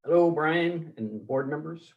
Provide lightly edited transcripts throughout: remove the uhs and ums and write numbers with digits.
Hello, Brian and board members.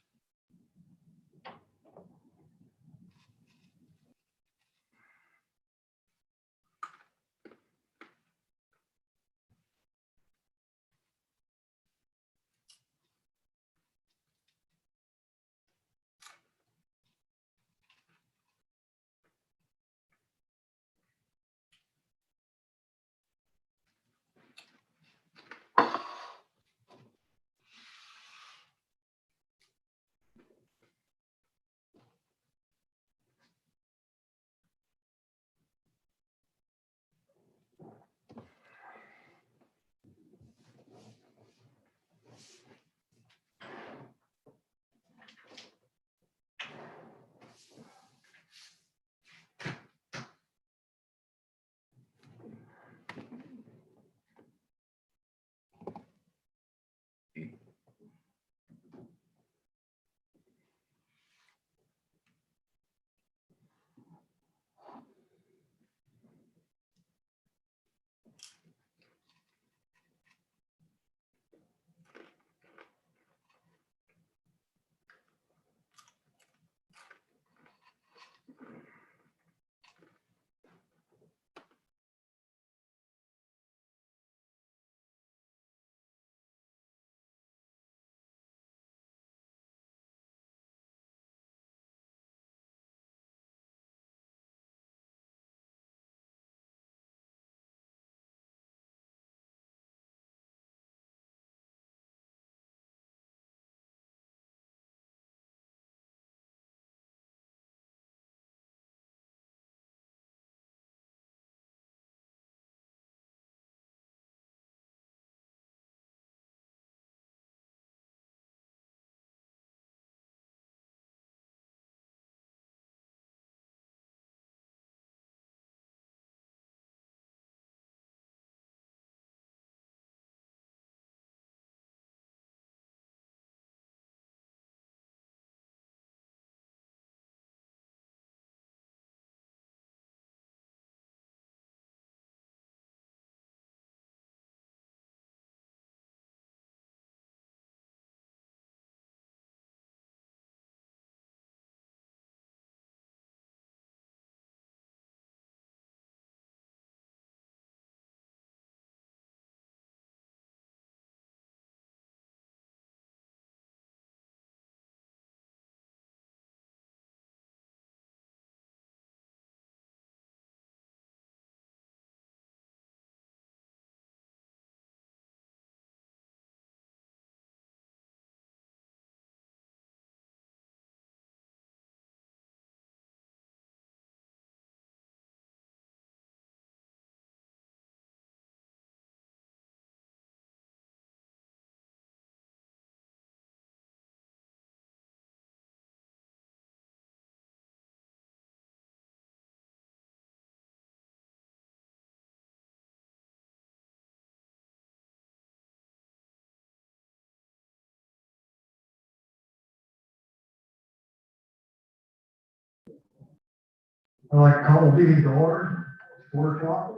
I'd like to call the meeting to order. It's 4 o'clock.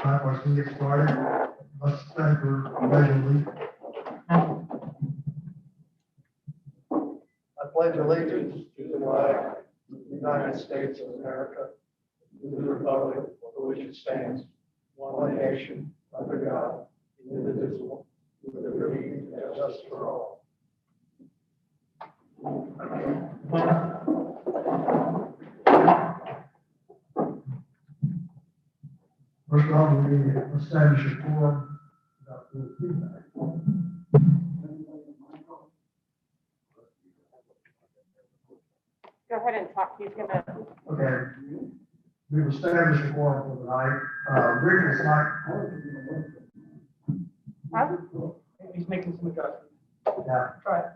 Time for us to get started. Let's stand for pledge of allegiance. I pledge allegiance to the flag of the United States of America, to the republic for which it stands, one nation, under God, indivisible, with liberty and justice for all. First of all, we need to establish a quorum without full feedback. Go ahead and talk. He's gonna. Okay. We've established a quorum for tonight. Rick is not. He's making some adjustments. Yeah. Try it.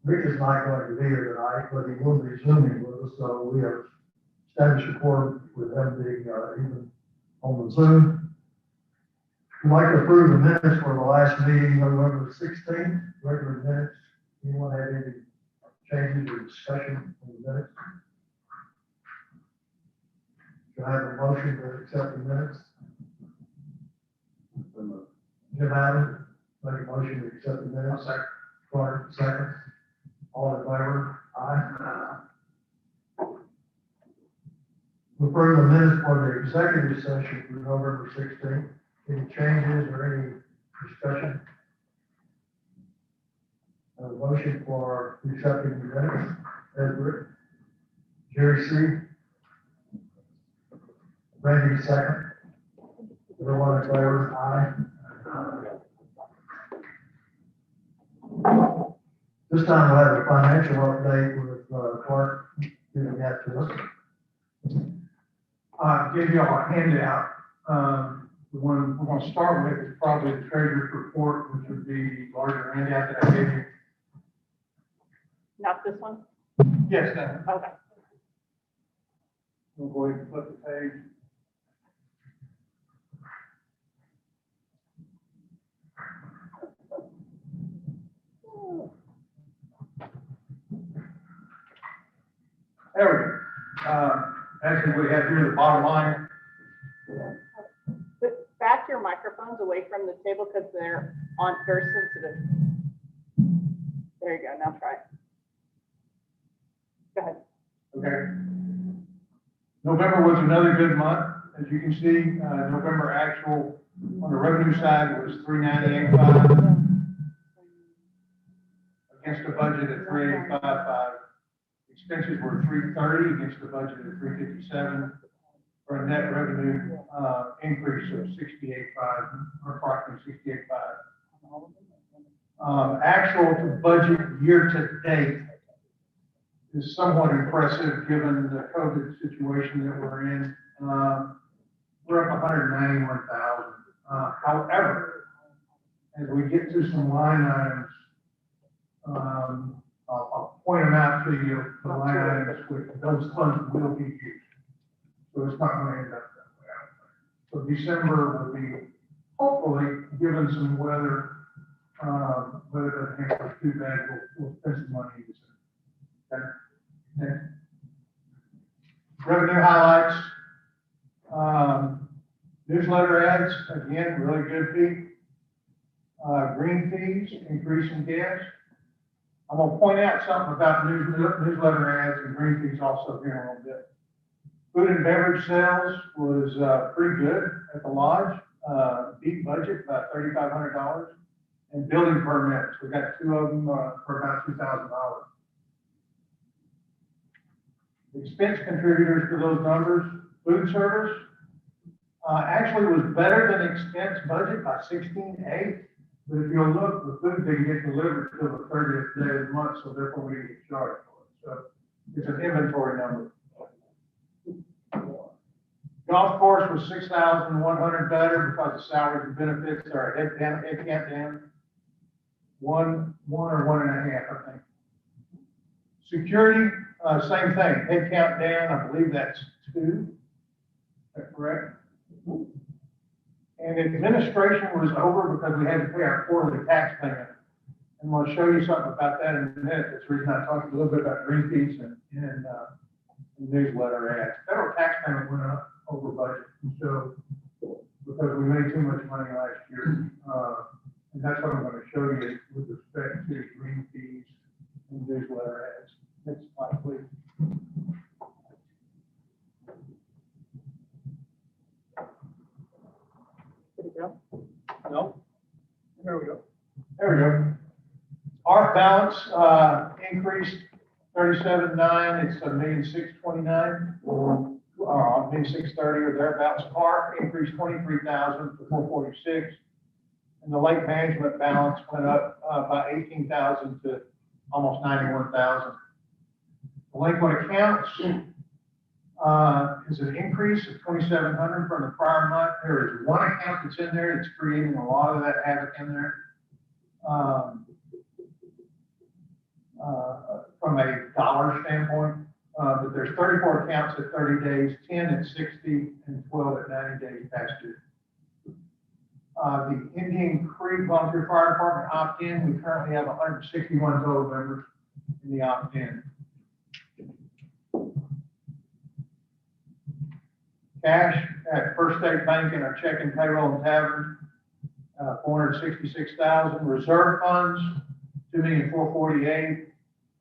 Rick is not going to be here tonight, but he will be Zooming with us, so we have established a quorum with him being even on the Zoom. I'd like to approve the minutes for the last meeting, November 16th, regular minutes. Anyone have any changes or discussion on the minutes? Do I have a motion to accept the minutes? Jim Adams, make a motion to accept the minutes. Clark, second. All in favor? Aye. Approve the minutes for the executive session for November 16th. Any changes or any discussion? A motion for accepting the minutes. Ed Brick. Jerry C. Randy, second. Everyone in favor? Aye. This time we'll have a financial update with Clark giving that to us. Give you all a handout. The one we're going to start with is probably the treasurer's report, which would be the larger handout that I gave you. Not this one? Yes, ma'am. Okay. We'll go ahead and flip the page. There we go. Actually, we have here the bottom line. But back your microphones away from the table because they're very sensitive. There you go. Now try it. Go ahead. Okay. November was another good month. As you can see, November actual on the revenue side was $398.5 against a budget of $385.5. Expenses were $330 against a budget of $357 for a net revenue increase of $68.5 or approximately $68.5. Actual to budget year to date is somewhat impressive given the COVID situation that we're in. We're up $191,000. However, as we get to some line items, I'll point them out to you, the line items with those funds will be used. So it's not going to end up that way. So December will be, hopefully, given some weather, weather doesn't have too bad, we'll spend some money in December. Okay? Next. Revenue highlights. Newsletter ads, again, really good fee. Green fees, increase in gas. I'm going to point out something about newsletter ads and green fees also here in a little bit. Food and beverage sales was pretty good at the lodge, beat budget by $3,500. And building permits, we got 2 of them for about $2,000. Expense contributors to those numbers, food service actually was better than expense budget by $16,800. But if you'll look, the food didn't get delivered till the 30th day of the month, so therefore we didn't get charged for it. So it's an inventory number. Golf course was $6,100 better because the salaries and benefits are head count down. One or 1.5, I think. Security, same thing, head count down, I believe that's 2. Is that correct? And administration was over because we had to pay our quarterly tax payment. And I'll show you something about that in a minute. That's the reason I talked a little bit about green fees and newsletter ads. Federal tax payment went up over budget. And so, because we made too much money last year. And that's what I'm going to show you with respect to green fees and newsletter ads. Next slide, please. There you go. No? There we go. There we go. Our balance increased 37.9. It's $1,629,000 or $1,630,000 or thereabouts. ARP increased 23,000 to 446. And the lake management balance went up by 18,000 to almost 91,000. Delinquent accounts is an increase of 2,700 from the prior month. There is one account that's in there that's creating a lot of that havoc in there. From a dollar standpoint, but there's 34 accounts at 30 days, 10 at 60, and 12 at 90 days past due. The Indian Creek Volunteer Fire Department opt-in, we currently have 161 total members in the opt-in. Cash at First State Bank in our checking, payroll, and tavern, 466,000. Reserve funds, 2,448,000,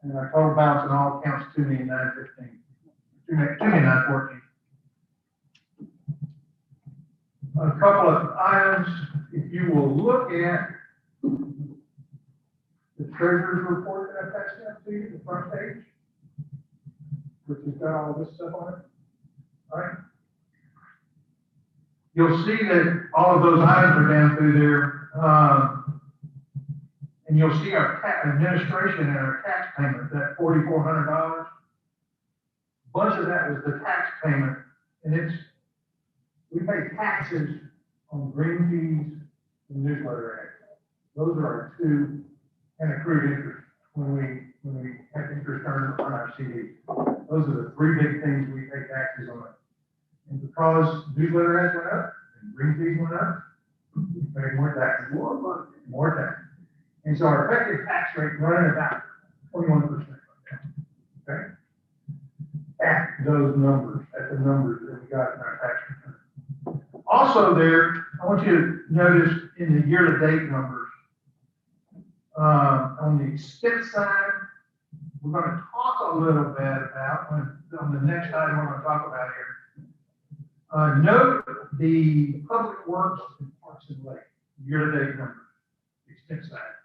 and our total balance in all accounts, 2,915,000. 2,914,000. A couple of items, if you will look at the treasurer's report that I passed out to you, the front page, which has got all this stuff on it, right? You'll see that all of those items are down through there, and you'll see our administration and our tax payment, that $4,400. Bunch of that was the tax payment, and we pay taxes on green fees and newsletter ads. Those are our two, and accrued interest when we have interest earned on our CDs. Those are the three big things we pay taxes on. And because newsletter ads went up and green fees went up, we pay more taxes, more taxes. And so our effective tax rate running about 21%. Okay? At those numbers, at the numbers that we got in our tax return. Also there, I want you to notice in the year-to-date numbers, on the expense side, we're going to talk a little bit about, on the next item we're going to talk about here. Note the public works and parks and lake, year-to-date numbers, expense side.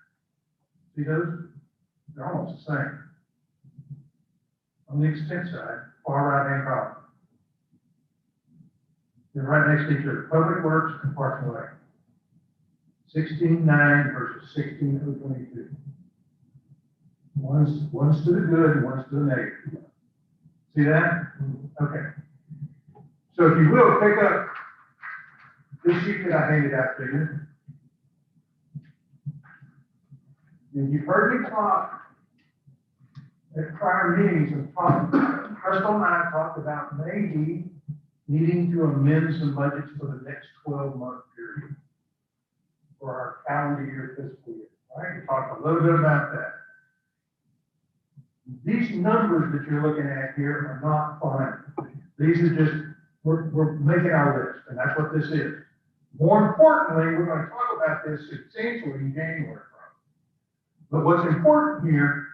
See those? They're almost the same. On the expense side, far right-hand column. They're right next to each other. Public works and parks and lake. 16,900 versus 16,022. One's to the good and one's to the negative. See that? Okay. So if you will, pick up this sheet that I handed out to you. And you've heard me talk at prior meetings and Crystal and I talked about maybe needing to amend some budgets for the next 12-month period for our calendar year fiscal year. Right? We talked a little bit about that. These numbers that you're looking at here are not final. These are just, we're making our list, and that's what this is. More importantly, we're going to talk about this substantially in January. But what's important here,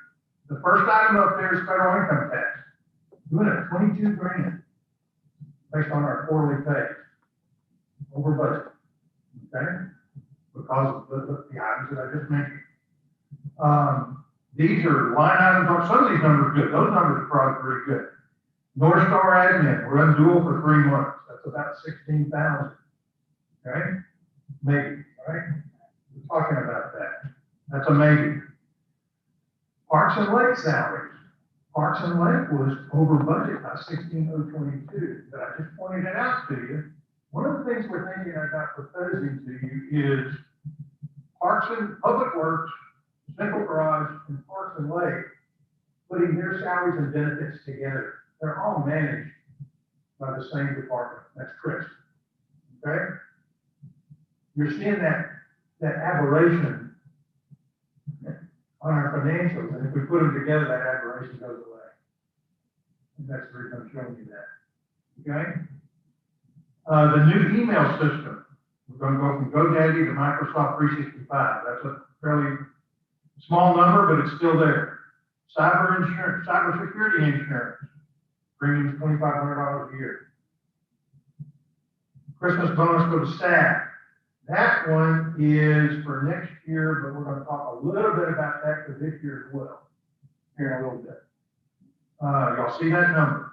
the first item up there is federal income tax. Doing it 22 grand based on our quarterly pay over budget. Okay? Because of the items that I just mentioned. These are line items. Some of these numbers are good. Those numbers are probably pretty good. North Star admin, we're on dual for 3 months. That's about 16,000. Okay? Maybe, right? We're talking about that. That's a maybe. Parks and Lake salaries. Parks and Lake was over budget by 16,022, but I just pointed it out to you. One of the things we're thinking about proposing to you is Parks and Public Works, Central Garage, and Parks and Lake, putting their salaries and benefits together. They're all managed by the same department. That's Chris. Okay? You're seeing that aberration on our financials, and if we put them together, that aberration goes away. And that's the reason I'm showing you that. Okay? The new email system, we're going to go from GoDaddy to Microsoft 365. That's a fairly small number, but it's still there. Cyber insurance, cybersecurity insurance, premiums $2,500 a year. Christmas bonus for the staff. That one is for next year, but we're going to talk a little bit about that for this year as well, here in a little bit. Y'all see that number.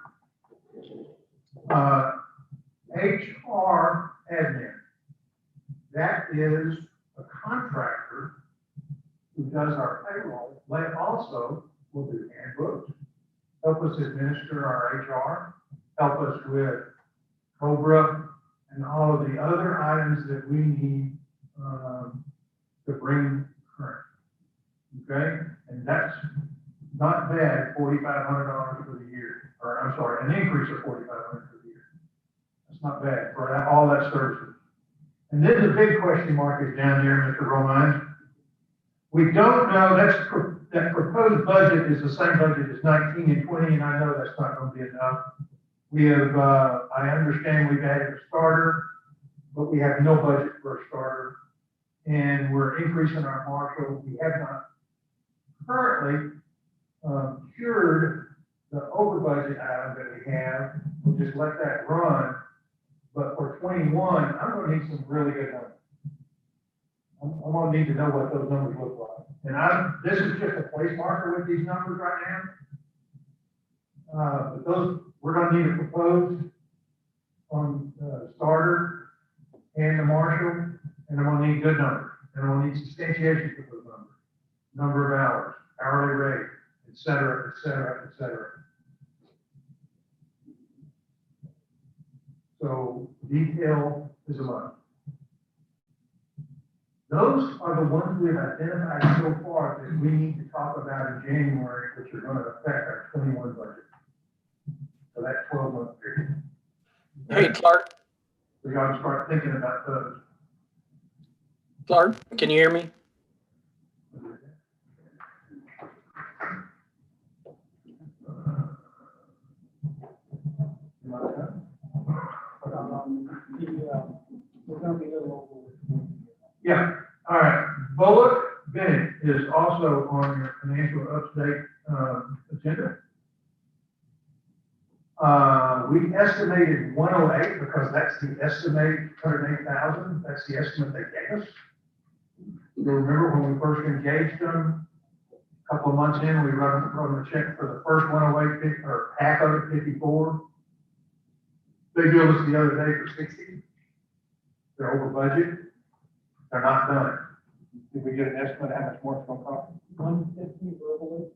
HR admin. That is a contractor who does our payroll, but also will do handbooks, help us administer our HR, help us with COBRA, and all of the other items that we need to bring current. Okay? And that's not bad, $4,500 for the year. Or I'm sorry, an increase of $4,500 for the year. That's not bad for that, all that services. And then the big question mark is down there, Mr. Romine. We don't know, that proposed budget is the same budget as 19 and 20, and I know that's not going to be enough. We have, I understand we've added a starter, but we have no budget for a starter. And we're increasing our marshal. We have not currently cured the over budget item that we have. We'll just let that run. But for 21, I'm gonna need some really good numbers. I'm gonna need to know what those numbers look like. And this is just a place marker with these numbers right now. But those, we're gonna need a proposed on starter and the marshal, and I'm gonna need good numbers. And I'm gonna need substantiation for those numbers. Number of hours, hourly rate, et cetera, et cetera, et cetera. So detail is a must. Those are the ones we've identified so far that we need to talk about in January, which are gonna affect our 21 budget. So that 12-month period. Hey, Clark, We gotta start thinking about those. Clark, can you hear me? Yeah, all right. Bullock Bennett is also on your financial update agenda. We estimated 108 because that's the estimate, 108,000. That's the estimate they gave us. You remember when we first engaged them, a couple of months in, we wrote them a check for the first 108, or half of it, 54. They billed us the other day for 60. They're over budget. They're not done. Did we get an estimate how much more it's gonna cost? 150 verbally,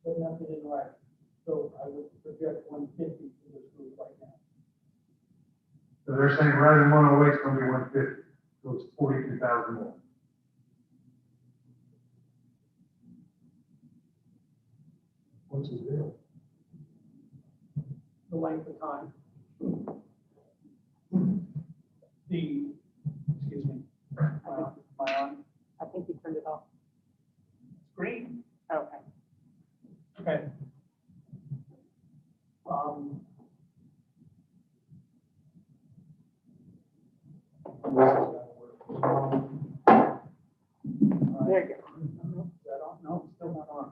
but nothing in writing. So I would project 150 for this group right now. So they're saying rather than 108, it's gonna be 150. So it's 42,000 more. What's his deal? The length of time. Excuse me, my on I think you turned it off. screen. Okay. Okay. There you go. Is that on? No, it's still not on.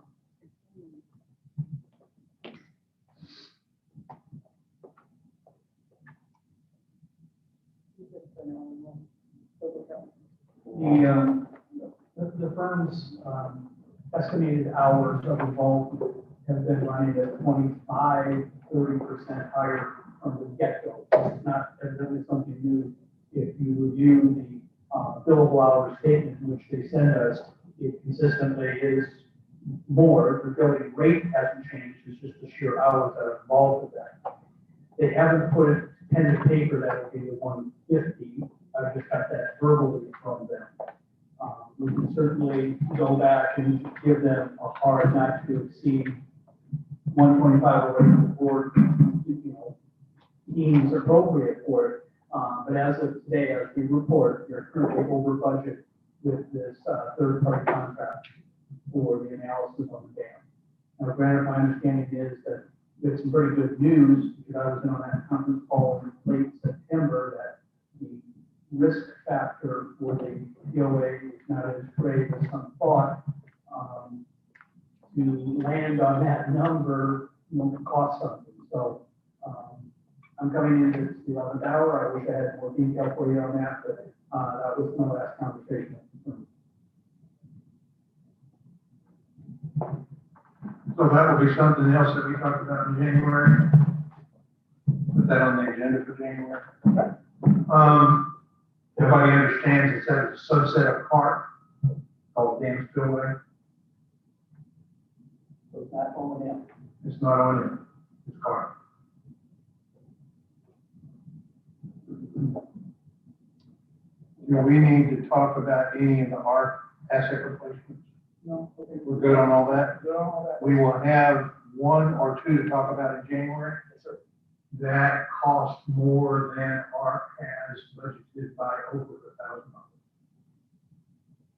The firm's estimated hours of involvement have been running at 25, 30% higher from the get-go. It's not evidently something new. If you review the billable hour statement, which they send us, it consistently is more. The billing rate hasn't changed, it's just the sheer hours that are involved with that. They haven't put it pen to paper that would be the 150. I just got that verbally from them. We can certainly go back and give them a hard not to exceed 125 away from the board, deems appropriate for it. But as of today, as we report, you're currently over budget with this third-party contract for the analysis on the dam. Now, granted, my understanding is that there's some pretty good news, because I was in on that conference call in late September, that the risk factor for the POA is not as great as some thought. To land on that number won't cost something. So I'm coming in, it's the 11th hour. I wish I had more detail for you on that, but that was my last conversation. So that will be something else that we talked about in January. Put that on the agenda for January. Everybody understands it's a subset of park called dam spillway. So it's not only them. It's not on it, it's carp. Do we need to talk about any of the ARC asset replacements? No, okay. We're good on all that? Good on all that. We will have one or two to talk about in January. Yes, sir. That costs more than ARC has budgeted by over $1,000.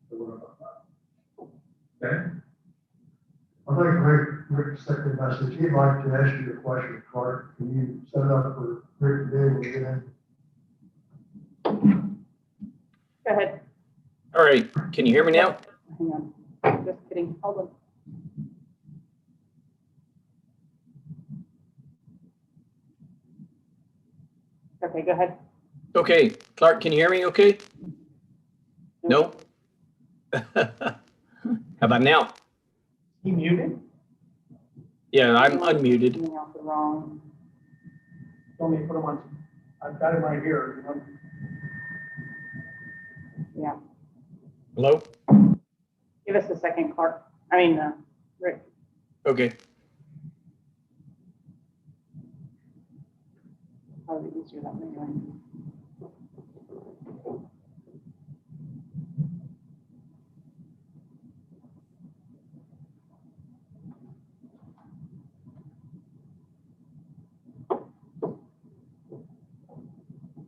So we're gonna talk about it. Okay? I think Rick sent a message. He'd like to ask you a question, Clark. Can you set it up for Rick to be able to get in? Go ahead. All right, can you hear me now? Hang on. Just kidding. Hold on. Okay, go ahead. Okay, Clark, can you hear me okay? No? How about now? He muted? Yeah, I'm unmuted. Coming off the wrong. Told me to put him on, I've got him right here. Yeah, Hello? give us a second, Clark. Rick. Okay. Probably easier that way, right?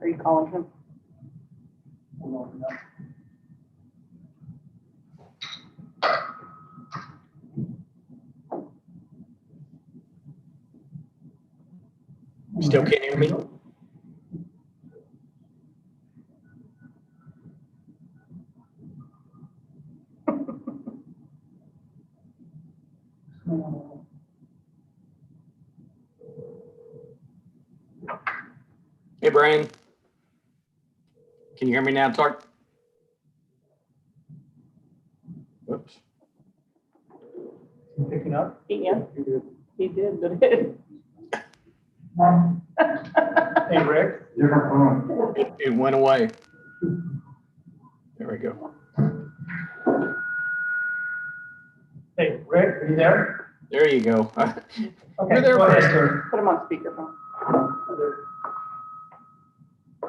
Are you calling him? Still can't hear me? Hey, Brian. Can you hear me now, Clark? Whoops. You picking up? Yeah, he did, but it. Hey, Rick? Different phone. It went away. There we go. Hey, Rick, are you there? There you go. Okay, there go ahead, first. sir. Put him on speakerphone.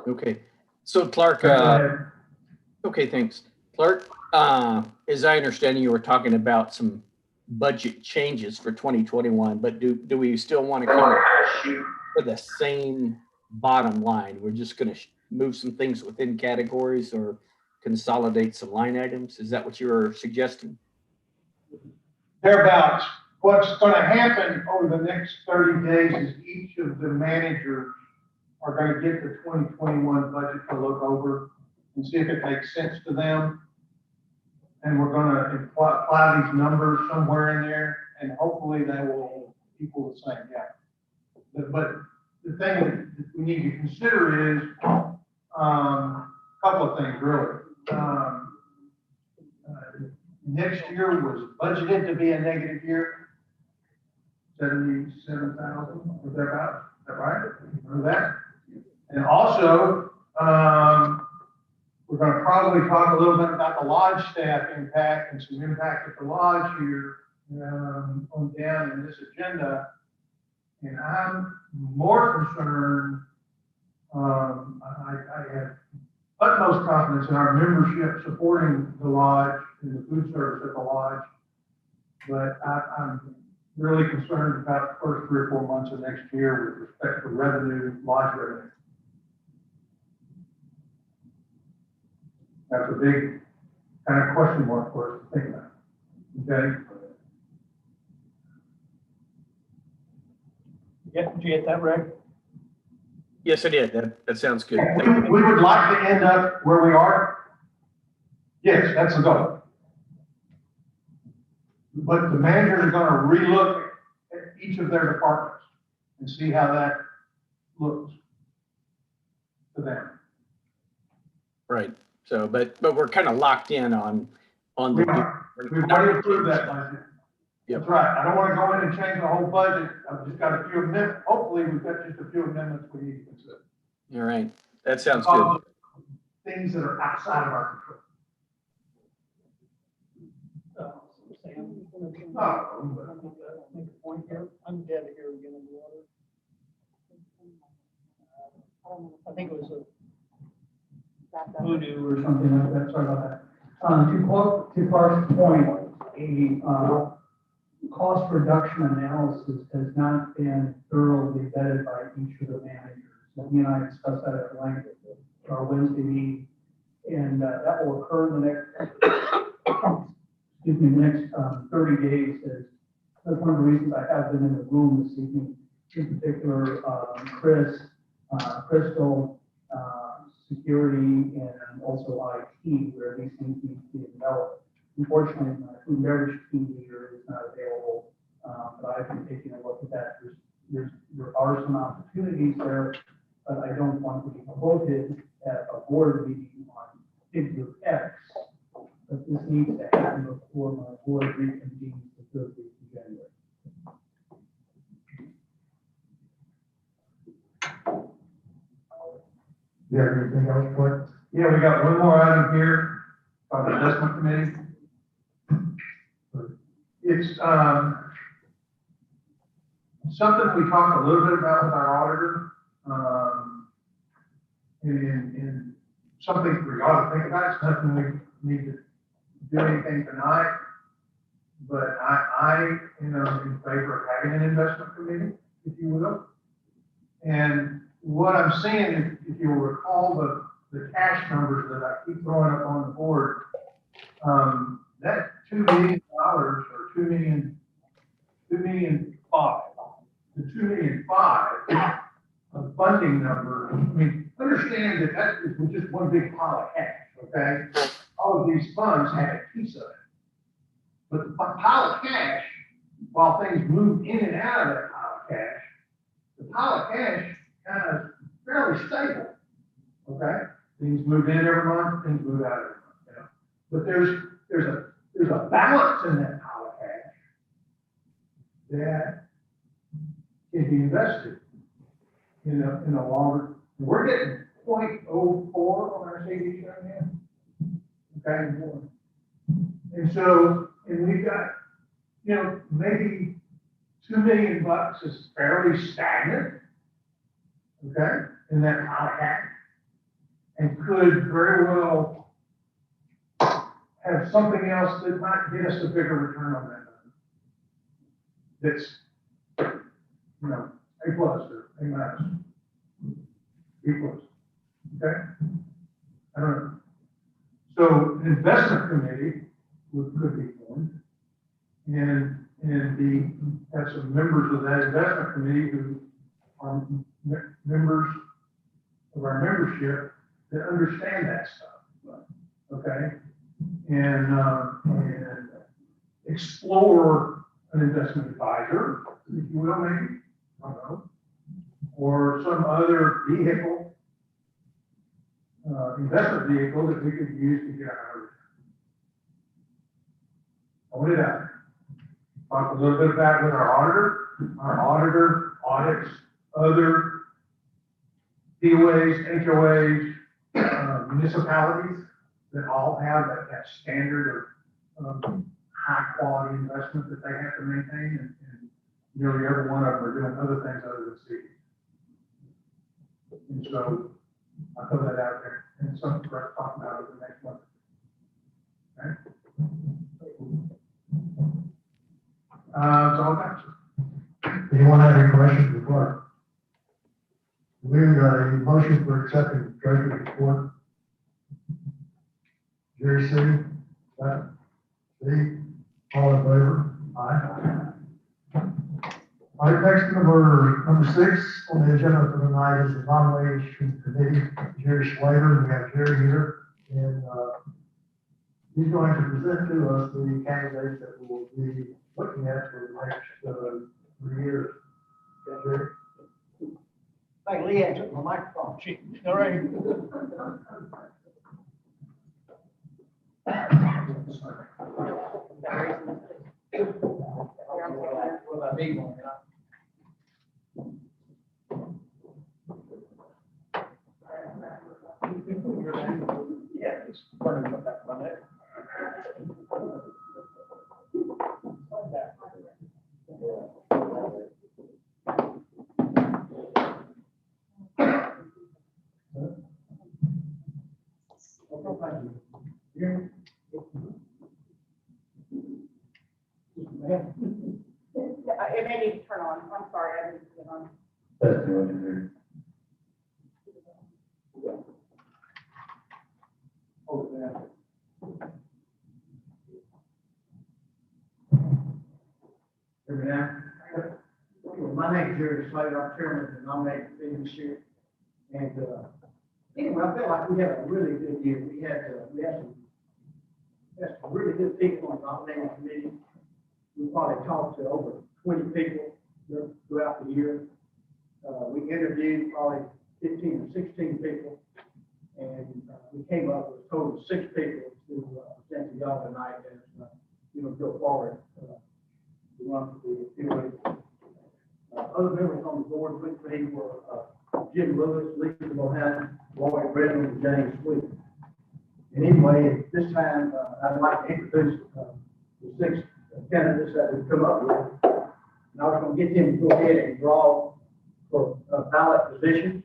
Okay. So Clark, Go ahead. okay, thanks. Clark, as I understand, you were talking about some budget changes for 2021, but do we still want to kind of shoot for the same bottom line? We're just going to move some things within categories or consolidate some line items? Is that what you were suggesting? Thereabouts. What's going to happen over the next 30 days is each of the managers are going to get the 2021 budget to look over and see if it makes sense to them. And we're going to apply these numbers somewhere in there, and hopefully they will equal the same gap. But the thing that we need to consider is a couple of things, really. Next year was budgeted to be a negative year. 77,000, or thereabouts, is that right? Remember that? And also, we're going to probably talk a little bit about the lodge staff impact and some impact at the lodge here on down in this agenda. And I'm more concerned, I have utmost confidence in our membership supporting the lodge and the food service at the lodge. But I'm really concerned about the first 3 or 4 months of next year with respect to revenue, lodge revenue. That's a big kind of question mark for us to think about. Okay? Yeah, did you get that, Rick? Yes, I did. That sounds good. We would like to end up where we are. Yes, that's the goal. But the managers are going to relook at each of their departments and see how that looks to them. Right. So, but we're kind of locked in on We the. are. We've already approved that budget. Yep. That's right. I don't want to go in and change the whole budget. I've just got a few amendments. Hopefully, we've got just a few amendments we need to consider. All right. That sounds good. Things that are outside of our control. Sam, Oh, make a point here. I'm dead here again in the water. I think it was a voodoo or something like that, sorry about that. To Clark's point, a cost reduction analysis has not been thoroughly vetted by each of the managers. He and I discussed that at length at our Wednesday meeting, and that will occur in the next 30 days. That's one of the reasons I have them in the room this evening, in particular, Chris, Crystal, security, and also IT, where these things need to be developed. Unfortunately, my food and beverage team leader is not available, but I've been taking a look at that. There are some opportunities there but I don't want to be quoted at a board meeting on figure X. But this needs to happen before my board reconvenes the third week of January. You have anything else, Clint? Yeah, we got one more item here by the investment committee. It's, something we talked a little bit about with our auditor, and something we ought to think about. It's nothing we need to do anything tonight, but I am in favor of having an investment committee, if you will. And what I'm seeing, if you'll recall the cash numbers that I keep throwing up on the board, that $2 million or $2 million five, the $2 million five of funding number. I mean, understand that that is just one big pile of cash, okay? All of these funds have a piece of it. But the pile of cash, while things move in and out of that pile of cash, the pile of cash kind of fairly stable, okay? Things move in every month, things move out every month, you know? But there's a balance in that pile of cash that can be invested in a longer, we're getting 0.04 on our CDs right now. Okay, more. And so, and we've got, you know, maybe $2 million is fairly stagnant, okay, in that pile of cash, and could very well have something else that might get us a bigger return on that money. That's, you know, A+ or A-, B+, okay? I don't know. So an investment committee could be formed, and have some members of that investment committee who are members of our membership that understand that stuff, okay? And explore an investment advisor, if you will, maybe, I don't know, or some other vehicle, investment vehicle that we could use to get our return. Hold it out. Talk a little bit about it with our auditor. Our auditor audits other POAs, HOAs, municipalities that all have that standard of high quality investment that they have to maintain, and nearly every one of them are doing other things other than cities. And so I put that out there, and something for us to talk about over the next month. Okay? So that's Anyone have any questions before? We've got a motion for accepting the treasurer's report. Jerry, C. Steve, all in favor? Aye. All right, next number 6 on the agenda for tonight is the nomination committee. Jerry Slater, we have Jerry here, and he's going to present to us the candidates that we will be looking at for the next 3 years. Yeah, Jerry? Like Leanne took my microphone. All right. Well, I need one. Yeah, it's burning up that one there. It may need to turn on. I'm sorry, I didn't turn it on. That's the one. My name is Jerry Slater, I'm chairman of the nominating committee this year. And, anyway, I feel like we had a really good year. We had some really good people on the nominating committee. We probably talked to over 20 people throughout the year. We interviewed probably 15 or 16 people. And we came up with a total of 6 people to present to y'all tonight as, go forward to run for the POA. Other members on the board with me were Jim Lewis, Lisa Bohannon, Lloyd Redmond, and James Sweet. And anyway, this time, I'd like to introduce the 6 candidates that we've come up with. And I was going to get them to go ahead and draw for ballot positions.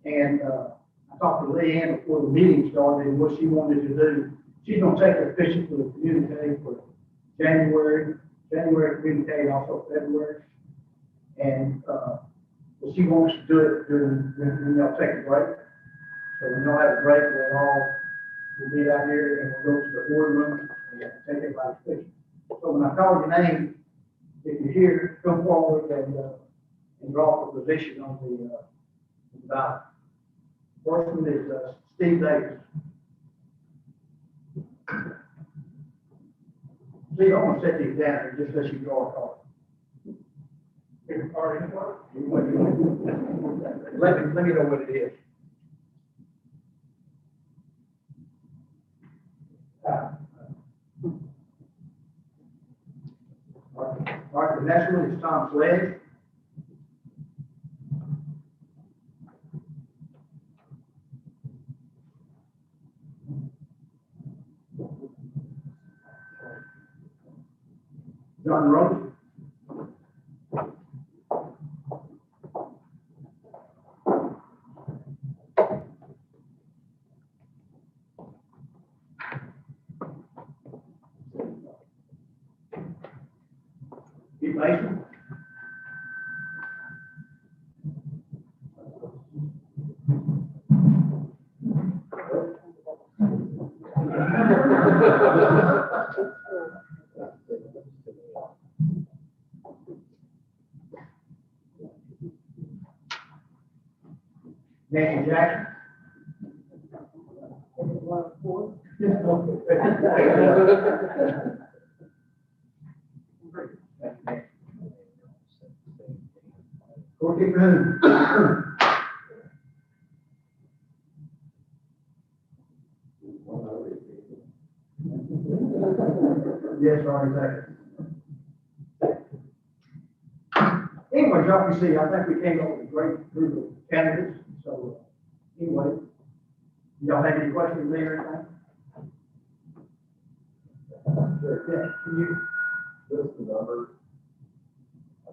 And I talked to Leanne before the meeting started and what she wanted to do. She's going to take her picture for the communique for January communique, also February. And she wants to do it during, when y'all take a break. So when y'all have a break, we'll meet out here and we'll go to the boardroom and take everybody's picture. So when I call your name, if you're here, come forward and draw for position on the ballot. First one is Steve Davis. Steve, I want to set these down here just as you draw a card. Let me know what it is. All right, the next one is Tom Sledge. John Roach. Pete Mason. Nancy Jackson. Courtney Boone. Yes, already taken. Anyway, y'all can see, I think we came up with a great group of candidates. So, anyway, y'all have any questions there or anything? Yeah, can you list the number?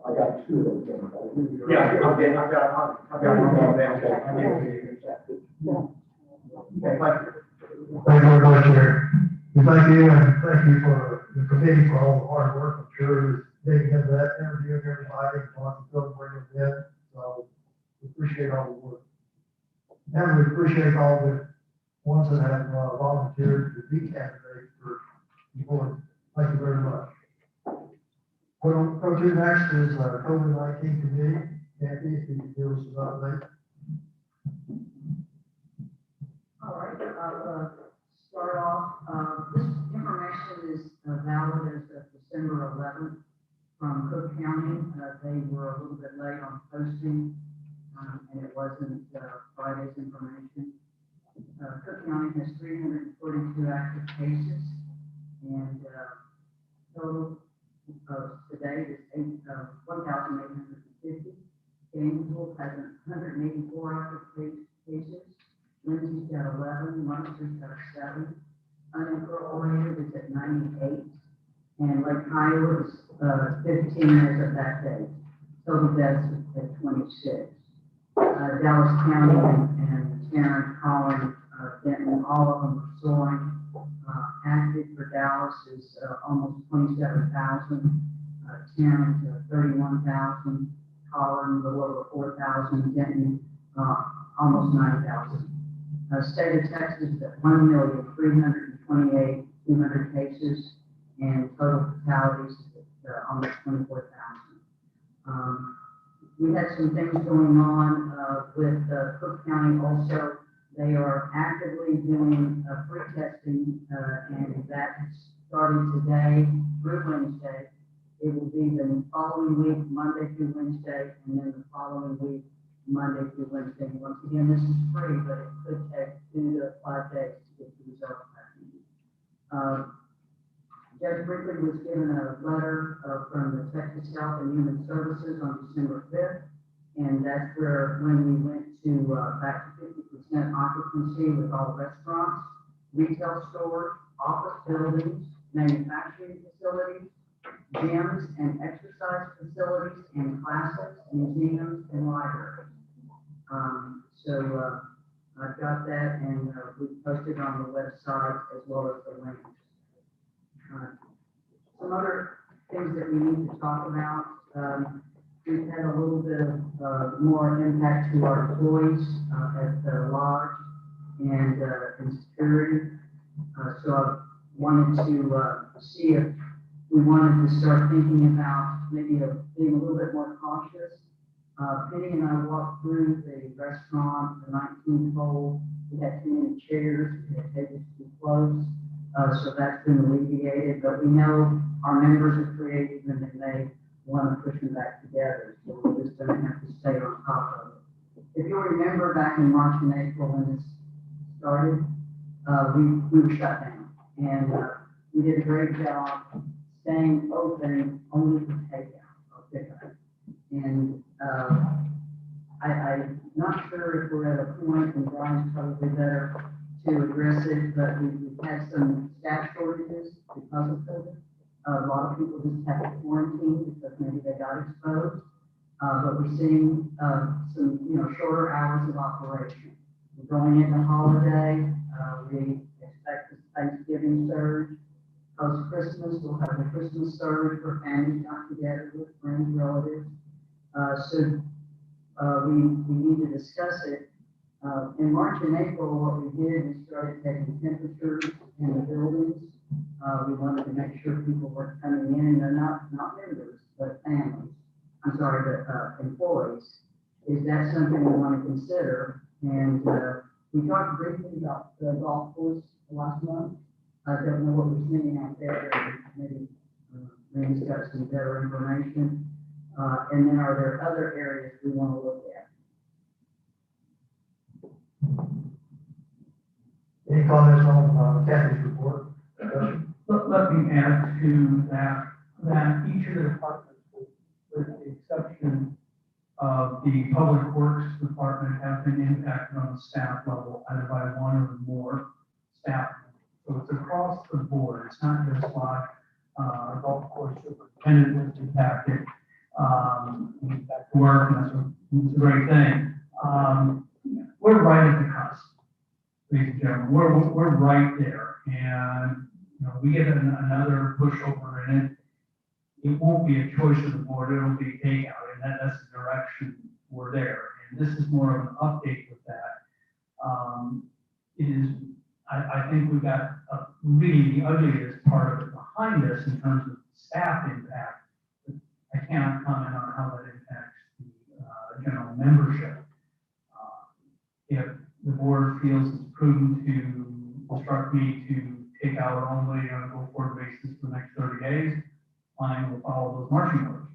I got 2 of them. Yeah, I've got one more down there. Okay, thank you. Thank you very much, Chair. We thank you and thank you for the committee for all the hard work. I'm sure digging into that, interviewing everybody, talking to them, bringing them in. So we appreciate all the work. And we appreciate all the ones that have volunteered to be candidates for the board. Thank you very much. What we'll go to next is COVID-19 committee. Kathy, if you can give us an update. All right, I'll start off. This information is valid as of December 11th from Cook County. They were a little bit late on posting, and it wasn't Friday's information. Cook County has 342 active cases, and total today is 1,850. Gainesville has 184 active cases. Lindsay's got 11, Munster's got 7. Unincorporated is at 98. And Lake Iowa is 15 as of that date. Total deaths at 26. Dallas County and Tarrant, Collin, Denton, all of them are soaring. Active for Dallas is almost 27,000. Tarrant 31,000. Collin a little over 4,000. Denton almost 9,000. State of Texas is at 1,328,200 cases, and total fatalities at almost 24,000. We had some things going on with Cook County also. They are actively doing free testing, and that started today through Wednesday. It will be the following week, Monday through Wednesday, and then the following week, Monday through Wednesday. Once again, this is free, but it could take 2 to 5 days to get the results back in. Judge Brinkley was given a letter from the Texas Health and Human Services on December 5th, and that's where, when we went to back to 50% occupancy with all restaurants, retail stores, office buildings, manufacturing facilities, gyms and exercise facilities, and classes, museums, and libraries. I've got that, and we posted on the website as well as the links. Some other things that we need to talk about. We've had a little bit of more impact to our employees at the lodge and in security. So I wanted to see if we wanted to start thinking about maybe being a little bit more cautious. Penny and I walked through the restaurant, the 19th hole. We had too many chairs, we had tables too close. So that's been alleviated, but we know our members are creative and they may want to push them back together. So we're just going to have to stay on top of it. If you'll remember back in March and April when this started, we were shut down, and we did a great job staying open only for takeout or pickup. And I'm not sure if we're at a point, and Brian's probably better to address it, but we've had some staff shortages because of COVID. A lot of people just have to quarantine because maybe they got exposed. But we're seeing some, shorter hours of operation. We're going into holiday. We expect the Thanksgiving surge. Post-Christmas, we'll have the Christmas surge for families got together with friends, relatives. So we need to discuss it. In March and April, what we did, we started taking temperatures in the buildings. We wanted to make sure people were coming in, and they're not members, but families. I'm sorry, but employees. Is that something we want to consider? And we talked briefly about the golf course last month. I don't know what we're seeing out there. Maybe Randy's got some better information. And then are there other areas we want to look at? Any comments on Kathy's report? Let me add to that each of the departments, with the exception of the Public Works Department, have been impacted on the staff level, either by one or more staff. So it's across the board. It's not just like our golf course superintendent was impacted. He's back to work, and that's a great thing. We're right at the cusp, ladies and gentlemen. We're right there, and we get another pushover in it. It won't be a choice of the board. It'll be takeout, and that's the direction we're there. And this is more of an update with that. I think we've got really the ugliest part of it behind us in terms of staff impact. I cannot comment on how that impacts the general membership. If the board feels it's prudent to instruct me to take out only on a go-forward basis for the next 30 days, fine, we'll follow those marching orders.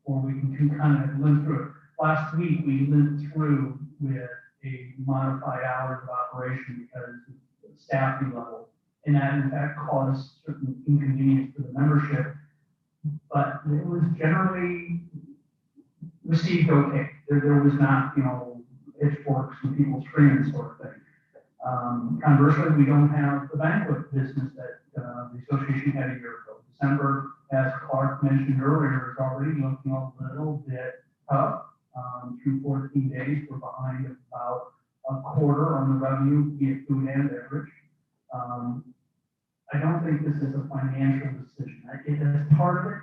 Or we can kind of limp through it. Last week, we limped through with a modified hours of operation because of the staffing level. And that, in fact, caused certain inconvenience for the membership. But it was generally received okay. There was not, pitchforks and people screaming sort of thing. Conversely, we don't have the banquet business that the association had a year ago. December, as Clark mentioned earlier, is already looking a little bit tough. Through 14 days, we're behind about a quarter on the revenue, be it food and beverage. I don't think this is a financial decision. It is part of it.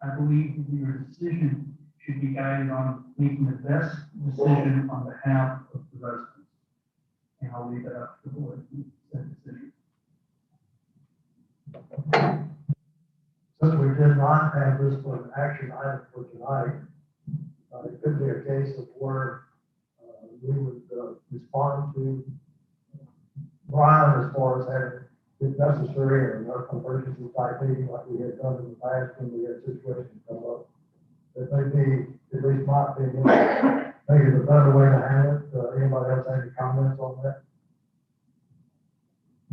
I believe your decision should be guided on making the best decision on behalf of the residents. And I'll leave it up to the board to make that decision. Since we did not have this for an action item for tonight, it could be a case of where we would respond to Brian as far as having, if necessary, or emergency type meeting like we had done in the past when we had situations come up. It may be, at least my opinion, maybe the better way to handle it. Anybody else have any comments on that?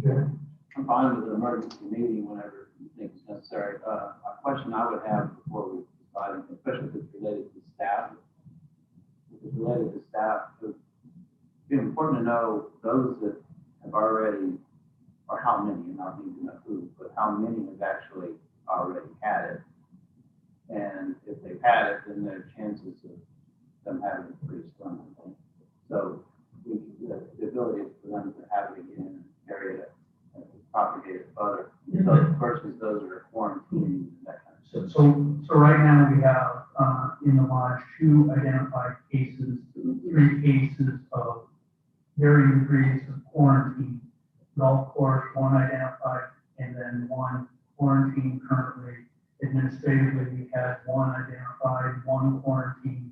Jim? I'm fine with an emergency meeting whenever you think it's necessary. A question I would have before we decide, especially if it's related to staff. If it's related to staff, it'd be important to know those that have already, or how many, and I don't need to know who, but how many have actually already had it. And if they've had it, then their chances of them having it pretty slim, I think. So the ability for them to have it again and carry it and propagate it further, so versus those that are quarantined and that kind of stuff. So right now we have, in the lodge, 2 identified cases, 3 cases of varying degrees of quarantine. Golf course, 1 identified, and then 1 quarantine currently. Administratively, we had 1 identified, 1 quarantine.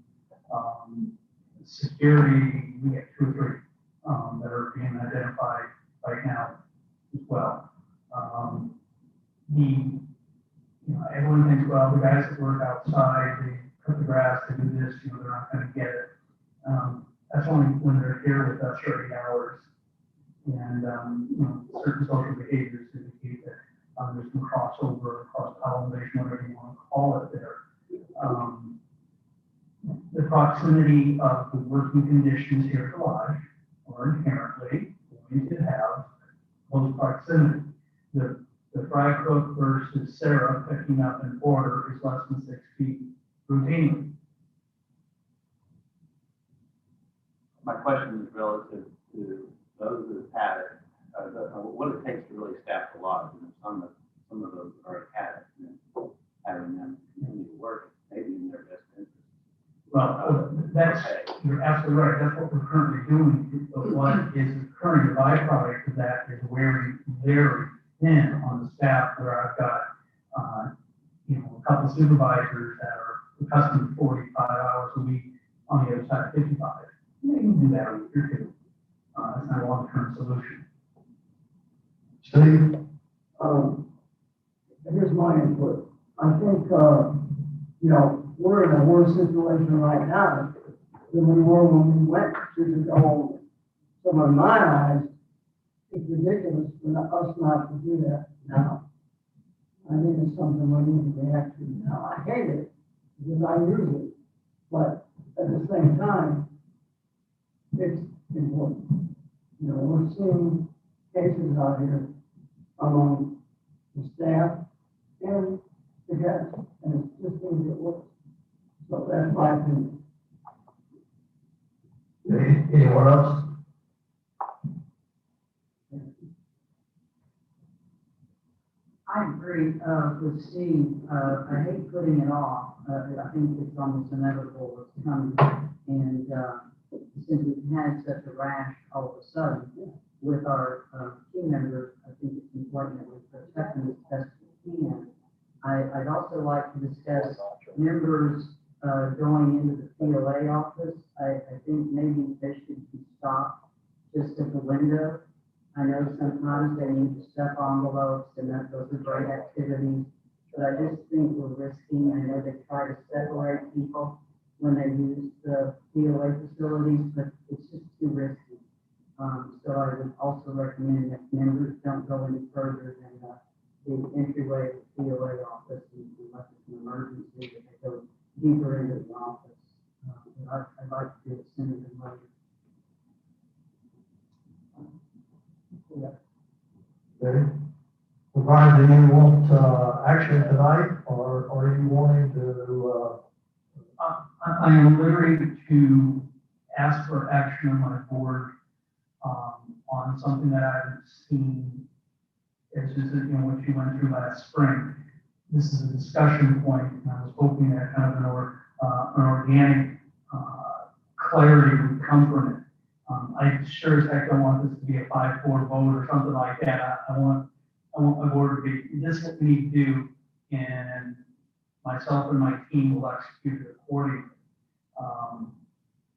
Security, we have 2 or 3 that are being identified right now as well. Everyone thinks, well, the guys that work outside, they cut the grass, they do this, they're not going to get it. That's only when they're here with us 30 hours. And, certain social behaviors indicate that there's some crossover, cross-pollination, whatever you want to call it there. The proximity of the working conditions here at the lodge are inherently going to have close proximity. The fry cook versus Sarah picking up an order is less than 6 feet routinely. My question is relative to those that have had it, what it takes to really staff the lodge. And some of those already had it, and having them continue to work, maybe in their best interest. Well, you're absolutely right. That's what we're currently doing. But what is occurring, the byproduct of that is wearing very thin on the staff, where I've got, a couple supervisors that are accustomed to 45 hours a week on the other side of 55. You can do that a week or 2. It's not a long-term solution. Steve? Here's my input. I think, we're in a worse situation right now than we were when we went to the goal. So in my eyes, it's ridiculous for us not to do that now. I think it's something we need to react to now. I hate it because I use it, but at the same time, it's important. We're seeing cases out here among the staff and the guests, and it's just going to get worse. So that's my opinion. Anyone else? I agree with Steve. I hate putting it off. I think it's almost inevitable it's coming. And since we've had such a rash all of a sudden with our team members, I think it's important that we protect them as best we can. I'd also like to discuss members going into the POA office. I think maybe they should be stopped just at the window. I know sometimes they need to stuff envelopes, and those are great activities, but I just think we're risking. I know they try to separate people when they use the POA facilities, but it's just too risky. So I would also recommend that members don't go any further than the entryway of the POA office unless it's an emergency, that they go deeper into the office. I'd like to do it sooner than later. Okay. Brian, do you want action tonight, or are you wanting to? I am liberty to ask for action on my board on something that I haven't seen. It's just that, what you went through last spring. This is a discussion point, and I was hoping that kind of an organic clarity would come from it. I sure as heck don't want this to be a 5-4 vote or something like that. I want my board to be, this is what we need to do, and myself and my team will execute it accordingly.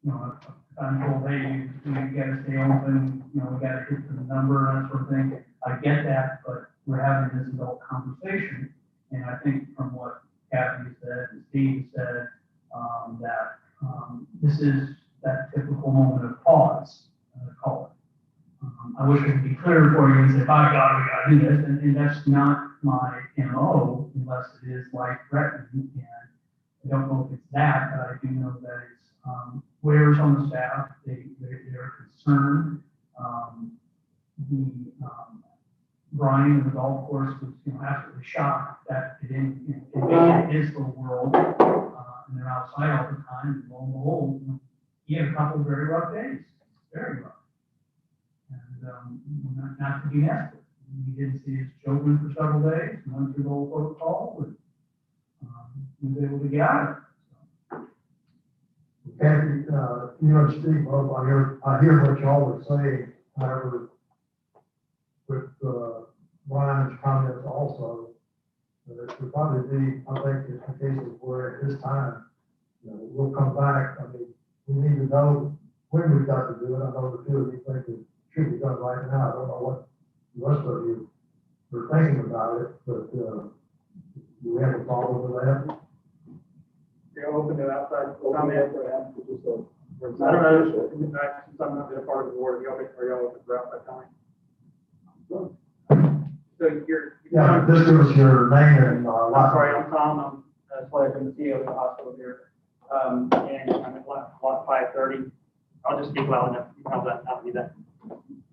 If I'm told, hey, we gotta stay open, we gotta hit the number and that sort of thing, I get that, but we're having this adult conversation, and I think from what Kathy said and Steve said, this is that typical moment of pause, call it. I wish I could be clearer for you and say, by God, we gotta do this, and that's not my MO unless it is life threatening, and I don't know if it's that, but I do know that it's, wears on the staff, they're concerned. Brian in the golf course was, absolutely shocked that it is the world, and they're outside all the time, and lo and behold, he had a couple of very rough days, very rough. And, not to be nasty. He didn't see his children for several days, and went through the whole protocol, and, he was able to get out of it. Kathy, you and Steve, both, I hear what y'all are saying, however, with, Brian's comments also, there should probably be, I think, in cases where at this time, we'll come back, I mean, we need to know when we've got to do it. I know the two of you think it should be done right now. I don't know what the rest of you are thinking about it, but, do we have a problem with that? You're open to outside comment. I don't know, since I'm not a part of the board, are y'all open for outside comment? So Yeah, just give us your name and, I'm sorry, I'm Tom, I'm Slater, I'm the CEO of the hospital here. And I'm at lot 530. I'll just speak loud enough, you can help that, not me that.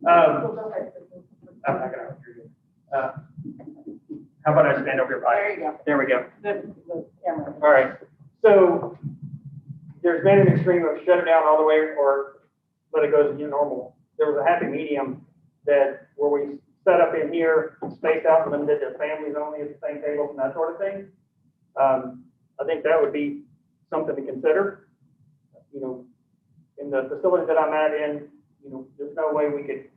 I'm not gonna hear you. How about I stand over your pipe? There you go. There we go. The camera. All right, so there's been an extreme of shut it down all the way or let it go as normal. There was a happy medium that where we set up in here, spaced out and limited to families only at the same tables and that sort of thing. I think that would be something to consider. In the facility that I'm at there's no way we could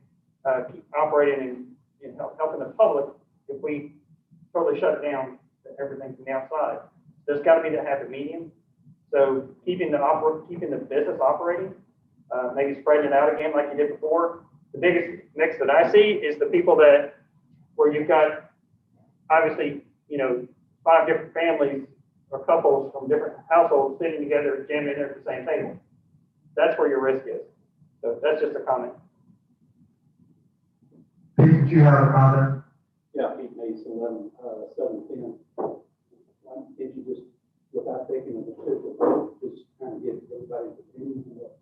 keep operating and helping the public if we totally shut it down, everything from the outside. There's got to be that happy medium. So keeping the business operating, maybe spreading it out again like you did before. The biggest mix that I see is the people where you've got obviously 5 different families or couples from different households sitting together, jamming in at the same table. That's where your risk is. So that's just a comment. Pete, did you have a comment? Yeah, Pete Mason, 710. Why can't you just, without taking a decision, just kind of get everybody's opinion on what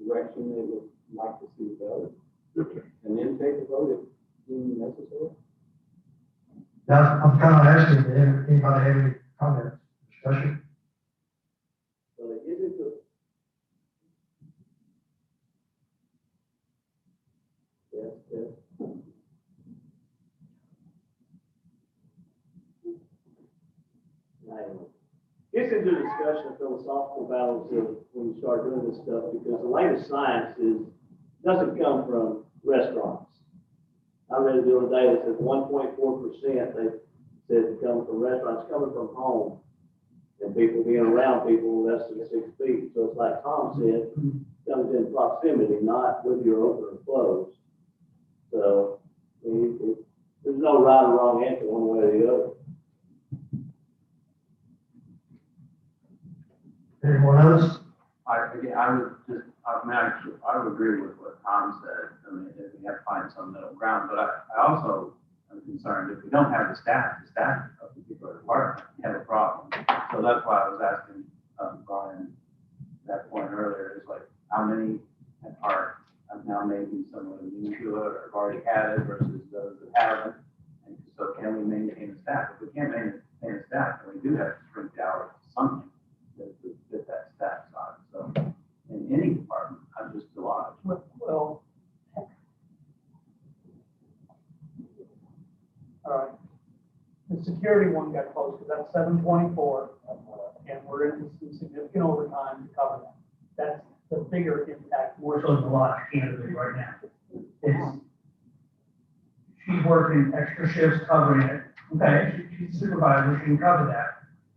direction they would like to see go, and then take a vote if deemed necessary? Yeah, I'm kind of asking, if anybody have any comments, discussion? Well, it isn't the. Yes. Gets into a discussion of philosophical battles when you start doing this stuff, because the latest science doesn't come from restaurants. I read the other day that says 1.4% they said come from restaurants, coming from home, and people being around people less than 6 feet. So it's like Tom said, comes in proximity, not whether you're open or closed. So there's no right or wrong answer one way or the other. Anyone else? I would agree with what Tom said. I mean, if we have to find some middle ground, but I also am concerned if we don't have the staff of the particular department have a problem. So that's why I was asking Brian that point earlier, is like how many are now maybe someone new to it or have already had it versus those that haven't. And so can we maintain the staff? If we can't maintain the staff, then we do have to shrink the hours to something to fit that staff size. So in any department, I'm just delighted. Well, all right. The security one got close, because that's 724, and we're into some significant overtime to cover that. That's the bigger impact, more so than a lot of candidates right now. She's working extra shifts covering it. Okay, she's a supervisor, she can cover that.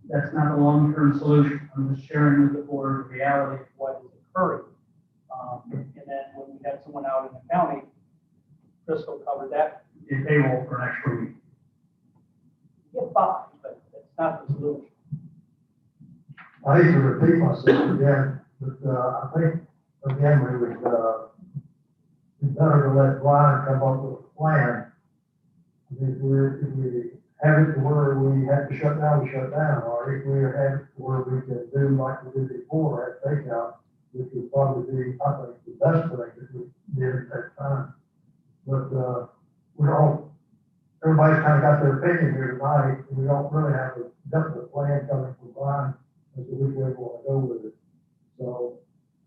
That's not the long-term solution. I'm just sharing with the board the reality of what is occurring. And then when we had someone out in the county, Crystal covered that, did payroll for an extra week. You get by, but it's not the solution. I hate to repeat myself again, but, I think, again, we would, be better to let Brian come up with a plan. If we have it to where we have to shut down, we shut down, or if we have it to where we can do like we did before at takeout, which would probably be, I think, the best thing that we did at that time. But, we're all, everybody's kind of got their opinion here tonight, and we don't really have a definite plan coming from Brian as to which way we want to go with it. So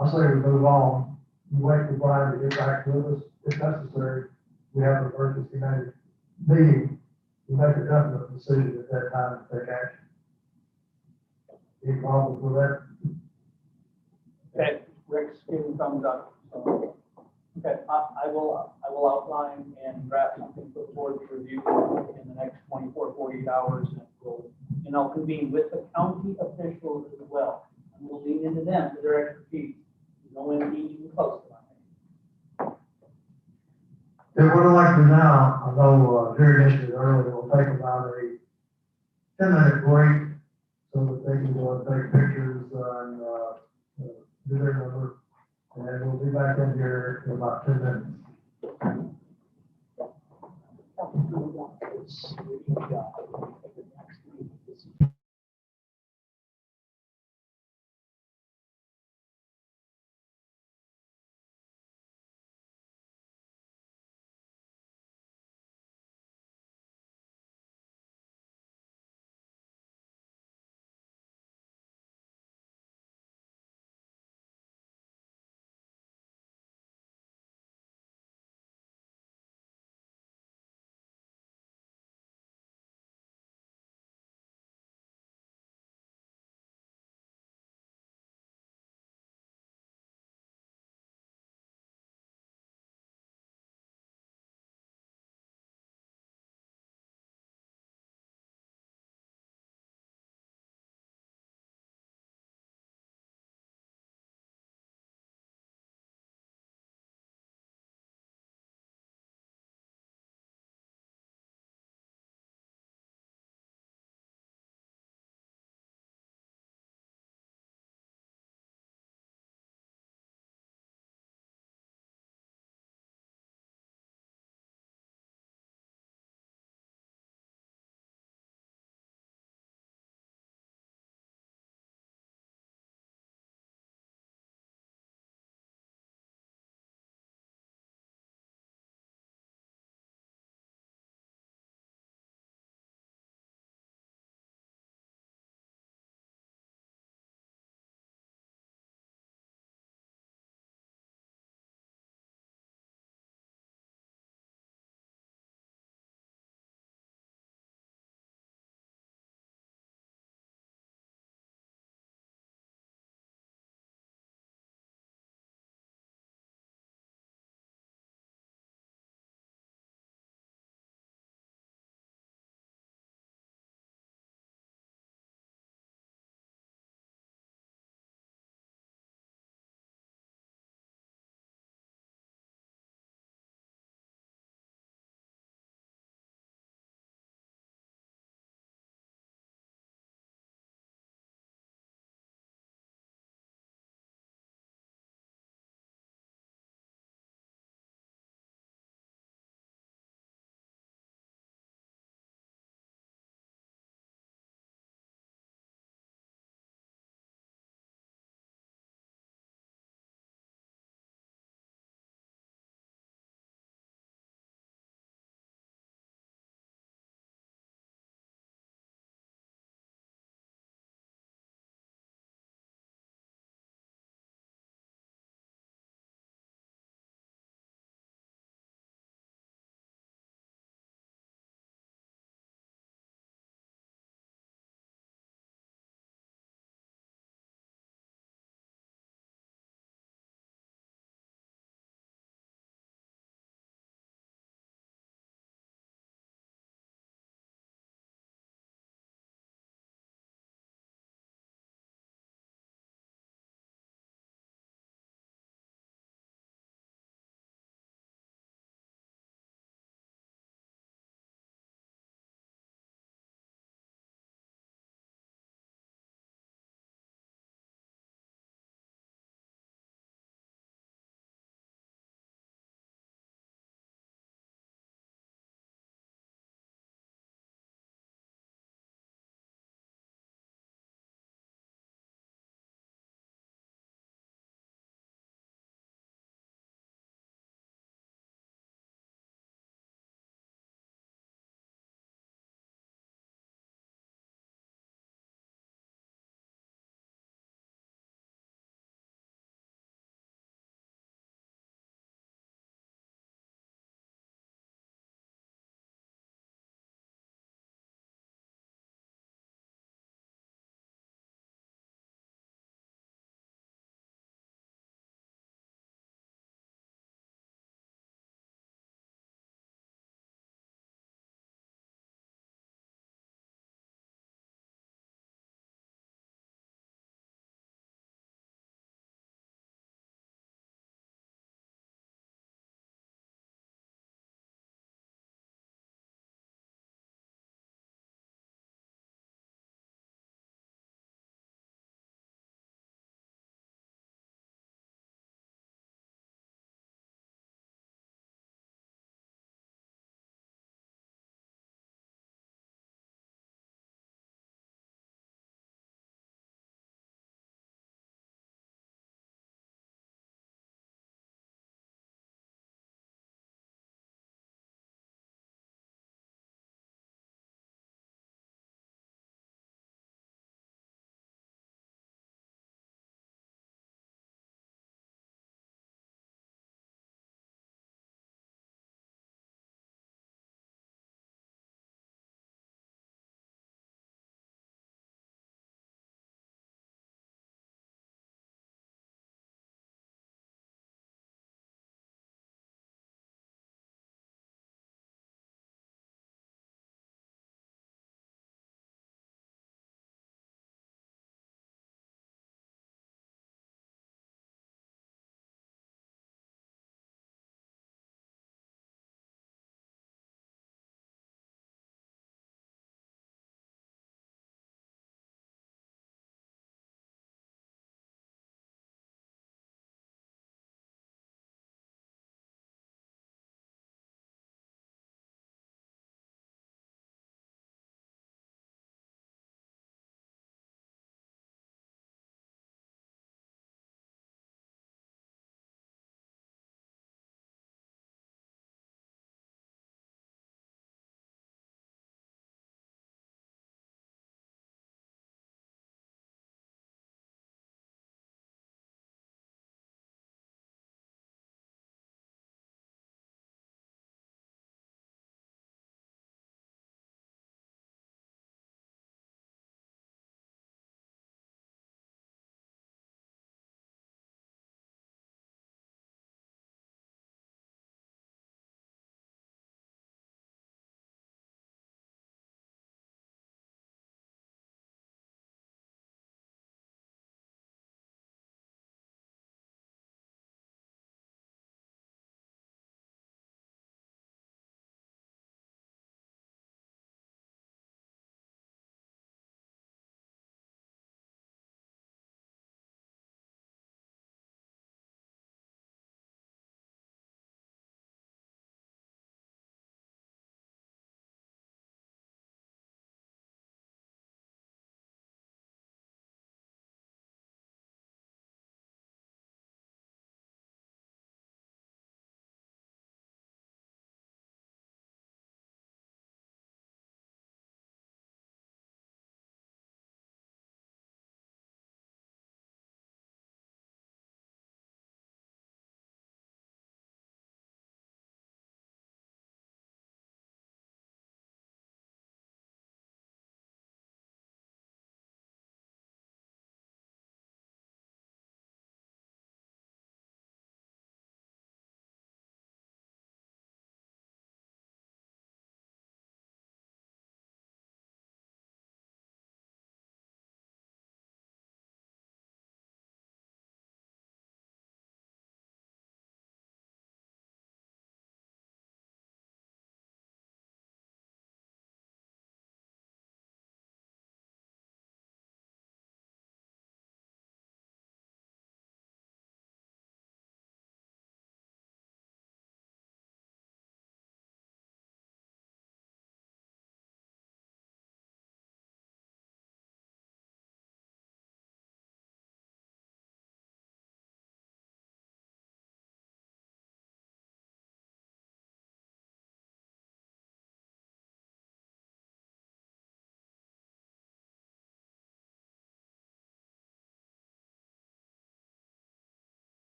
I say we move on, we wait for Brian to get back with us, if necessary, we have an emergency meeting, we make a definite decision at that time to take action. Any problems with that? Okay, Rick's giving thumbs up, so, okay, I will outline and draft something for the board to review in the next 24, 48 hours, and I'll convene with the county officials as well, and we'll lean into them for their expertise. No one needs even close to that. Okay, what I'd like to do now, I know, Jerry mentioned it earlier, we'll take about a 10-minute break so that they can go and take pictures and, do their number. And we'll be back in here in about 10 minutes.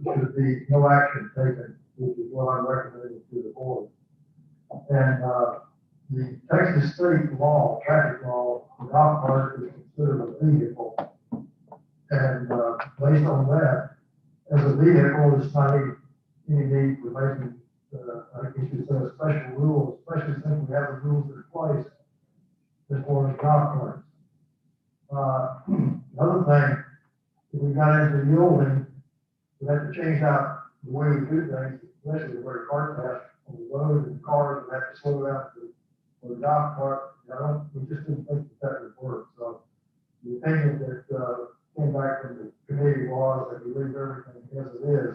should be no action taken, which is what I'm recommending to the board. And, the Texas state law, traffic law, the golf cart is considered a vehicle. And, based on that, as a vehicle, there's not any need for making, I guess you say a special rule, especially since we have the rules in place as far as golf carts. The other thing, if we got into yielding, we have to change out the way we do things, especially where cars pass on the road and cars would have to slow down for the golf cart. We just didn't think that would work. So the opinion that, came back from the committee was that we leave everything as it is.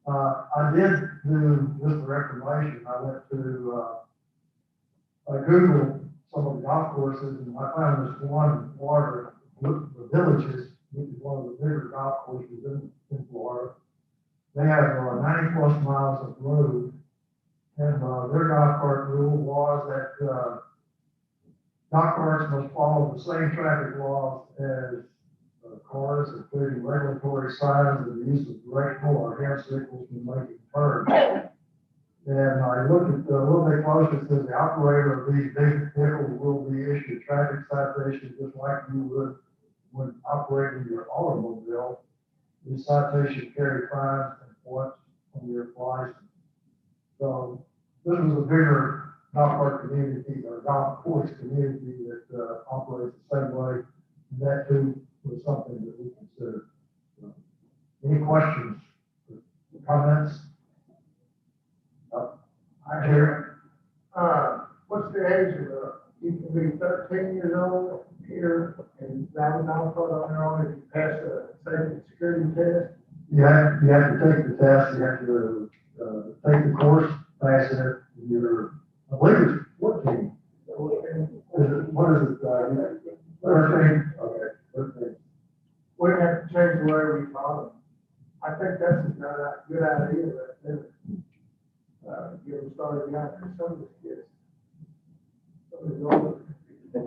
I did do just for information. I went to, I Googled some of the golf courses and I found this one in Florida, the Villages, which is one of the bigger golf courses in Florida. They have 90 plus miles of road, and their golf cart rule was that golf carts must follow the same traffic laws as cars, including regulatory signs and the use of directional or hand signals when making turns. And I looked at a little bit closer, it says the operator of these vehicles will be issued traffic citations just like you would when operating your automobile. These citations carry fines and points on your license. So this was a bigger golf cart community or golf course community that operates the same way. And that too was something that we considered. Any questions, comments? I hear, what's the age of you can be 13 years old here and drive a golf cart on your own if you pass a safety and security test? You have to take the test, you have to take the course, pass it, you're, I believe it's 14. What is it, 13? Okay, 13. We have to change the way we taught them. I think that's a good idea, but get them started young, and some of the kids. Some of the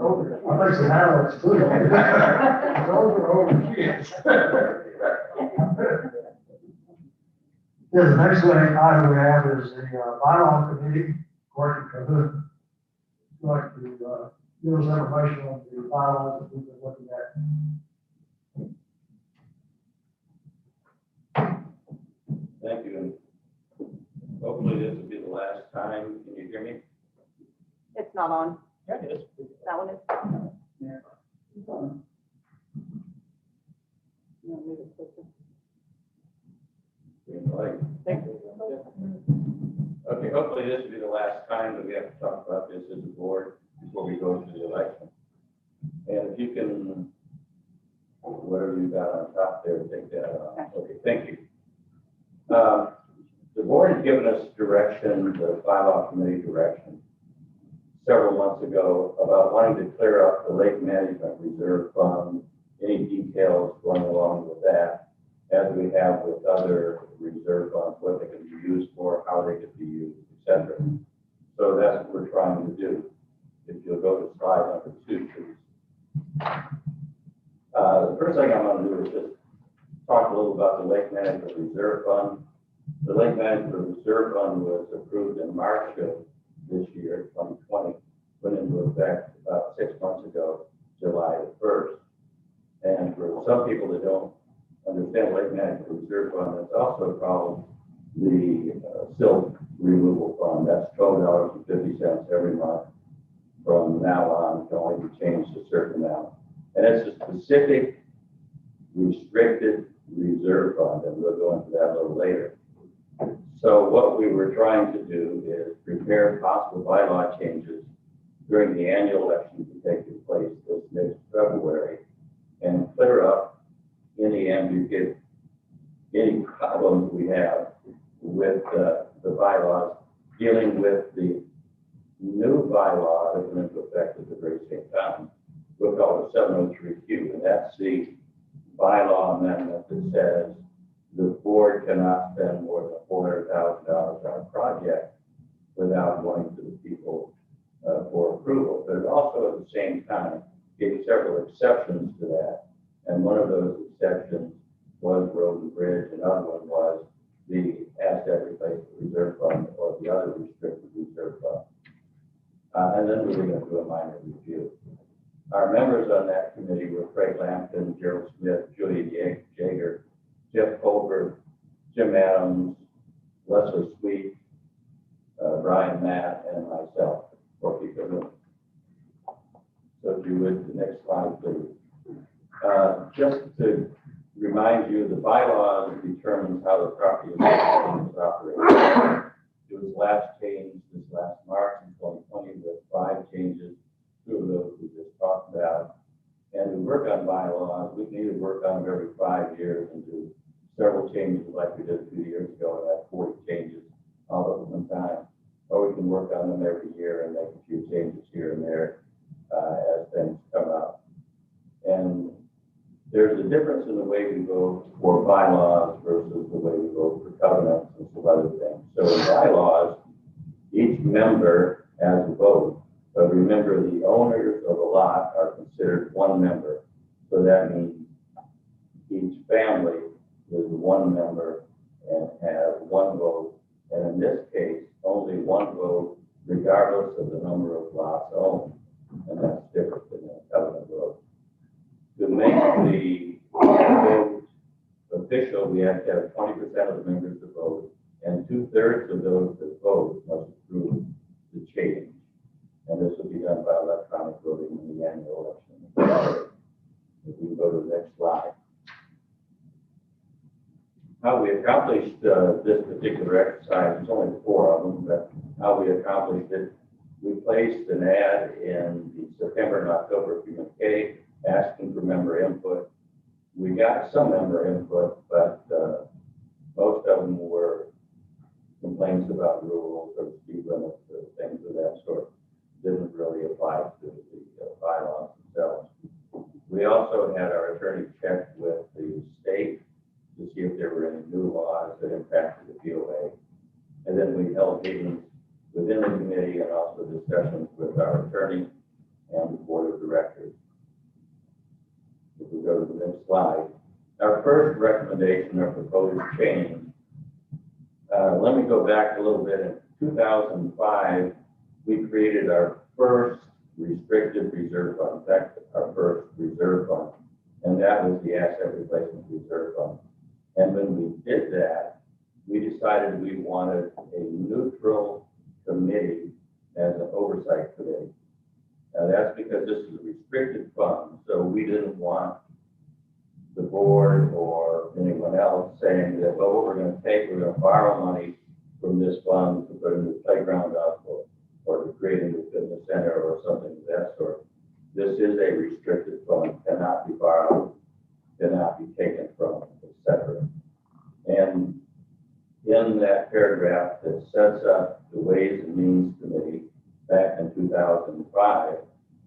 older. I think so now it's good. Those are older kids. Yeah, the next item we have is the bylaw committee, Gordon Cahoon. Would you like to give us information on the bylaws that we've been looking at? Thank you. Hopefully this will be the last time. Can you hear me? It's not on. Yeah, it is. That one is. Yeah. No, move it closer. Green light. There. Okay, hopefully this will be the last time that we have to talk about this as a board before we go to the election. And if you can, whatever you got on top there, take that off. Okay, thank you. The board has given us direction, the bylaw committee direction, several months ago about wanting to clear up the lake management reserve fund, any details going along with that, as we have with other reserve funds, what they can be used for, how they could be used, etc. So that's what we're trying to do. If you'll go to slide number 2, please. The first thing I'm going to do is just talk a little about the Lake Management Reserve Fund. The Lake Management Reserve Fund was approved in March of this year, 2020, went into effect about 6 months ago, July 1st. And for some people that don't understand Lake Management Reserve Fund, it's also called the silt removal fund. That's $12.50 every month from now on. It can only be changed a certain amount. And it's a specific restricted reserve fund, and we'll go into that a little later. So what we were trying to do is prepare possible bylaw changes during the annual election to take place this next February and clear up any ambiguity, any problems we have with the bylaws dealing with the new bylaw that went into effect at the very same time. We'll call it 703Q, and that's the bylaw amendment that says the board cannot spend more than $400,000 on a project without going to the people for approval. But it also, at the same time, gave several exceptions to that. And one of those exceptions was road and bridge, and other one was the asset replacement reserve fund or the other restricted reserve fund. And then we were going to do a minor review. Our members on that committee were Craig Lampton, Gerald Smith, Julia Jaeger, Jeff Colbert, Jim Adams, Leslie Sweet, Brian Matt, and myself, 4 people. So if you would, the next slide, please. Just to remind you, the bylaws determines how the property is operated. It was last changed this last March in 2020 with 5 changes, 2 of those we just talked about. And we work on bylaws. We need to work on them every 5 years and do several changes like we did a few years ago, and have 40 changes all at one time. Or we can work on them every year and make a few changes here and there as things come up. And there's a difference in the way we vote for bylaws versus the way we vote for covenants and some other things. So in bylaws, each member has a vote, but remember the owners of a lot are considered one member. So that means each family is one member and has one vote. And in this case, only one vote, regardless of the number of lots owned. And that's different than a covenant vote. To make the vote official, we have to have 20% of the members to vote, and 2/3 of those that vote must approve the change. And this will be done by electronic voting in the annual election. If we can go to the next slide. How we accomplished this particular exercise, there's only 4 of them, but how we accomplished it, we placed an ad in the September and October communique asking for member input. We got some member input, but most of them were complaints about rules or speed limits or things of that sort. Didn't really apply to the bylaws themselves. We also had our attorney check with the state to see if there were any new laws that impacted the POA. And then we held meetings within the committee and also discussions with our attorney and the board of directors. If we go to the next slide. Our first recommendation or proposed change, let me go back a little bit. In 2005, we created our first restricted reserve fund, in fact, our first reserve fund, and that was the asset replacement reserve fund. And when we did that, we decided we wanted a neutral committee as an oversight committee. Now that's because this is a restricted fund, so we didn't want the board or anyone else saying that, well, what we're going to borrow money from this fund to put a new playground up or to create a new fitness center or something of that sort. This is a restricted fund, cannot be borrowed, cannot be taken from, etc. And in that paragraph that sets up the Ways and Means Committee back in 2005,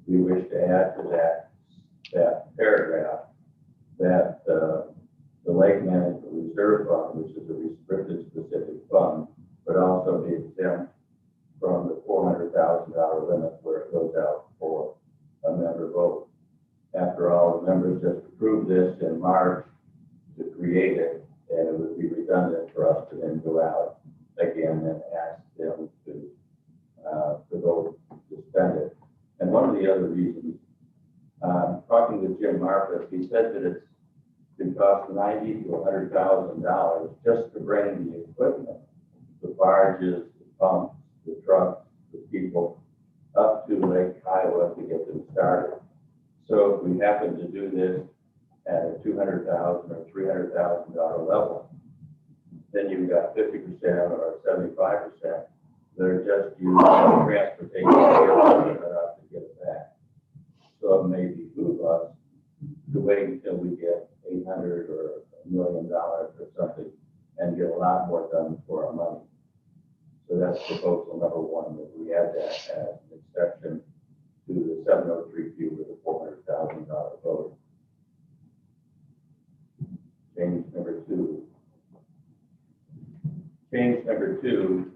we wish to add to that paragraph that the Lake Management Reserve Fund, which is a restricted specific fund, would also be exempt from the $400,000 limit where it goes out for a member vote. After all, the members just approved this in March to create it, and it would be redundant for us to then go out again and ask them to vote to spend it. And one of the other reasons, talking with Jim Marcus, he said that it's going to cost $90,000 to $100,000 just to bring the equipment, the barges, the pumps, the trucks, the people up to Lake Iowa to get them started. So if we happen to do this at a $200,000 or $300,000 level, then you've got 50% or 75% that are just used for transportation to get it back. So it may behoove us to wait until we get $800,000 or $1 million or something and get a lot more done for our money. So that's proposal number 1, that we add that as an exception to the 703Q with a $400,000 vote. Change number 2. Change number 2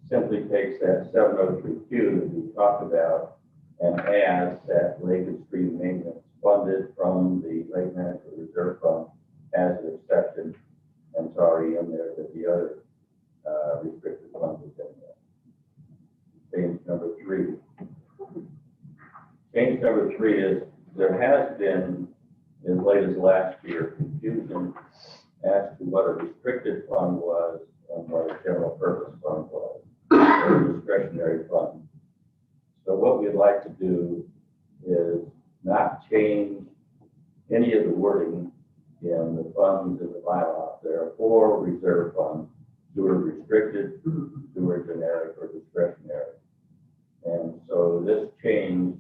simply takes that 703Q that we talked about and adds that lake and stream maintenance funded from the Lake Management Reserve Fund has an exception, and it's already in there that the other restricted funds is in there. Change number 3. Change number 3 is there has been, as late as last year, confusion as to what a restricted fund was and what a general purpose fund was, or a discretionary fund. So what we'd like to do is not change any of the wording in the funds in the bylaw. There are 4 reserve funds, 2 are restricted, 2 are generic or discretionary. And so this change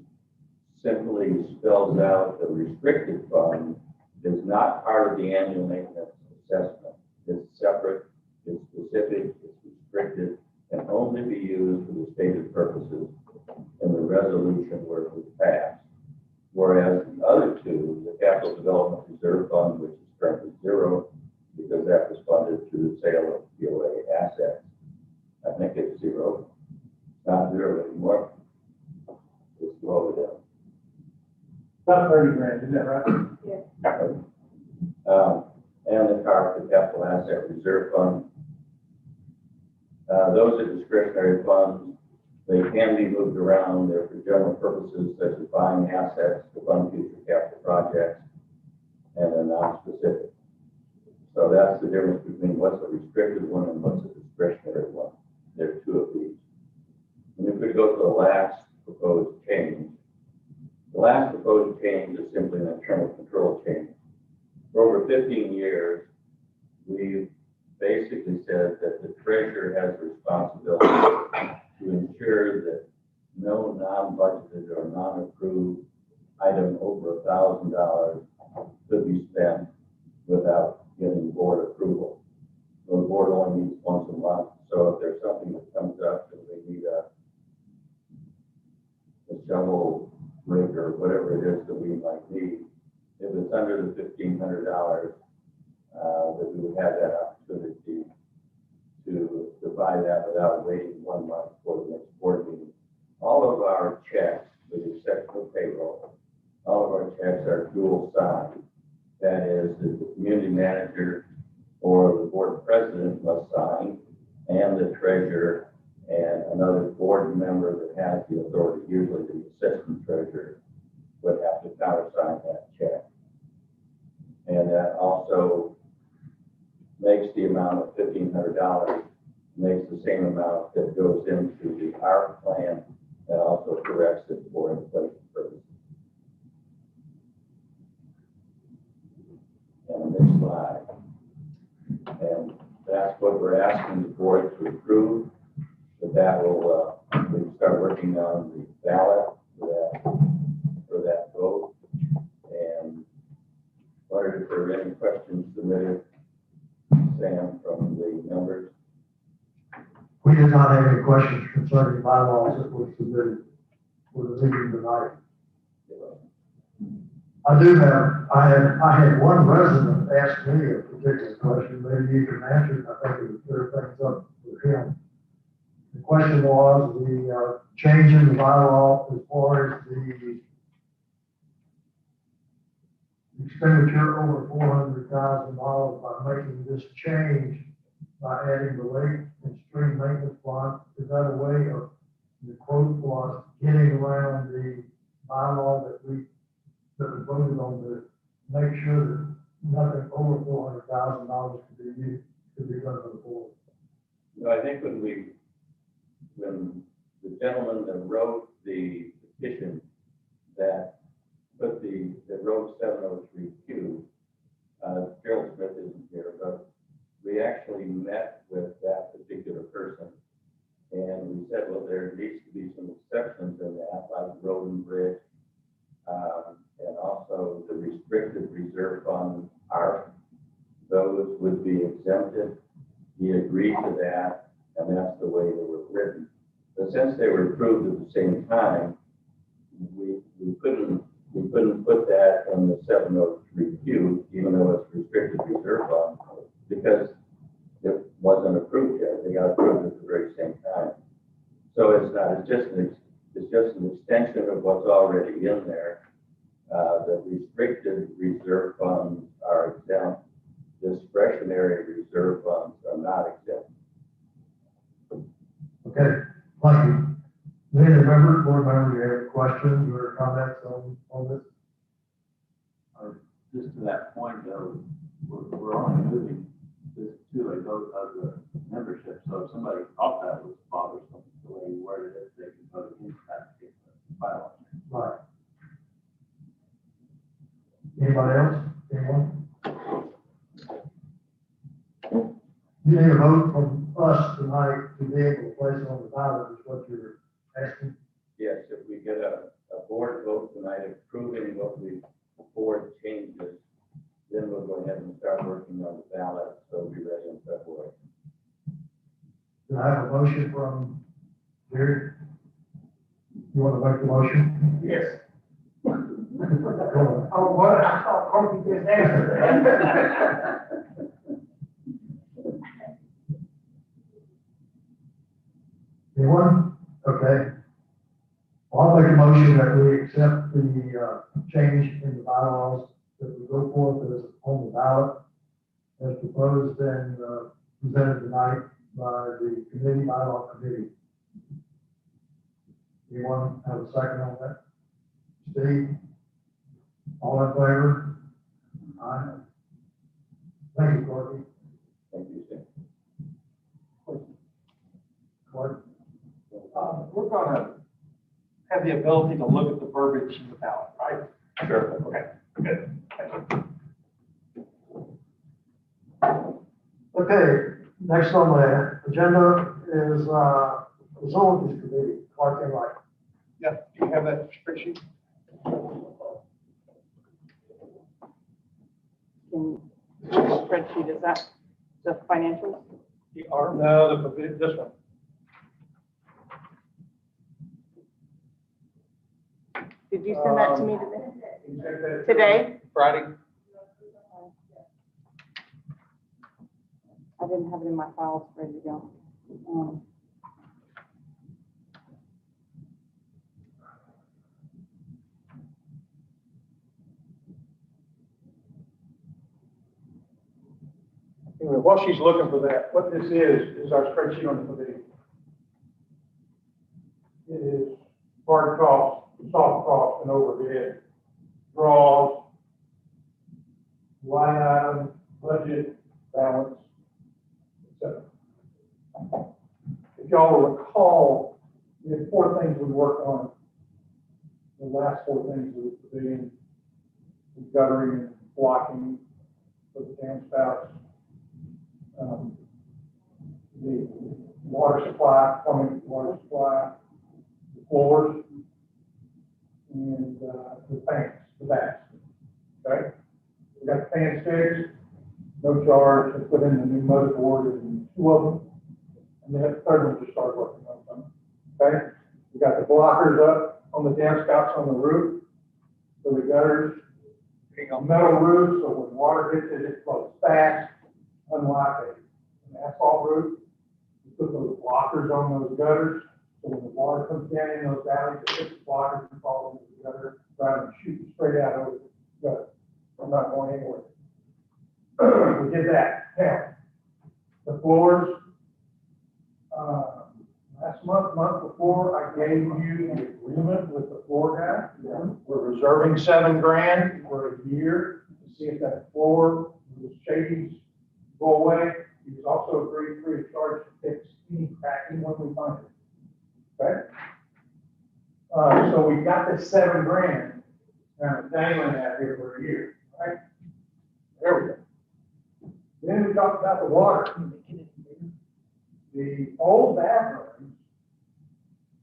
simply spells out the restricted fund is not part of the annual maintenance assessment. It's separate, it's specific, it's restricted, and only be used for the stated purposes in the resolution where it was passed. Whereas the other 2, the Capital Development Reserve Fund, which is currently 0, because that was funded through the sale of POA assets. I think it's 0, not 0 anymore. It's lower down. About 30 grand, isn't that right? And the Capital Asset Reserve Fund. Those are discretionary funds. They can be moved around. They're for general purposes such as buying assets to fund future capital projects, and they're non-specific. So that's the difference between what's a restricted one and what's a discretionary one. There are 2 of these. And if we go to the last proposed change, the last proposed change is simply an internal control change. For over 15 years, we've basically said that the treasurer has the responsibility to ensure that no non-budgeted or non-approved item over $1,000 could be spent without getting board approval. So the board only meets once a month. So if there's something that comes up and we need a shovel rig or whatever it is that we might need, if it's under the $1,500, that we would have that opportunity to buy that without waiting 1 month for the next board meeting. All of our checks, with the exception of payroll, all of our checks are dual signed. That is, the community manager or the board president must sign, and the treasurer and another board member that has the authority, usually the assistant treasurer, would have to countersign that check. And that also makes the amount of $1,500, makes the same amount that goes into the ARP plan, and also corrects it for inflation purposes. And the next slide. And that's what we're asking the board to approve. That will, we start working on the ballot for that vote. And wondered if there were any questions submitted, Sam, from the members. We did not have any questions concerning bylaws that were submitted for the meeting tonight. I had one resident ask me a particular question, maybe you can answer it. I think it would clear things up for him. The question was the change in the bylaw as far as the expenditure over $400,000 by making this change by adding the lake and stream maintenance fund. Is that a way of, the quote was, getting around the bylaw that we voted on to make sure that nothing over $400,000 could be used, could be done by the board? No, I think when the gentleman that wrote the petition that wrote 703Q, Gerald Smith isn't here, but we actually met with that particular person. And we said, well, there needs to be some exceptions in that, like road and bridge, and also the restricted reserve fund ARP. Those would be exempted. He agreed to that, and that's the way they were written. But since they were approved at the same time, we couldn't put that in the 703Q, even though it's restricted reserve fund, because it wasn't approved yet. They got approved at the very same time. So it's just an extension of what's already in there. The restricted reserve funds are exempt just to that point though, we're only moving this to a vote of the membership. So if somebody thought that was bothersome, the way you worded it, they can vote against that particular bylaw. Right. Anybody else? Anyone? You need a vote from us tonight to be able to place it on the ballot, is what you're asking. Yes, if we get a board vote tonight approving what the board changes, then we'll go ahead and start working on the ballot, so we'll be ready in February. Do I have a motion from Jerry? You want to make the motion? Yes. Go on. Oh, what, I thought Corky just answered that. Anyone? Okay. Well, I'll make a motion that we accept the change in the bylaws that we go forth as on the ballot as proposed and presented tonight by the committee, bylaw committee. Anyone have a second on that? Steve? All in favor? Aye. Thank you, Corky. Thank you, Steve. Clark? We're gonna have the ability to look at the verbiage in the ballot, right? Sure. Okay, good. Thank you. Okay, next on the agenda is the facilities committee, Clark and Light. Yeah, do you have that spreadsheet? Spreadsheet, is that just financials? No, this one. Did you send that to me today? Friday. I didn't have it in my files ready to go. Anyway, while she's looking for that, what this is our spreadsheet on the pavilion. It is hard costs, soft costs, and overhead, draws, line item, budget, balance, etc. If y'all will recall, we had 4 things we worked on. The last 4 things was the pavilion, the guttering and blocking for the downspouts. The water supply, plumbing water supply, the floors, and the fans, the bats. Okay? We got the fan sticks, no charge, we put in the new motherboard and 2 of them. And then the third one just started working on them. Okay? We got the blockers up on the downspouts on the roof, for the gutters, a metal roof, so when water hits it, it flows fast, unlike an asphalt roof. We put those blockers on those gutters, so when the water comes down in those valleys, it hits the blockers and falls into the gutter, rather than shooting straight out over the gutter. I'm not going anywhere. We did that. Now, the floors, last month before, I gave you the agreement with the floor guy. We're reserving $7 grand for a year to see if that floor, the shadings go away. He was also agreed free of charge to fix any cracking when we find it. Okay? So we got this $7 grand, kind of dangling out here for a year, right? There we go. Then we talked about the water. The old bathrooms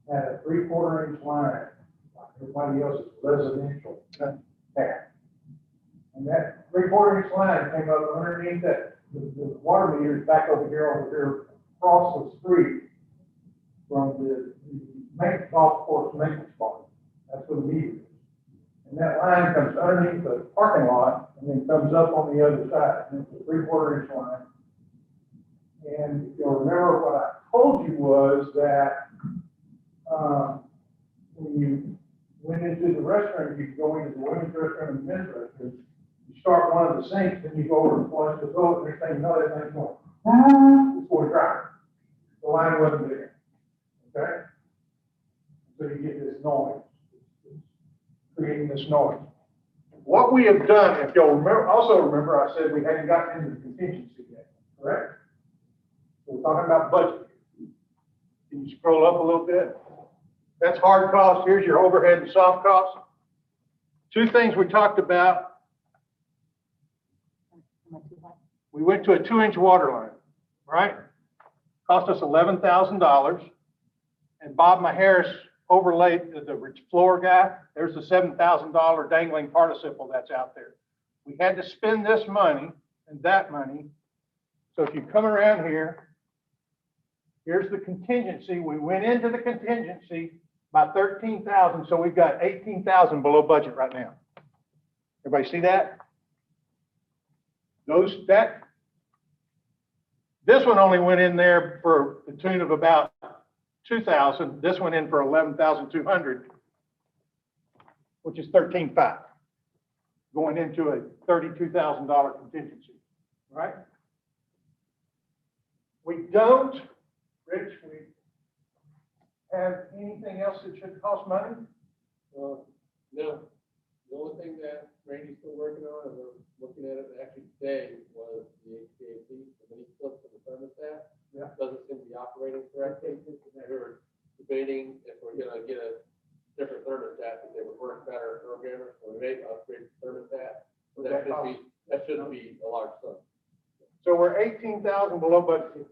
had a 3/4 inch line, like everybody else's residential tap. And that 3/4 inch line came up underneath that, the water meters back over here, across the street from the maintenance golf course maintenance barn. That's where the meter is. And that line comes underneath the parking lot and then comes up on the other side. And it's a 3/4 inch line. And if you'll remember what I told you was that when you went into the restroom, you go into the women's restroom and the men's restroom. You start one of the sinks, then you go over and flush the toilet, and next thing you know, that thing's going, before it dries. The line wasn't there. Okay? So you get this noise, it's creating this noise. What we have done, if you'll remember, also remember, I said we hadn't gotten into the contingency yet, correct? So we're talking about budget. Can you scroll up a little bit? That's hard cost. Here's your overhead and soft cost. Two things we talked about. We went to a 2-inch water line, right? Cost us $11,000. And Bob Maharis overlaid the floor guy. There's the $7,000 dangling participle that's out there. We had to spend this money and that money. So if you come around here, here's the contingency. We went into the contingency by 13,000. So we've got 18,000 below budget right now. Everybody see that? This one only went in there for the tune of about 2,000. This went in for 11,200, which is 13,500, going into a $32,000 contingency, right? We don't, Rich, we have anything else that should cost money? No. The only thing that Randy's still working on, and we're looking at it actually today, was the HVAC, the mini splits for the thermostat. Yeah. Doesn't seem to be operating correctly. We were debating if we're gonna get a different thermostat, if they would work better programmers, so we may upgrade the thermostat. But that shouldn't be a large sum. So we're 18,000 below budget.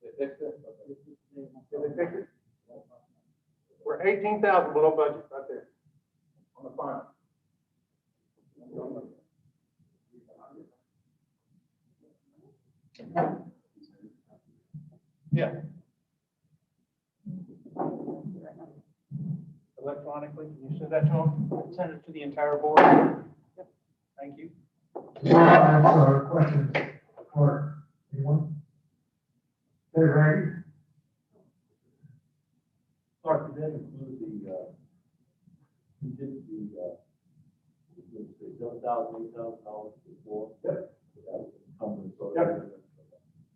They fixed it? Did they fix it? We're 18,000 below budget right there on the final. Yeah. Electronically, can you send that to them? Send it to the entire board. Thank you. Questions, Clark, anyone? Hey, Randy? Clark, did that include the, contingency, $7,000 before? Yep. Yep.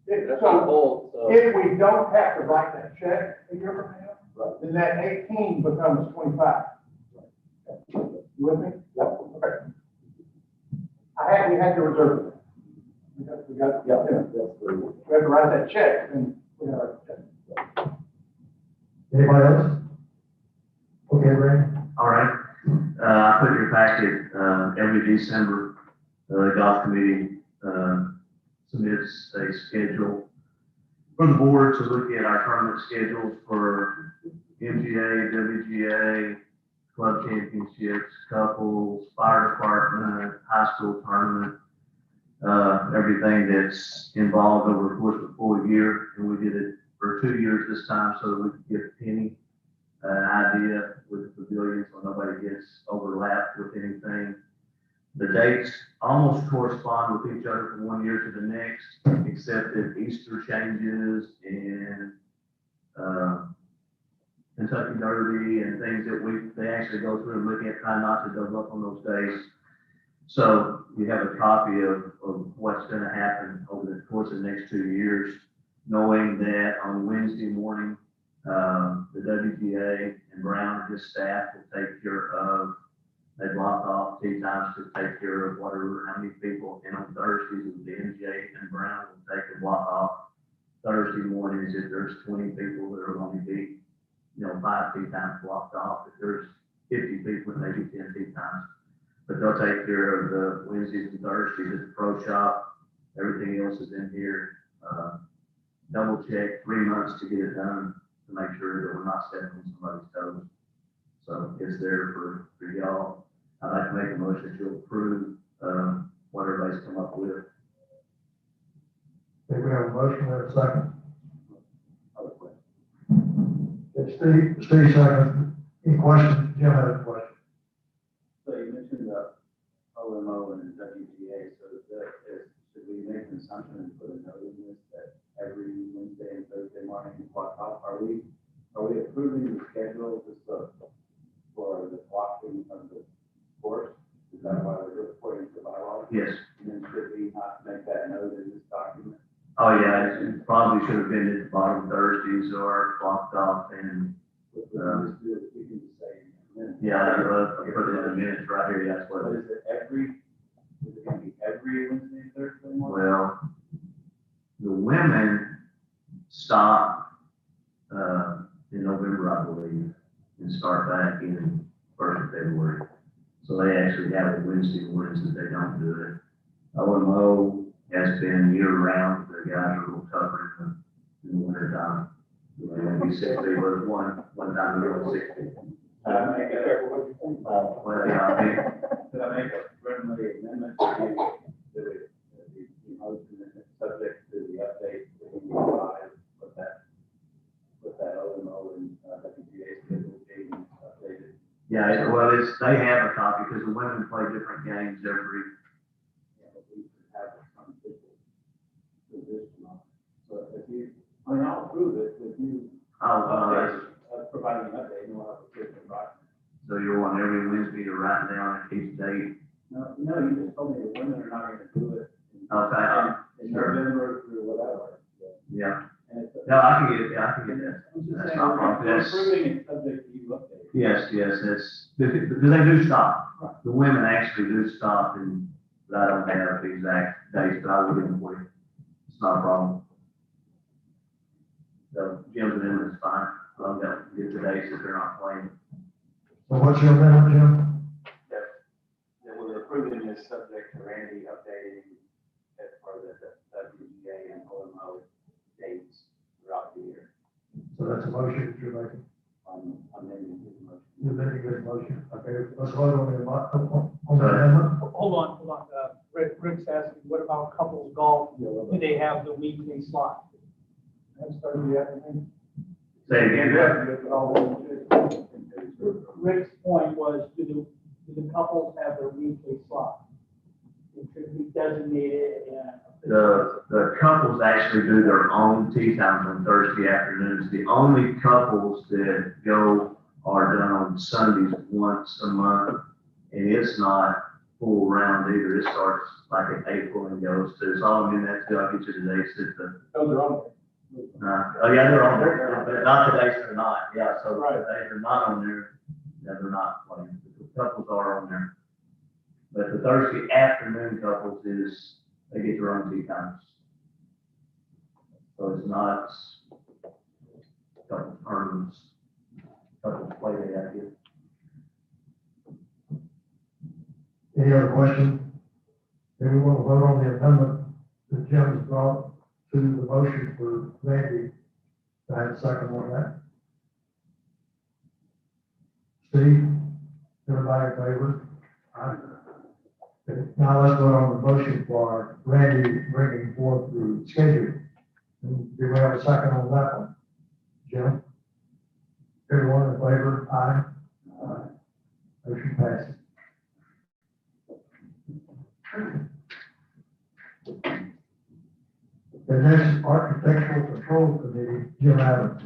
That's on hold, so. If we don't have to write that check a year from now, Right. then that 18 becomes 25. You with me? Yep. Okay. We had to reserve it. We had to write that check and we had to write the check. Anybody else? Okay, Randy? All right. I put in your packet, every December, the golf committee, submits a schedule for the board to look at our tournament schedules for MGA, WGA, club championships, couples, fire department, high school tournament, everything that's involved over the course of the full year. And we did it for 2 years this time so that we could give Penny an idea with the pavilion so nobody gets overlapped with anything. The dates almost correspond with each other from 1 year to the next, except that Easter changes and Kentucky Derby and things that they actually go through and look at, try not to double up on those days. So we have a copy of what's going to happen over the course of the next 2 years, knowing that on Wednesday morning, the WGA and Brown and his staff will take care of, they block off tee times to take care of whatever, how many people. And on Thursdays, the NJ and Brown will take a block off Thursday mornings if there's 20 people that are going to be, 5 tee times blocked off. If there's 50 people, maybe 10 tee times. But they'll take care of the Wednesdays and Thursdays at the pro shop. Everything else is in here. Double check 3 months to get it done to make sure that we're not stepping on somebody's toes. So it's there for y'all. I'd like to make a motion to approve what everybody's come up with. Okay, we have a motion, we have a second. Other question. Okay, Steve second. Any questions? Jim had a question. So you mentioned the OMO and the WGA, so should we make an assumption and put a note in this that every Wednesday and Thursday morning you block off? Are we approving the schedule just for the blocking of the course? Is that why we're reporting to bylaws? Yes. And then should we not make that note in this document? Oh, yeah, it probably should have been at the bottom Thursdays or blocked off and, We can just say. yeah, I put it in the minutes right here, that's what But it is. is it every Wednesday, Thursday morning? Well, the women stop, in November, I believe, and start back in first of February. So they actually have a Wednesday mornings that they don't do it. OMO has been year round, the guys are a little tougher in the winter time. Maybe 60, but one time we were 60. Could I make a, Well, yeah, I think, could I make a friendly amendment to the motion subject to the update that we provide with that OMO and WGA schedule being updated? yeah, well, they have a copy because the women play different games every, Yeah, but we should have some official position on it. So if you, I mean, I'll approve it if you providing an update, and we'll have a official document. so you want every Wednesday to write down each date. No, you just told me the women are not gonna do it. Okay. In November through whatever. Yeah, And it's. no, I can get that. I'm just That's saying, not we're wrong. That's- approving it subject to you updating. Yes, that's, because they do stop. The women actually do stop, and I don't have the exact dates, but I will get them for you. It's not a problem. So Jim's and them is fine. I'll get the dates if they're not playing. So what's your amendment, Jim? That we're approving this subject to Randy updating as part of the WGA and OMO dates throughout the year. So that's a motion that you're making. I'm making his motion. You're making a motion. Okay, let's vote on the amendment. Hold on. Rick's asking, what about couples golf? Do they have the weekly slot? That's starting the afternoon. Say it again, Jeff. Rick's point was, do the couples have their weekly slot? It should be designated in. The couples actually do their own tea times on Thursday afternoons. The only couples that go are done on Sundays once a month, and it's not full round either. It starts like in April and goes to, so I mean, that's, I'll get you the dates at the, Those are on. oh yeah, they're on there, but not the dates they're not, yeah, so Right. if they're not on there, then they're not playing. The couples are on there. But the Thursday afternoon couples is, they get their own tea times. So it's not couple tournaments, couple play day out here. Any other questions? Then we want to vote on the amendment that Jim has brought to the motion for Randy. I have a second on that. Steve, everybody in favor? Aye. Okay, now let's vote on the motion for Randy bringing forth the schedule. And do we have a second on that one? Jim? Everyone in favor? Aye. Aye. Motion passes. The next Architectural Control Committee, Jim Adams.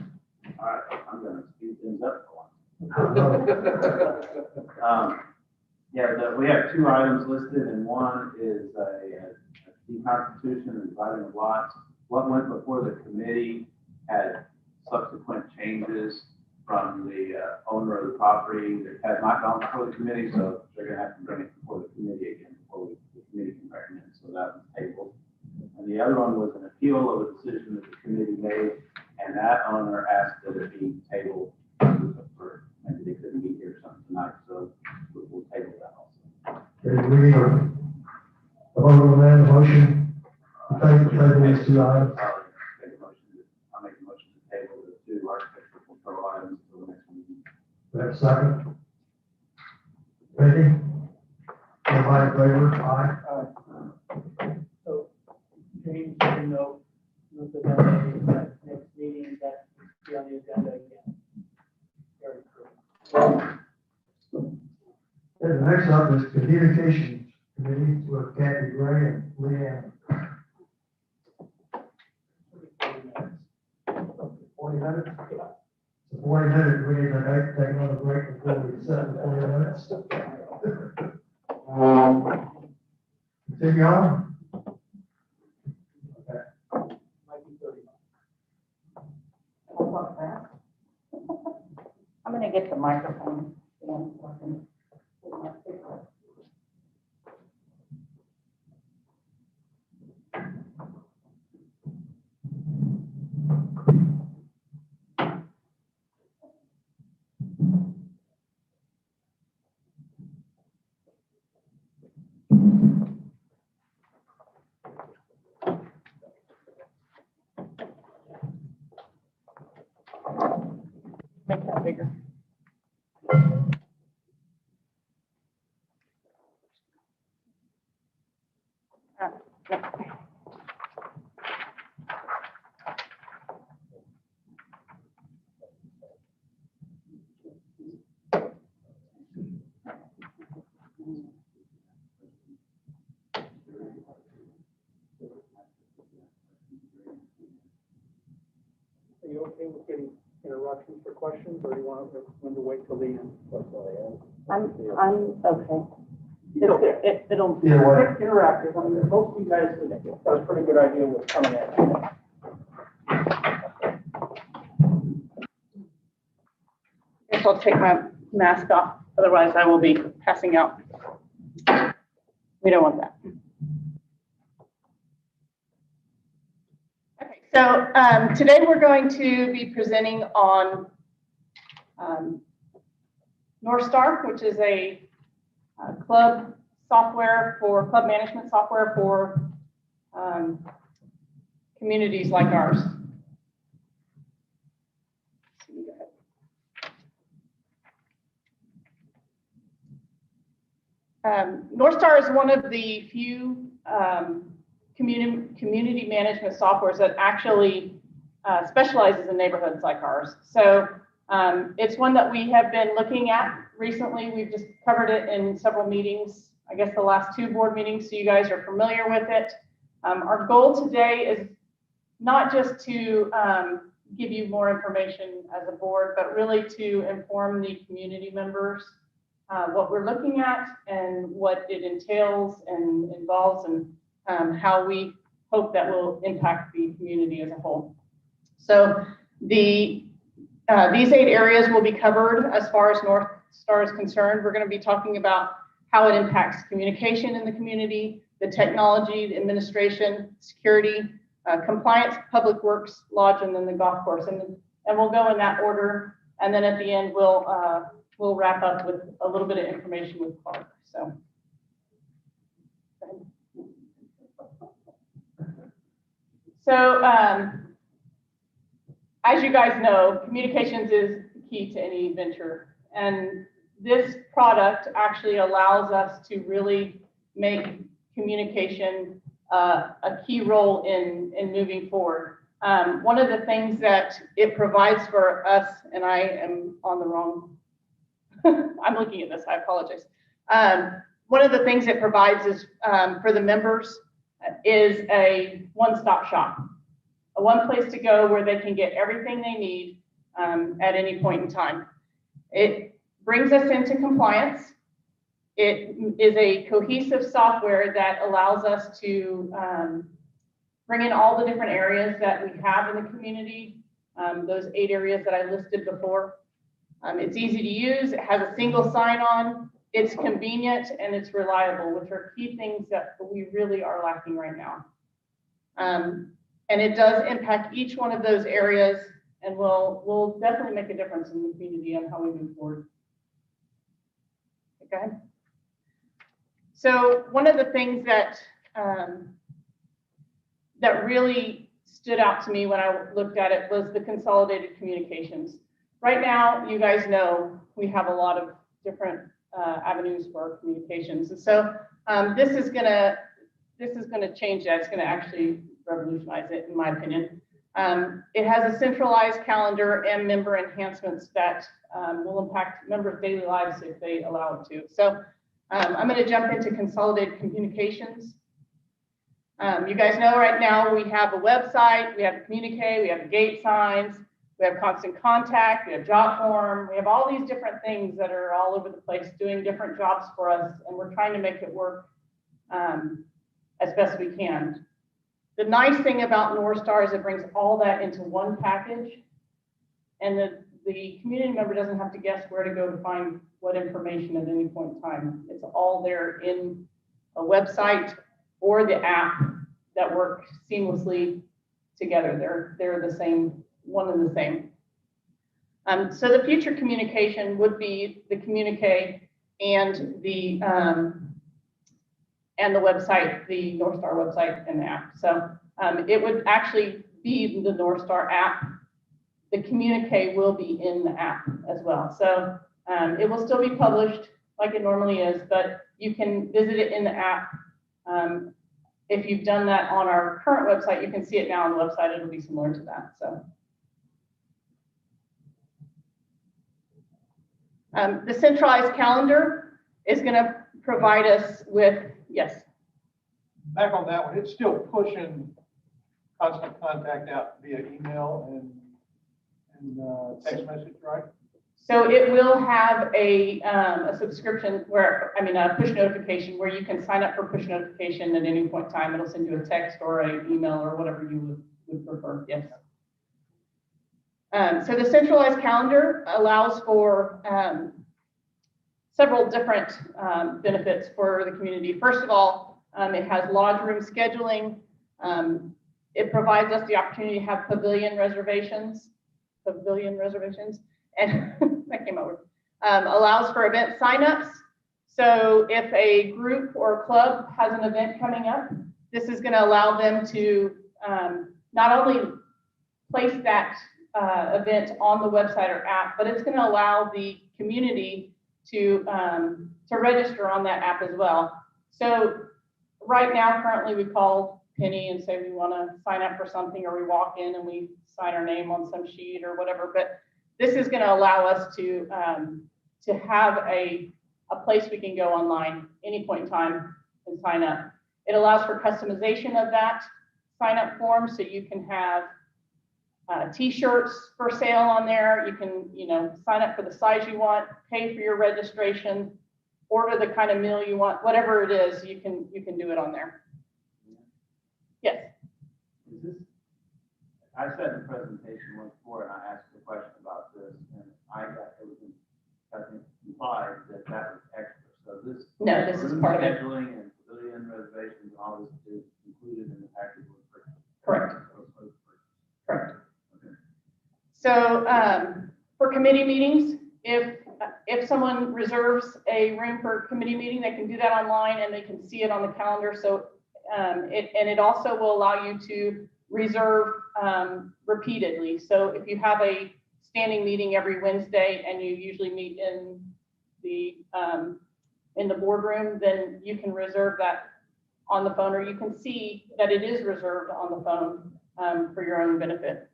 All right, I'm gonna speed things up for once. I know. Yeah, we have two items listed, and one is a deconstitution and dividing of lots. What went before the committee had subsequent changes from the owner of the property that has not gone before the committee, so they're gonna have to bring it before the committee again before the committee can recommend, so that was tabled. And the other one was an appeal of a decision that the committee made, and that owner asked that it be tabled for, maybe they couldn't be here or something tonight, so we'll table that also. Okay, we need a vote on that motion. Table these two items. I'll make a motion to table the two architectural control items until the next meeting. We have a second. Randy? Everybody in favor? Aye. So, James, you know, with the that next meeting, that will be on the agenda again. Very true. And the next up is Communications Committee with Kathy Gray and Leanne. 40 minutes? So 40 minutes, we need to take another break before we set the 40 minutes. Continue on? Okay. Might be 30 Hold on fast. I'm gonna get the microphone. Make that bigger. Yeah. Are you okay with getting interruptions for questions, or do you want to wait till the end? I'm okay. It'll. Either way. Interactive, I mean, most of you guys got a pretty good idea what's coming at you. Guess I'll take my mask off, otherwise I will be passing out. We don't want that. Okay, so today we're going to be presenting on North Star, which is a club management software for communities like ours. North Star is one of the few community management softwares that actually specializes in neighborhoods like ours. So it's one that we have been looking at recently. We've just covered it in several meetings, I guess the last 2 board meetings, so you guys are familiar with it. Our goal today is not just to give you more information as a board, but really to inform the community members what we're looking at and what it entails and involves, and how we hope that will impact the community as a whole. So these 8 areas will be covered as far as North Star is concerned. We're going to be talking about how it impacts communication in the community, the technology, the administration, security, compliance, public works, lodge, and then the golf course. And we'll go in that order. And then at the end, we'll wrap up with a little bit of information with Clark. So. So, as you guys know, communications is key to any venture. And this product actually allows us to really make communication a key role in moving forward. One of the things that it provides for us, and I am on the wrong, I'm looking at this, I apologize. One of the things it provides is for the members is a one-stop shop, a one place to go where they can get everything they need at any point in time. It brings us into compliance. It is a cohesive software that allows us to bring in all the different areas that we have in the community, those 8 areas that I listed before. It's easy to use, it has a single sign-on, it's convenient, and it's reliable, which are key things that we really are lacking right now. And it does impact each one of those areas, and will definitely make a difference in the community and how we move forward. Okay. So one of the things that that really stood out to me when I looked at it was the consolidated communications. Right now, you guys know we have a lot of different avenues for our communications, and so this is gonna change that. It's gonna actually revolutionize it, in my opinion. It has a centralized calendar and member enhancements that will impact members' daily lives if they allow it to. So I'm going to jump into consolidated communications. You guys know right now we have a website, we have a communique, we have gate signs, we have constant contact, we have job form, we have all these different things that are all over the place doing different jobs for us, and we're trying to make it work as best we can. The nice thing about North Star is it brings all that into one package, and the community member doesn't have to guess where to go to find what information at any point in time. It's all there in a website or the app that work seamlessly together. They're the same, one and the same. So the future communication would be the communique and the website, the North Star website and the app. So it would actually be the North Star app the communique will be in the app as well. So it will still be published like it normally is, but you can visit it in the app. If you've done that on our current website, you can see it now on the website. It'll be similar to that. So the centralized calendar is going to provide us with, yes. Back on that one, it's still pushing constant contact out via email and text message, right? So it will have a subscription where, I mean, a push notification where you can sign up for push notification at any point in time. It'll send you a text or an email or whatever you would prefer. Yes. So the centralized calendar allows for several different benefits for the community. First of all, it has lodge room scheduling. It provides us the opportunity to have pavilion reservations, and that came over. Allows for event signups. So if a group or a club has an event coming up, this is going to allow them to not only place that event on the website or app, but it's going to allow the community to register on that app as well. So right now, currently, we call Penny and say we want to sign up for something, or we walk in and we sign our name on some sheet or whatever. But this is going to allow us to have a place we can go online any point in time and sign up. It allows for customization of that sign up form, so you can have t-shirts for sale on there. You can, sign up for the size you want, pay for your registration, order the kind of meal you want, whatever it is, you can do it on there. Yes. Is this, I said in the presentation once before, and I asked a question about this, and I think implied that was extra. So this. No, this is part of it. Scheduling and pavilion reservations and all this is included in the package. Correct. Correct. So for committee meetings, if someone reserves a room for a committee meeting, they can do that online and they can see it on the calendar. So it also will allow you to reserve repeatedly. So if you have a standing meeting every Wednesday and you usually meet in the boardroom, then you can reserve that on the phone, or you can see that it is reserved on the phone for your own benefit.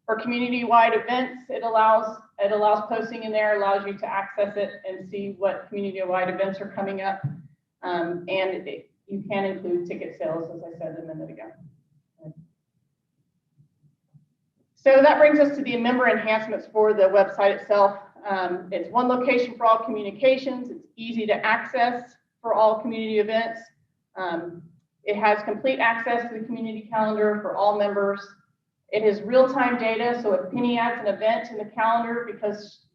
For community-wide events, it allows posting in there, allows you to access it and see what community-wide events are coming up. You can include ticket sales, as I said a minute ago. So that brings us to the member enhancements for the website itself. It's one location for all communications. It's easy to access for all community events. It has complete access to the community calendar for all members. It is real-time data, so if Penny adds an event in the calendar, because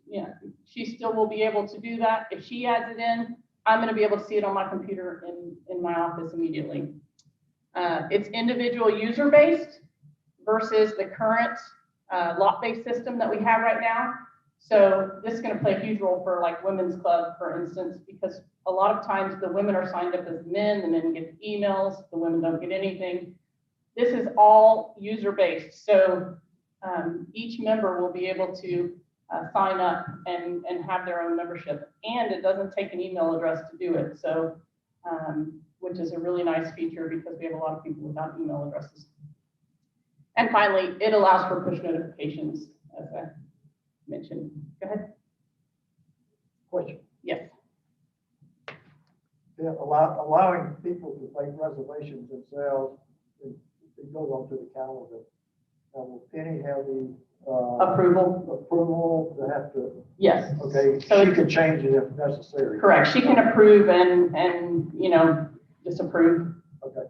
she still will be able to do that. If she adds it in, I'm going to be able to see it on my computer in my office immediately. It's individual user-based versus the current lot-based system that we have right now. So this is going to play a huge role for like women's club, for instance, because a lot of times the women are signed up as men, the men get emails, the women don't get anything. This is all user-based. So each member will be able to sign up and have their own membership. And it doesn't take an email address to do it. So, which is a really nice feature because we have a lot of people without email addresses. And finally, it allows for push notifications, as I mentioned. Go ahead. Question. Yes. Yeah, allowing people to make reservations themselves, it goes onto the calendar. Now, will Penny have the approval to have to? Yes. Okay, So she can change it if necessary. Correct. She can approve and disapprove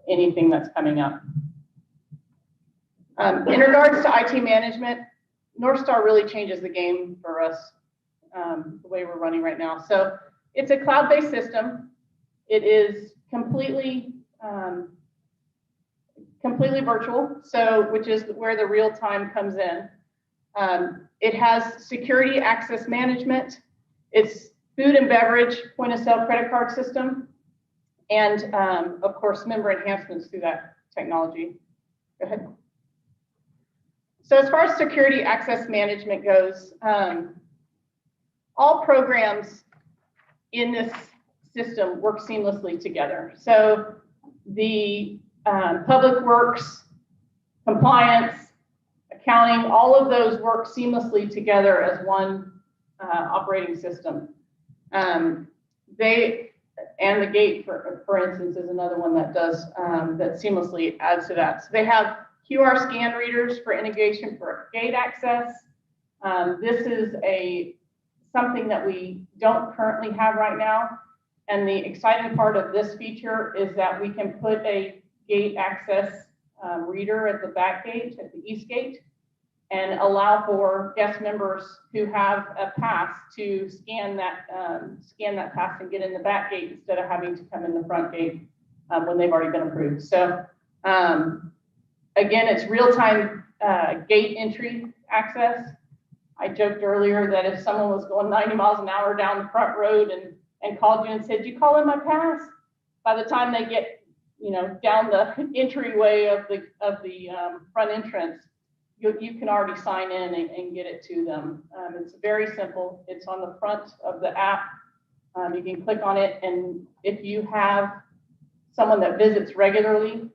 anything that's coming up. In regards to IT management, North Star really changes the game for us the way we're running right now. So it's a cloud-based system. It is completely virtual, so which is where the real time comes in. It has security access management. It's food and beverage point of sale credit card system, and of course member enhancements through that technology. Go ahead. So as far as security access management goes, all programs in this system work seamlessly together. So the public works, compliance, accounting, all of those work seamlessly together as one operating system. And the gate, for instance, is another one that does, that seamlessly adds to that. So they have QR scan readers for integration for gate access. This is something that we don't currently have right now. And the exciting part of this feature is that we can put a gate access reader at the back gate, at the east gate, and allow for guest members who have a pass to scan that pass and get in the back gate instead of having to come in the front gate when they've already been approved. So again, it's real-time gate entry access. I joked earlier that if someone was going 90 miles an hour down the front road and called you and said, "You call in my pass?" By the time they get, down the entryway of the front entrance, you can already sign in and get it to them. It's very simple. It's on the front of the app. You can click on it, and if you have someone that visits regularly,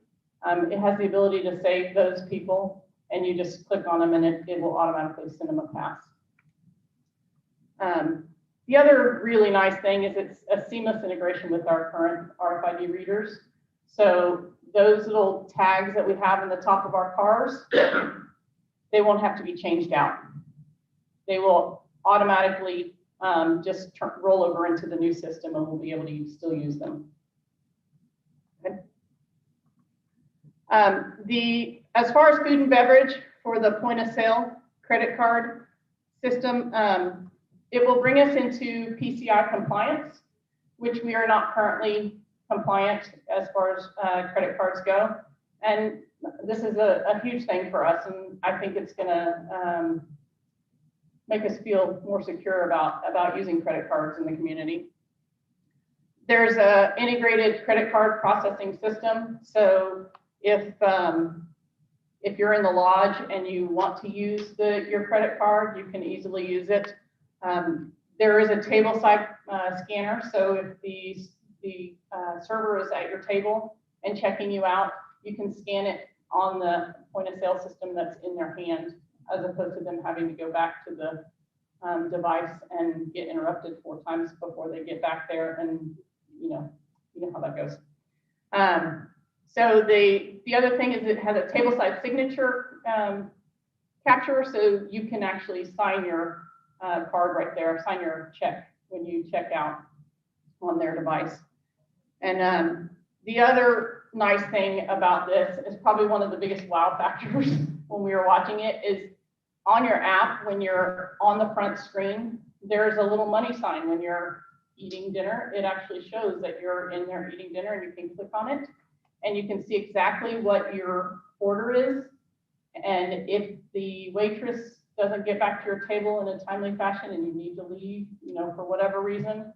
it has the ability to save those people, and you just click on them and it will automatically send them a pass. The other really nice thing is it's a seamless integration with our current RFID readers. So those little tags that we have in the top of our cars, they won't have to be changed out. They will automatically just roll over into the new system, and we'll be able to still use them. Okay. As far as food and beverage for the point of sale credit card system, it will bring us into PCI compliance, which we are not currently compliant as far as credit cards go. And this is a huge thing for us, and I think it's going to make us feel more secure about using credit cards in the community. There's an integrated credit card processing system. So if you're in the lodge and you want to use your credit card, you can easily use it. There is a table side scanner. So if the server is at your table and checking you out, you can scan it on the point of sale system that's in their hand, as opposed to them having to go back to the device and get interrupted 4 times before they get back there, and you know how that goes. So the other thing is it has a tableside signature capture, so you can actually sign your card right there, sign your check when you check out on their device. And the other nice thing about this is probably one of the biggest wow factors when we were watching it is on your app, when you're on the front screen, there's a little money sign when you're eating dinner. It actually shows that you're in there eating dinner, and you can click on it and you can see exactly what your order is. And if the waitress doesn't get back to your table in a timely fashion and you need to leave, for whatever reason,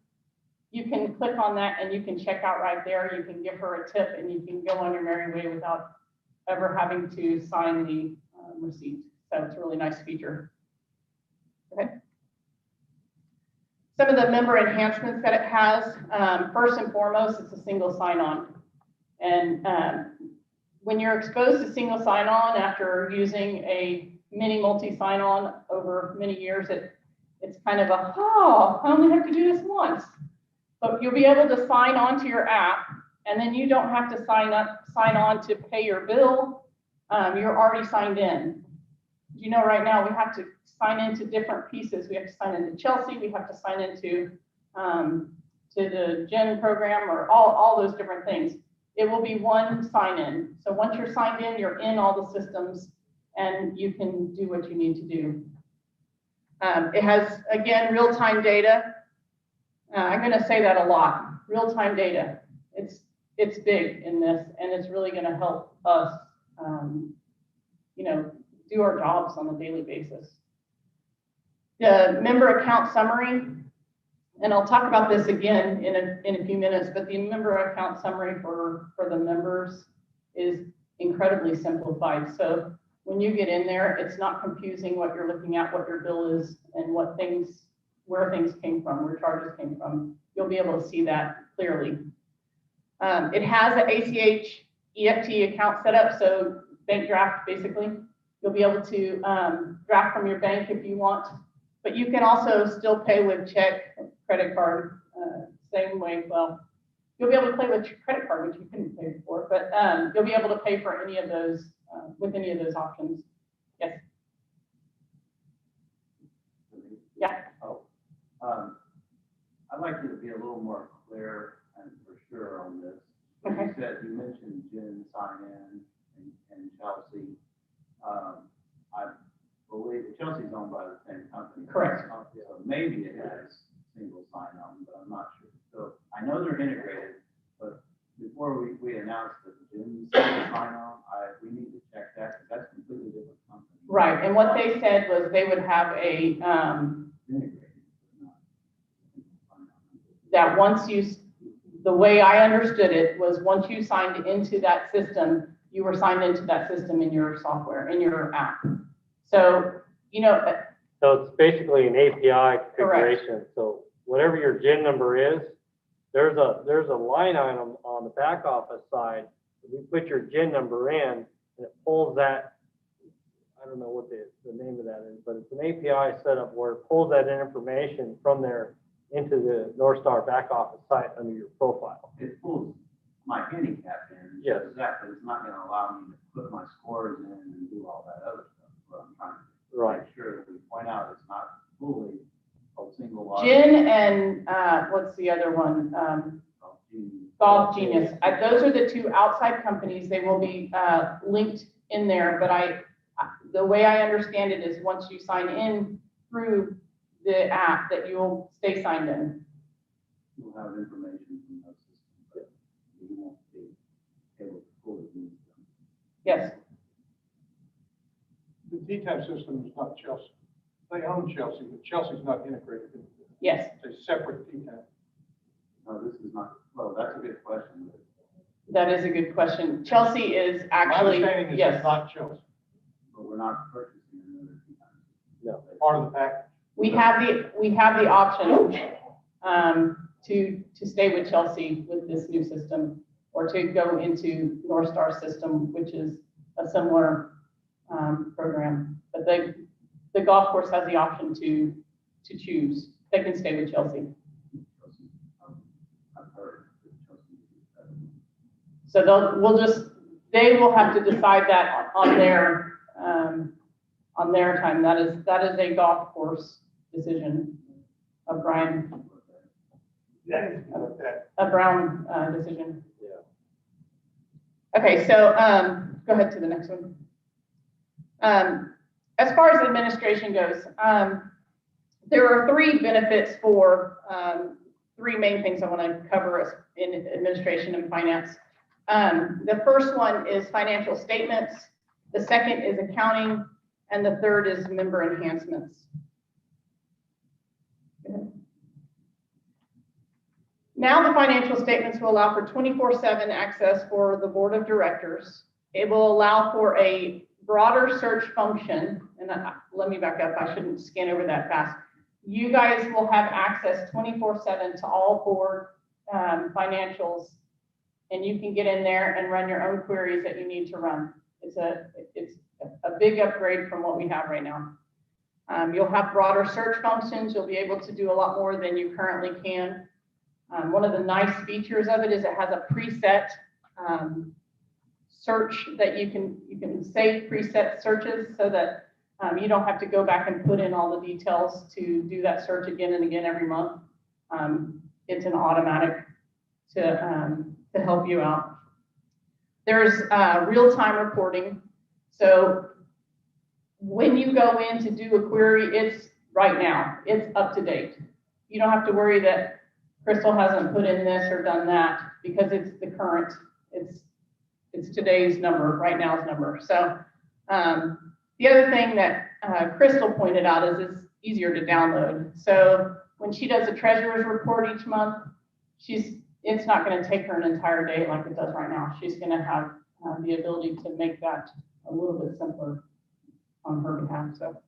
you can click on that and you can check out right there. You can give her a tip and you can go on your merry way without ever having to sign the receipt. So it's a really nice feature. Okay. Some of the member enhancements that it has, first and foremost, it's a single sign-on. And when you're exposed to single sign-on after using a mini multi sign-on over many years, it's kind of I only have to do this once. But you'll be able to sign on to your app, and then you don't have to sign on to pay your bill. You're already signed in. Right now we have to sign into different pieces. We have to sign into Chelsea. We have to sign into to the Gen program, or all those different things. It will be one sign in. So once you're signed in, you're in all the systems, and you can do what you need to do. It has, again, real-time data. I'm going to say that a lot. Real-time data. It's big in this, and it's really going to help us, do our jobs on a daily basis. The member account summary, and I'll talk about this again in a few minutes, but the member account summary for the members is incredibly simplified. So when you get in there, it's not confusing what you're looking at, what your bill is, and what things, where things came from, where charges came from. You'll be able to see that clearly. It has an ACH EFT account set up, so bank draft, basically. You'll be able to draft from your bank if you want, but you can also still pay with check, credit card, same way. Well, you'll be able to pay with your credit card, which you couldn't pay before, but you'll be able to pay for any of those, with any of those options. Yes. Yeah. I'd like you to be a little more clear and for sure on this. Okay. You said, you mentioned Jen sign in and Chelsea. I believe Chelsea's owned by the same company. Correct. So maybe it has single sign on, but I'm not sure. So I know they're integrated, but before we announce that Jen's sign on, we need to check that because that's a completely different company. Right, and what they said was they would have a, Integrated, but not. that once you, the way I understood it was once you signed into that system, you were signed into that system in your software, in your app. So, you know, So it's basically an API configuration. So whatever your GIN number is, there's a line item on the back office side. You put your GIN number in and it pulls that, I don't know what the name of that is, but it's an API setup where it pulls that information from there into the Northstar back office site under your profile. It pulls my handicap in. Yes. Exactly. It's not going to allow me to put my scores in and do all that other stuff. But I'm trying to Right. make sure that we point out it's not fully a single log. Gin and, what's the other one? Golf Genius. Those are the two outside companies. They will be linked in there, but the way I understand it is once you sign in through the app that you'll stay signed in. You'll have information from those systems, but you won't be able to fully use them. Yes, The T-TAP system is not Chelsea. They own Chelsea, but Chelsea's not integrated. yes. It's a separate T-TAP. No, this is not, well, that's a good question. But That is a good question. Chelsea is actually, My understanding is yes. it's not Chelsea, we're not purchasing another T-TAP. No. part of the package. We have the option to stay with Chelsea with this new system, or to go into Northstar system, which is a similar program. But the golf course has the option to choose. They can stay with Chelsea. I've heard that Chelsea is better. So they will have to decide that on their time. That is a golf course decision, a Brown decision. Yeah. Okay, so go ahead to the next one. As far as administration goes, there are three benefits for three main things I want to cover in administration and finance. The first one is financial statements. The second is accounting, and the third is member enhancements. Now the financial statements will allow for 24/7 access for the board of directors. It will allow for a broader search function, and let me back up, I shouldn't scan over that fast. You guys will have access 24/7 to all board financials, and you can get in there and run your own queries that you need to run. It's a big upgrade from what we have right now. You'll have broader search functions. You'll be able to do a lot more than you currently can. One of the nice features of it is it has a preset search that you can save preset searches so that you don't have to go back and put in all the details to do that search again and again every month. It's an automatic to help you out. There's real-time reporting. So when you go in to do a query, it's right now, it's up to date. You don't have to worry that Crystal hasn't put in this or done that because it's the current, it's today's number, right now's number. So the other thing that Crystal pointed out is it's easier to download. So when she does a treasurer's report each month, it's not going to take her an entire day like it does right now. She's going to have the ability to make that a little bit simpler. on her behalf, so.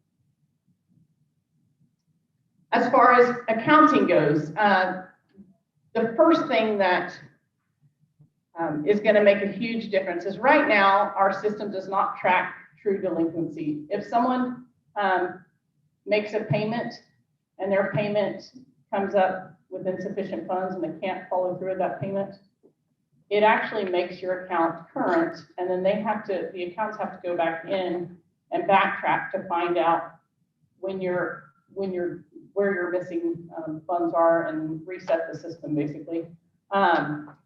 As far as accounting goes, the first thing that is going to make a huge difference is right now, our system does not track true delinquency. If someone makes a payment and their payment comes up with insufficient funds and they can't follow through with that payment, it actually makes your account current, and then the accounts have to go back in and backtrack to find out where your missing funds are and reset the system basically.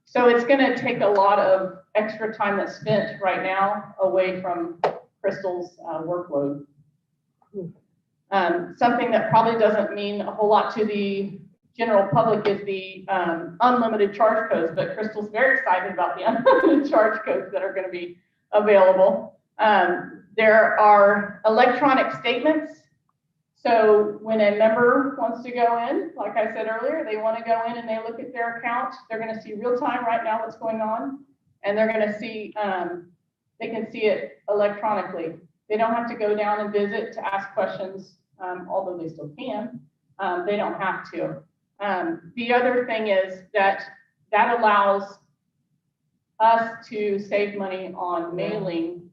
So it's going to take a lot of extra time that's spent right now away from Crystal's workload. Something that probably doesn't mean a whole lot to the general public is the unlimited charge codes, but Crystal's very excited about the unlimited charge codes that are going to be available. There are electronic statements. So when a member wants to go in, like I said earlier, they want to go in and they look at their account, they're going to see real time right now what's going on, and they're going to see, they can see it electronically. They don't have to go down and visit to ask questions, although they still can. They don't have to. The other thing is that allows us to save money on mailing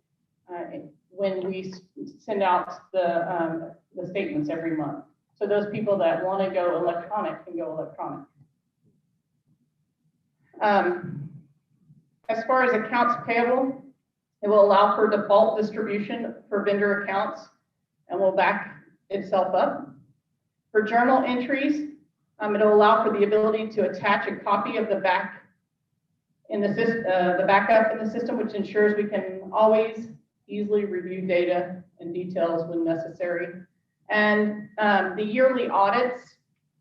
when we send out the statements every month. So those people that want to go electronic can go electronic. As far as accounts payable, it will allow for default distribution for vendor accounts and will back itself up. For journal entries, it'll allow for the ability to attach a copy of the backup in the system, which ensures we can always easily review data and details when necessary. And the yearly audits,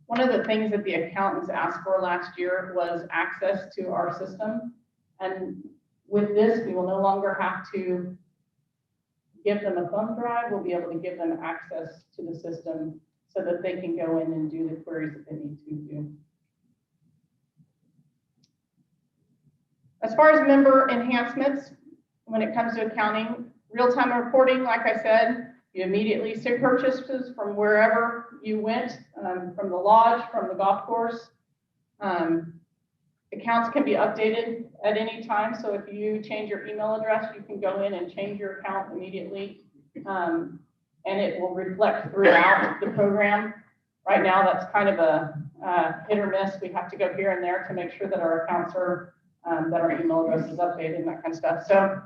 one of the things that the accountants asked for last year was access to our system. And with this, we will no longer have to give them a thumb drive. We'll be able to give them access to the system so that they can go in and do the queries that they need to do. As far as member enhancements, when it comes to accounting, real-time reporting, like I said, you immediately see purchases from wherever you went, from the lodge, from the golf course. Accounts can be updated at any time. So if you change your email address, you can go in and change your account immediately. And it will reflect throughout the program. Right now, that's kind of a hit or miss. We have to go here and there to make sure that our accounts are, that our email address is updated and that kind of stuff. So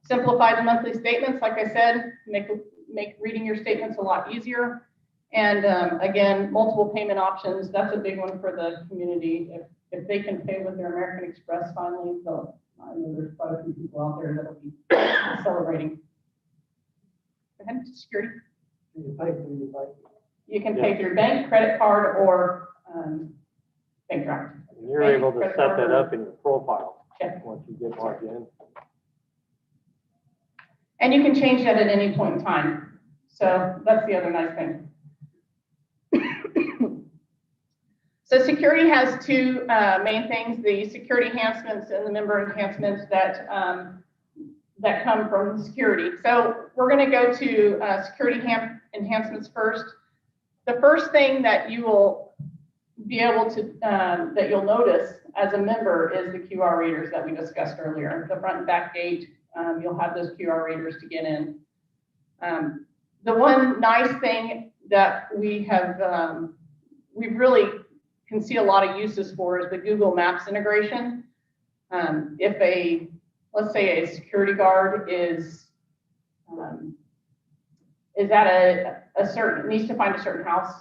simplify the monthly statements, like I said, make reading your statements a lot easier. And again, multiple payment options, that's a big one for the community. If they can pay with their American Express finally, so I know there's quite a few people out there that'll be celebrating. Go ahead, security. You can pay through your bank, credit card, or bank draft. And you're able to set that up in your profile once you get logged in. And you can change that at any point in time. So that's the other nice thing. So security has two main things, the security enhancements and the member enhancements that that come from security. So we're going to go to security enhancements first. The first thing that you will be able to, that you'll notice as a member is the QR readers that we discussed earlier. The front and back gate, you'll have those QR readers to get in. The one nice thing that we have, we really can see a lot of uses for is the Google Maps integration. If let's say a security guard is at a certain, needs to find a certain house,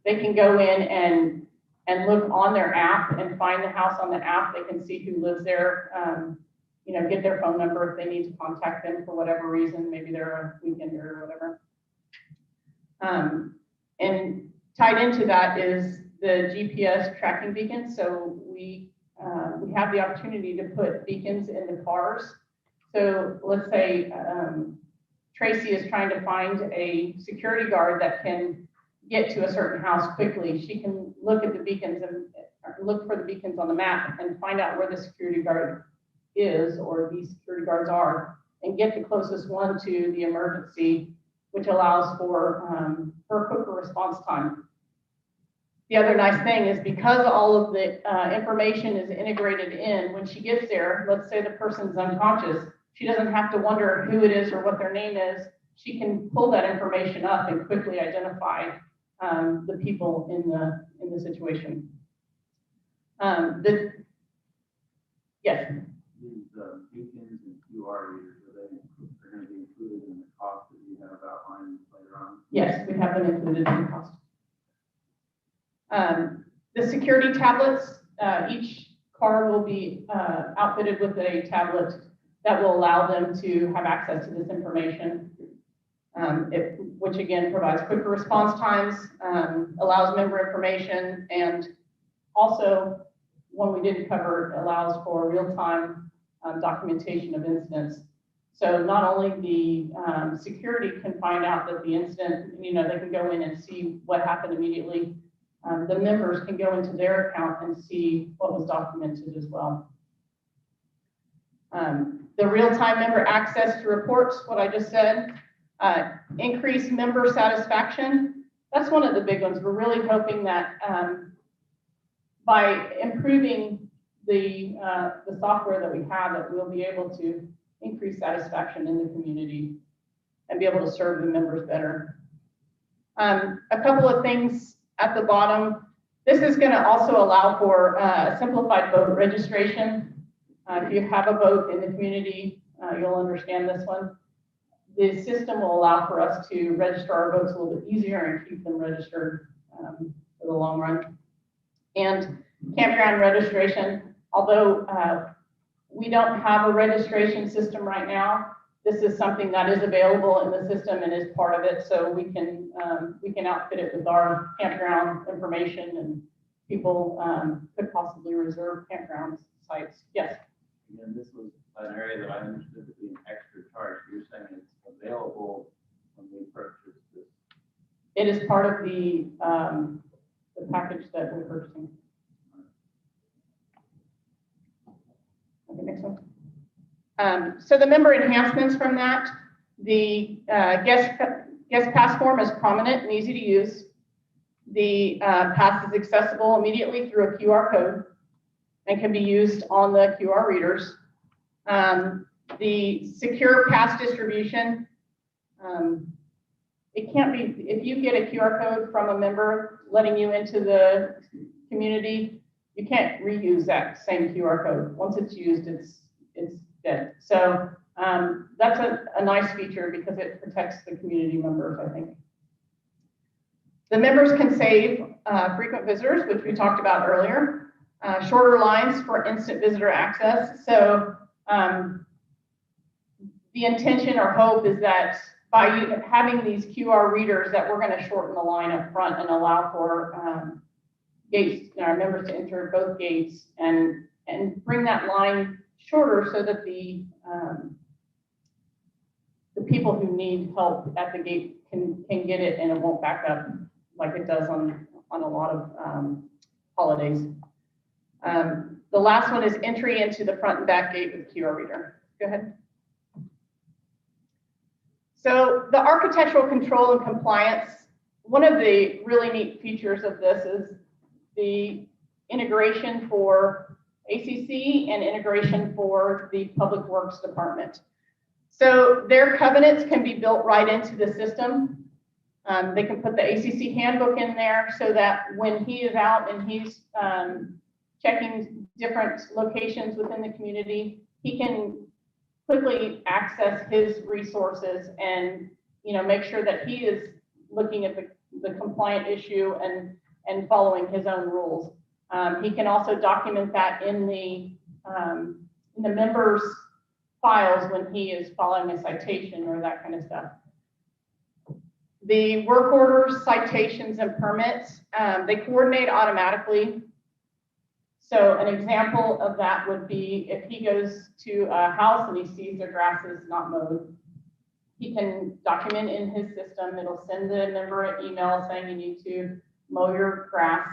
they can go in and look on their app and find the house on the app. They can see who lives there, you know, get their phone number if they need to contact them for whatever reason, maybe they're a weekender or whatever. And tied into that is the GPS tracking beacons. So we have the opportunity to put beacons in the cars. So let's say Tracy is trying to find a security guard that can get to a certain house quickly. She can look at the beacons and look for the beacons on the map and find out where the security guard is or these security guards are. and get the closest one to the emergency, which allows for a quicker response time. The other nice thing is because all of the information is integrated in, when she gets there, let's say the person's unconscious, she doesn't have to wonder who it is or what their name is. She can pull that information up and quickly identify the people in the situation. Yes. These beacons and QR readers, are going to be included in the cost that you have outlined later on? Yes, we have them included in the cost. The security tablets, each car will be outfitted with a tablet that will allow them to have access to this information, which again provides quicker response times, allows member information, and also, one we didn't cover, allows for real-time documentation of incidents. So not only the security can find out that the incident, they can go in and see what happened immediately. The members can go into their account and see what was documented as well. The real-time member access to reports, what I just said, increase member satisfaction. That's one of the big ones. We're really hoping that by improving the software that we have, that we'll be able to increase satisfaction in the community and be able to serve the members better. A couple of things at the bottom. This is going to also allow for simplified vote registration. If you have a vote in the community, you'll understand this one. The system will allow for us to register our votes a little bit easier and keep them registered for the long run. And campground registration, although we don't have a registration system right now, this is something that is available in the system and is part of it. So we can outfit it with our campground information, and people could possibly reserve campground sites. Yes. Again, this was an area that I understood to be an extra charge. You're saying it's available when we purchase this. It is part of the package that we're purchasing. Okay, next one. So the member enhancements from that, the guest pass form is prominent and easy to use. The pass is accessible immediately through a QR code and can be used on the QR readers. The secure pass distribution, it can't be, if you get a QR code from a member letting you into the community, you can't reuse that same QR code. Once it's used, it's dead. So that's a nice feature because it protects the community members, I think. The members can save frequent visitors, which we talked about earlier, shorter lines for instant visitor access. So the intention or hope is that by having these QR readers that we're going to shorten the line up front and allow for gates, our members to enter both gates and bring that line shorter so that the people who need help at the gate can get it and it won't back up like it does on a lot of holidays. The last one is entry into the front and back gate with QR reader. Go ahead. So the architectural control and compliance, one of the really neat features of this is the integration for ACC and integration for the Public Works Department. So their covenants can be built right into the system. They can put the ACC handbook in there so that when he is out and he's checking different locations within the community, he can quickly access his resources and make sure that he is looking at the compliant issue and following his own rules. He can also document that in the members' files when he is following a citation or that kind of stuff. The work orders, citations, and permits, they coordinate automatically. So an example of that would be if he goes to a house and he sees their grass is not mowed, he can document in his system. It'll send the member an email saying you need to mow your grass,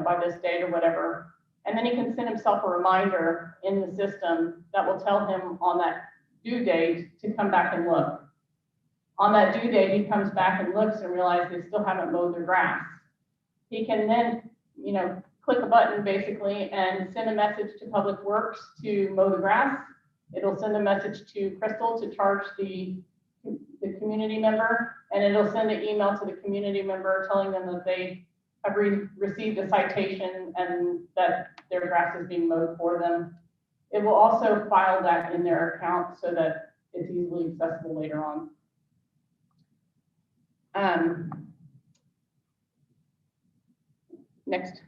by this date or whatever. And then he can send himself a reminder in the system that will tell him on that due date to come back and look. On that due date, he comes back and looks and realizes they still haven't mowed their grass. He can then, click a button basically and send a message to Public Works to mow the grass. It'll send a message to Crystal to charge the community member, and it'll send an email to the community member telling them that they have received a citation and that their grass is being mowed for them. It will also file that in their account so that it's easily accessible later on. Next.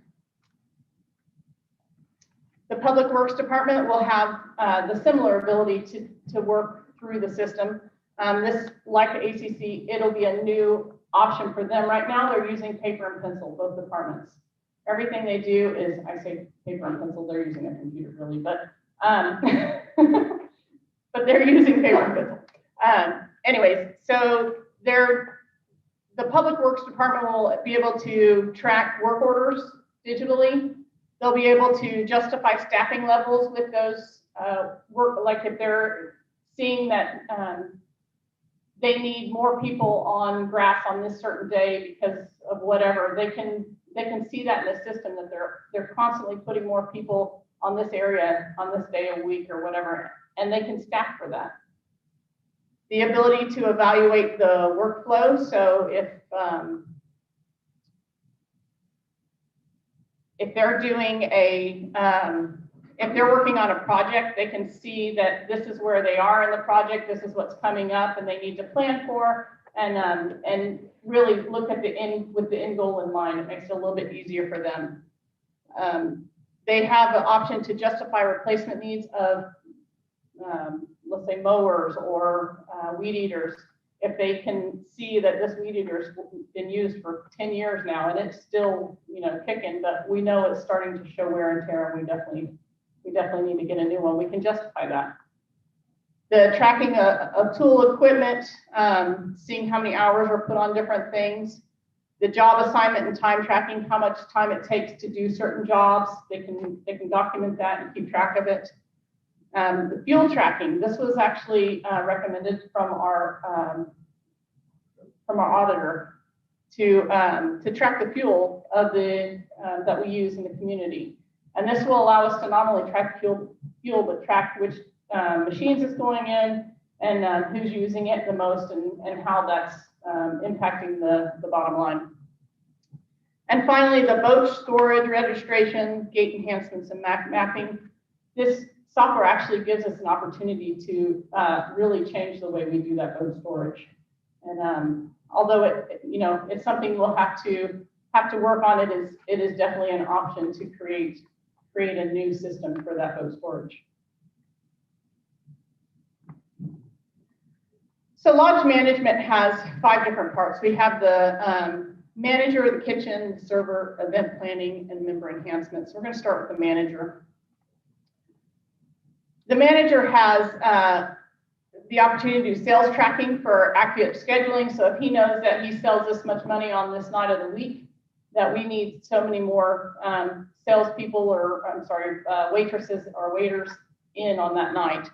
The Public Works Department will have the similar ability to work through the system. This, like the ACC, it'll be a new option for them. Right now, they're using paper and pencil, both departments. Everything they do is, I say paper and pencil, they're using a computer really, but but they're using paper and pencil. Anyways, so the Public Works Department will be able to track work orders digitally. They'll be able to justify staffing levels with those work, like if they're seeing that they need more people on grass on this certain day because of whatever, they can see that in the system that they're constantly putting more people on this area on this day a week or whatever, and they can staff for that. The ability to evaluate the workflow, so if they're doing if they're working on a project, they can see that this is where they are in the project, this is what's coming up and they need to plan for, and really look at with the end goal in mind. It makes it a little bit easier for them. They have the option to justify replacement needs of, let's say, mowers or weed eaters. If they can see that this weed eater's been used for 10 years now and it's still, kicking, but we know it's starting to show wear and tear, and we definitely need to get a new one, we can justify that. The tracking of tool equipment, seeing how many hours are put on different things. The job assignment and time tracking, how much time it takes to do certain jobs. They can document that and keep track of it. The fuel tracking, this was actually recommended from our auditor to track the fuel of that we use in the community. And this will allow us to not only track fuel, but track which machines it's going in and who's using it the most and how that's impacting the bottom line. And finally, the boat storage, registration, gate enhancements, and mapping. This software actually gives us an opportunity to really change the way we do that boat storage. And although it's something we'll have to work on, it is definitely an option to create a new system for that boat storage. So lodge management has 5 different parts. We have the manager of the kitchen, server, event planning, and member enhancements. We're going to start with the manager. The manager has the opportunity to do sales tracking for accurate scheduling. So if he knows that he sells this much money on this night of the week, that we need so many more salespeople or, waitresses or waiters in on that night.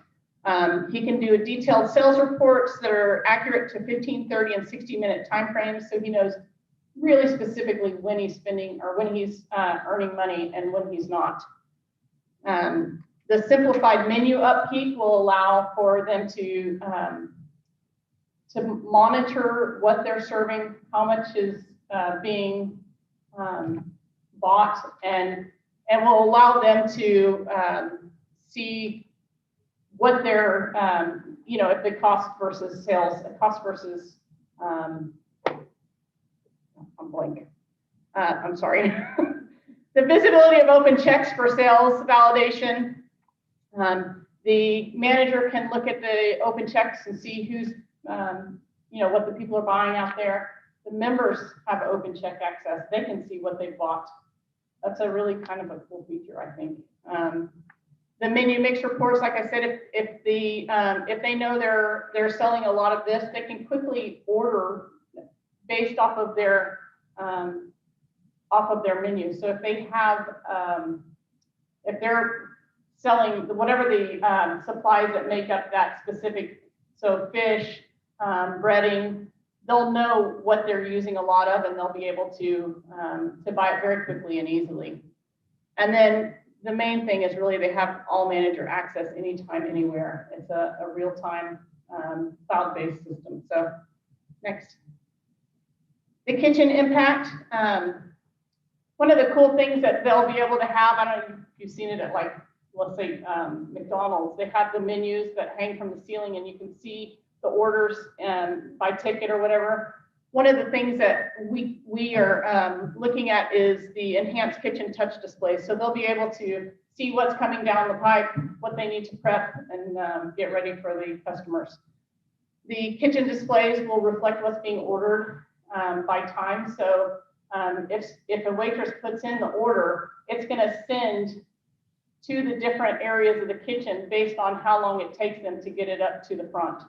He can do detailed sales reports that are accurate to 15, 30, and 60-minute timeframes. So he knows really specifically when he's spending or when he's earning money and when he's not. The simplified menu upkeep will allow for them to monitor what they're serving, how much is being bought, and will allow them to see what their, if the cost versus sales, cost versus, I'm blank. I'm sorry. The visibility of open checks for sales validation. The manager can look at the open checks and see who's, what the people are buying out there. The members have open check access. They can see what they bought. That's a really kind of a cool feature, I think. The menu mix reports, like I said, if they know they're selling a lot of this, they can quickly order based off of their menu. So if they have, if they're selling whatever the supplies that make up that specific, so fish, breading, they'll know what they're using a lot of, and they'll be able to buy it very quickly and easily. And then the main thing is really they have all manager access anytime, anywhere. It's a real-time cloud-based system. So next. The kitchen impact. One of the cool things that they'll be able to have, I don't know if you've seen it at, like, let's say McDonald's, they have the menus that hang from the ceiling and you can see the orders by ticket or whatever. One of the things that we are looking at is the enhanced kitchen touch display. So they'll be able to see what's coming down the pipe, what they need to prep and get ready for the customers. The kitchen displays will reflect what's being ordered by time. So if a waitress puts in the order, it's going to send to the different areas of the kitchen based on how long it takes them to get it up to the front.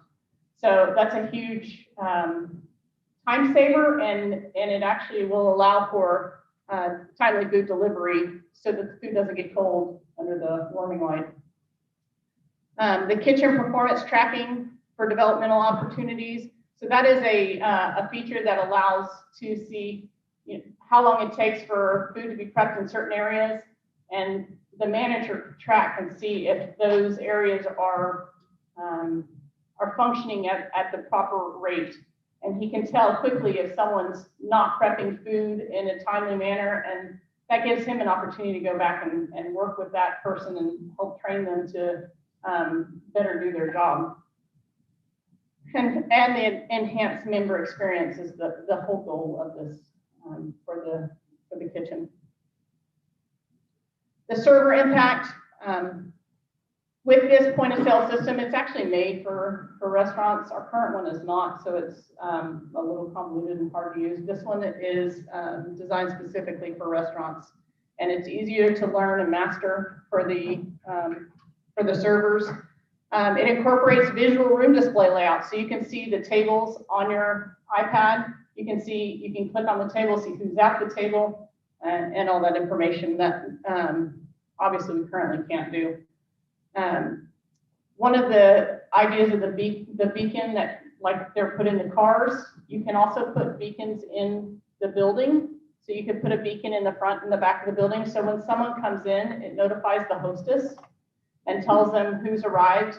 So that's a huge time saver, and it actually will allow for timely food delivery so that the food doesn't get cold under the warming light. The kitchen performance tracking for developmental opportunities. So that is a feature that allows to see, you know, how long it takes for food to be prepped in certain areas, and the manager can track and see if those areas are functioning at the proper rate. And he can tell quickly if someone's not prepping food in a timely manner, and that gives him an opportunity to go back and work with that person and help train them to better do their job. And the enhanced member experience is the whole goal of this for the kitchen. The server impact, with this point of sale system, it's actually made for restaurants. Our current one is not, so it's a little convoluted and hard to use. This one is designed specifically for restaurants, and it's easier to learn and master for the servers. It incorporates visual room display layout, so you can see the tables on your iPad. You can click on the table, see who's at the table, and all that information that obviously we currently can't do. One of the ideas of the beacon that, like, they're put in the cars, you can also put beacons in the building. So you could put a beacon in the front and the back of the building. So when someone comes in, it notifies the hostess and tells them who's arrived.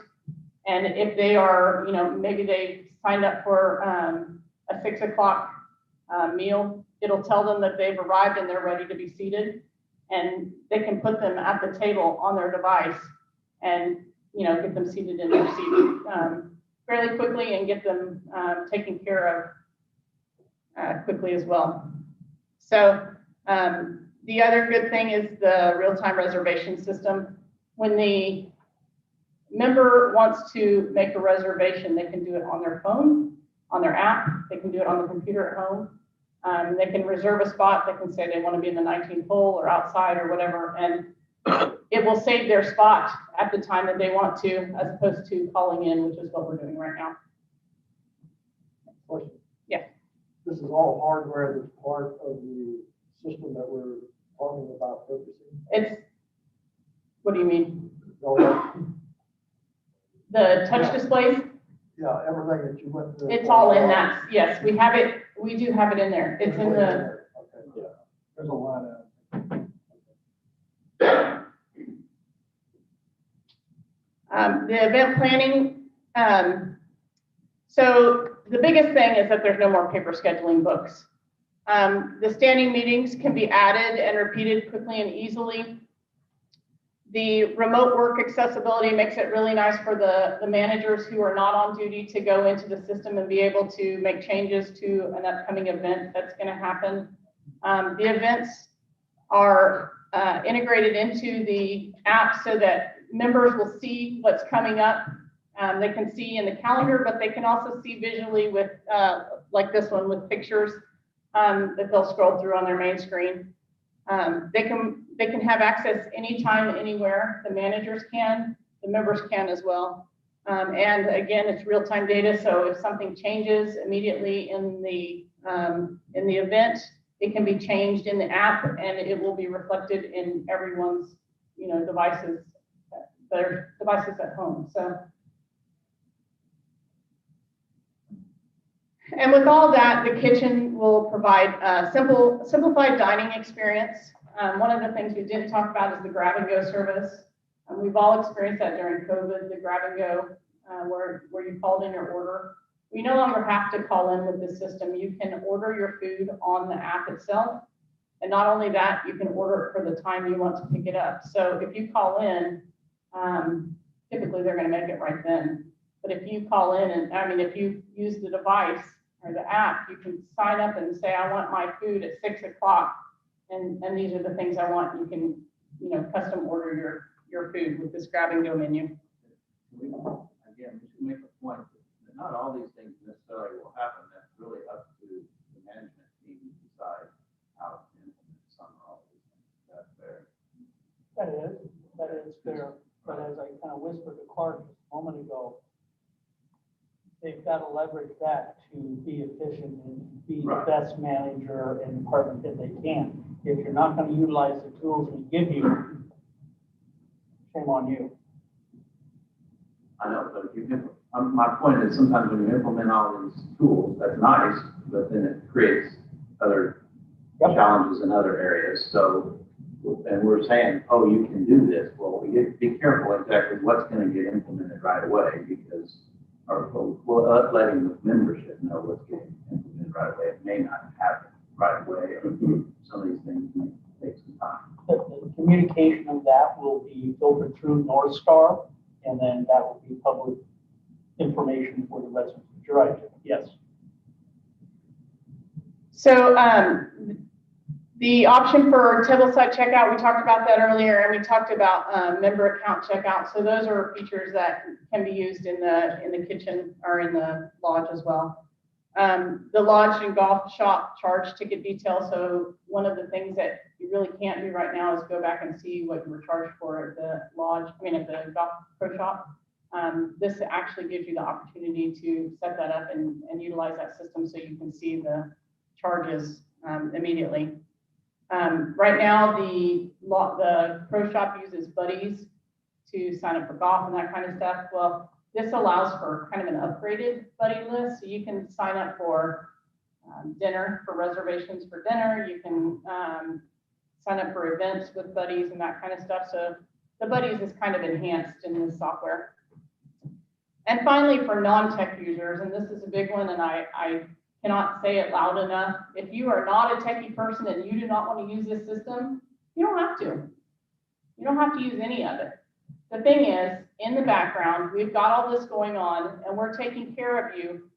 And if they are, you know, maybe they signed up for a 6 o'clock meal, it'll tell them that they've arrived and they're ready to be seated. And they can put them at the table on their device and, you know, get them seated in their seat fairly quickly and get them taken care of quickly as well. So the other good thing is the real-time reservation system. When the member wants to make a reservation, they can do it on their phone, on their app. They can do it on the computer at home. They can reserve a spot. They can say they want to be in the 19th hole or outside or whatever, and it will save their spot at the time that they want to, as opposed to calling in, which is what we're doing right now. Yeah. This is all hardware that's part of the system that we're talking about purchasing. What do you mean? All The touch displays? Yeah, everything that you went through. It's all in that. Yes, we have it. We do have it in there. It's in the. Okay, yeah. There's a lot of. The event planning. So the biggest thing is that there's no more paper scheduling books. The standing meetings can be added and repeated quickly and easily. The remote work accessibility makes it really nice for the managers who are not on duty to go into the system and be able to make changes to an upcoming event that's going to happen. The events are integrated into the app so that members will see what's coming up. They can see in the calendar, but they can also see visually with, like this one, with pictures that they'll scroll through on their main screen. They can have access anytime, anywhere. The managers can, the members can as well. And again, it's real-time data, so if something changes immediately in the event, it can be changed in the app, and it will be reflected in everyone's, you know, devices their devices at home, so. And with all that, the kitchen will provide a simplified dining experience. One of the things we didn't talk about is the grab and go service. We've all experienced that during COVID, the grab and go, where you called in your order. We no longer have to call in with the system. You can order your food on the app itself. And not only that, you can order it for the time you want to pick it up. So if you call in, typically they're going to make it right then. But if you call in and, I mean, if you use the device or the app, you can sign up and say, I want my food at 6 o'clock. And these are the things I want. You can, you know, custom order your food with this grab and go menu. Again, we should make a point that not all these things necessarily will happen. That's really up to the management team to decide how to implement some of all these things. That's fair. That is fair, but as I kind of whispered to Clark just a moment ago, they've got to leverage that to be efficient and be the best manager and department that they can. If you're not going to utilize the tools we give you, shame on you. I know, but if you, my point is sometimes when you implement all these tools, that's nice, but then it creates other challenges in other areas. So, and we're saying, oh, you can do this. Well, we get be careful exactly what's going to get implemented right away, because we're letting the membership know what's getting implemented right away. It may not happen right away. Some of these things may take some time. The communication of that will be filtered through North Star, and then that will be public information for the residents. You're right, yes. So the option for tableside checkout, we talked about that earlier, and we talked about member account checkout. So those are features that can be used in the kitchen or in the lodge as well. The lodge and golf shop charge ticket detail. So one of the things that you really can't do right now is go back and see what you were charged for at the lodge, at the golf pro shop. This actually gives you the opportunity to set that up and utilize that system so you can see the charges immediately. Right now, the pro shop uses buddies to sign up for golf and that kind of stuff. Well, this allows for kind of an upgraded buddy list. So you can sign up for dinner, for reservations for dinner. You can sign up for events with buddies and that kind of stuff. So the buddies is kind of enhanced in this software. And finally, for non-tech users, and this is a big one, and I cannot say it loud enough. If you are not a techie person and you do not want to use this system, you don't have to. You don't have to use any of it. The thing is, in the background, we've got all this going on, and we're taking care of you,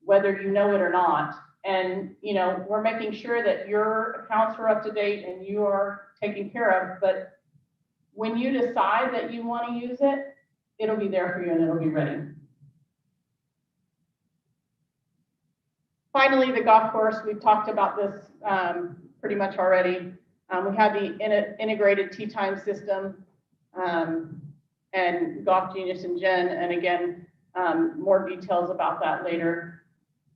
whether you know it or not. And, you know, we're making sure that your accounts are up to date and you are taken care of. But when you decide that you want to use it, it'll be there for you and it'll be ready. Finally, the golf course, we've talked about this pretty much already. We have the integrated tee time system and Golf Genius and Jen, and again, more details about that later.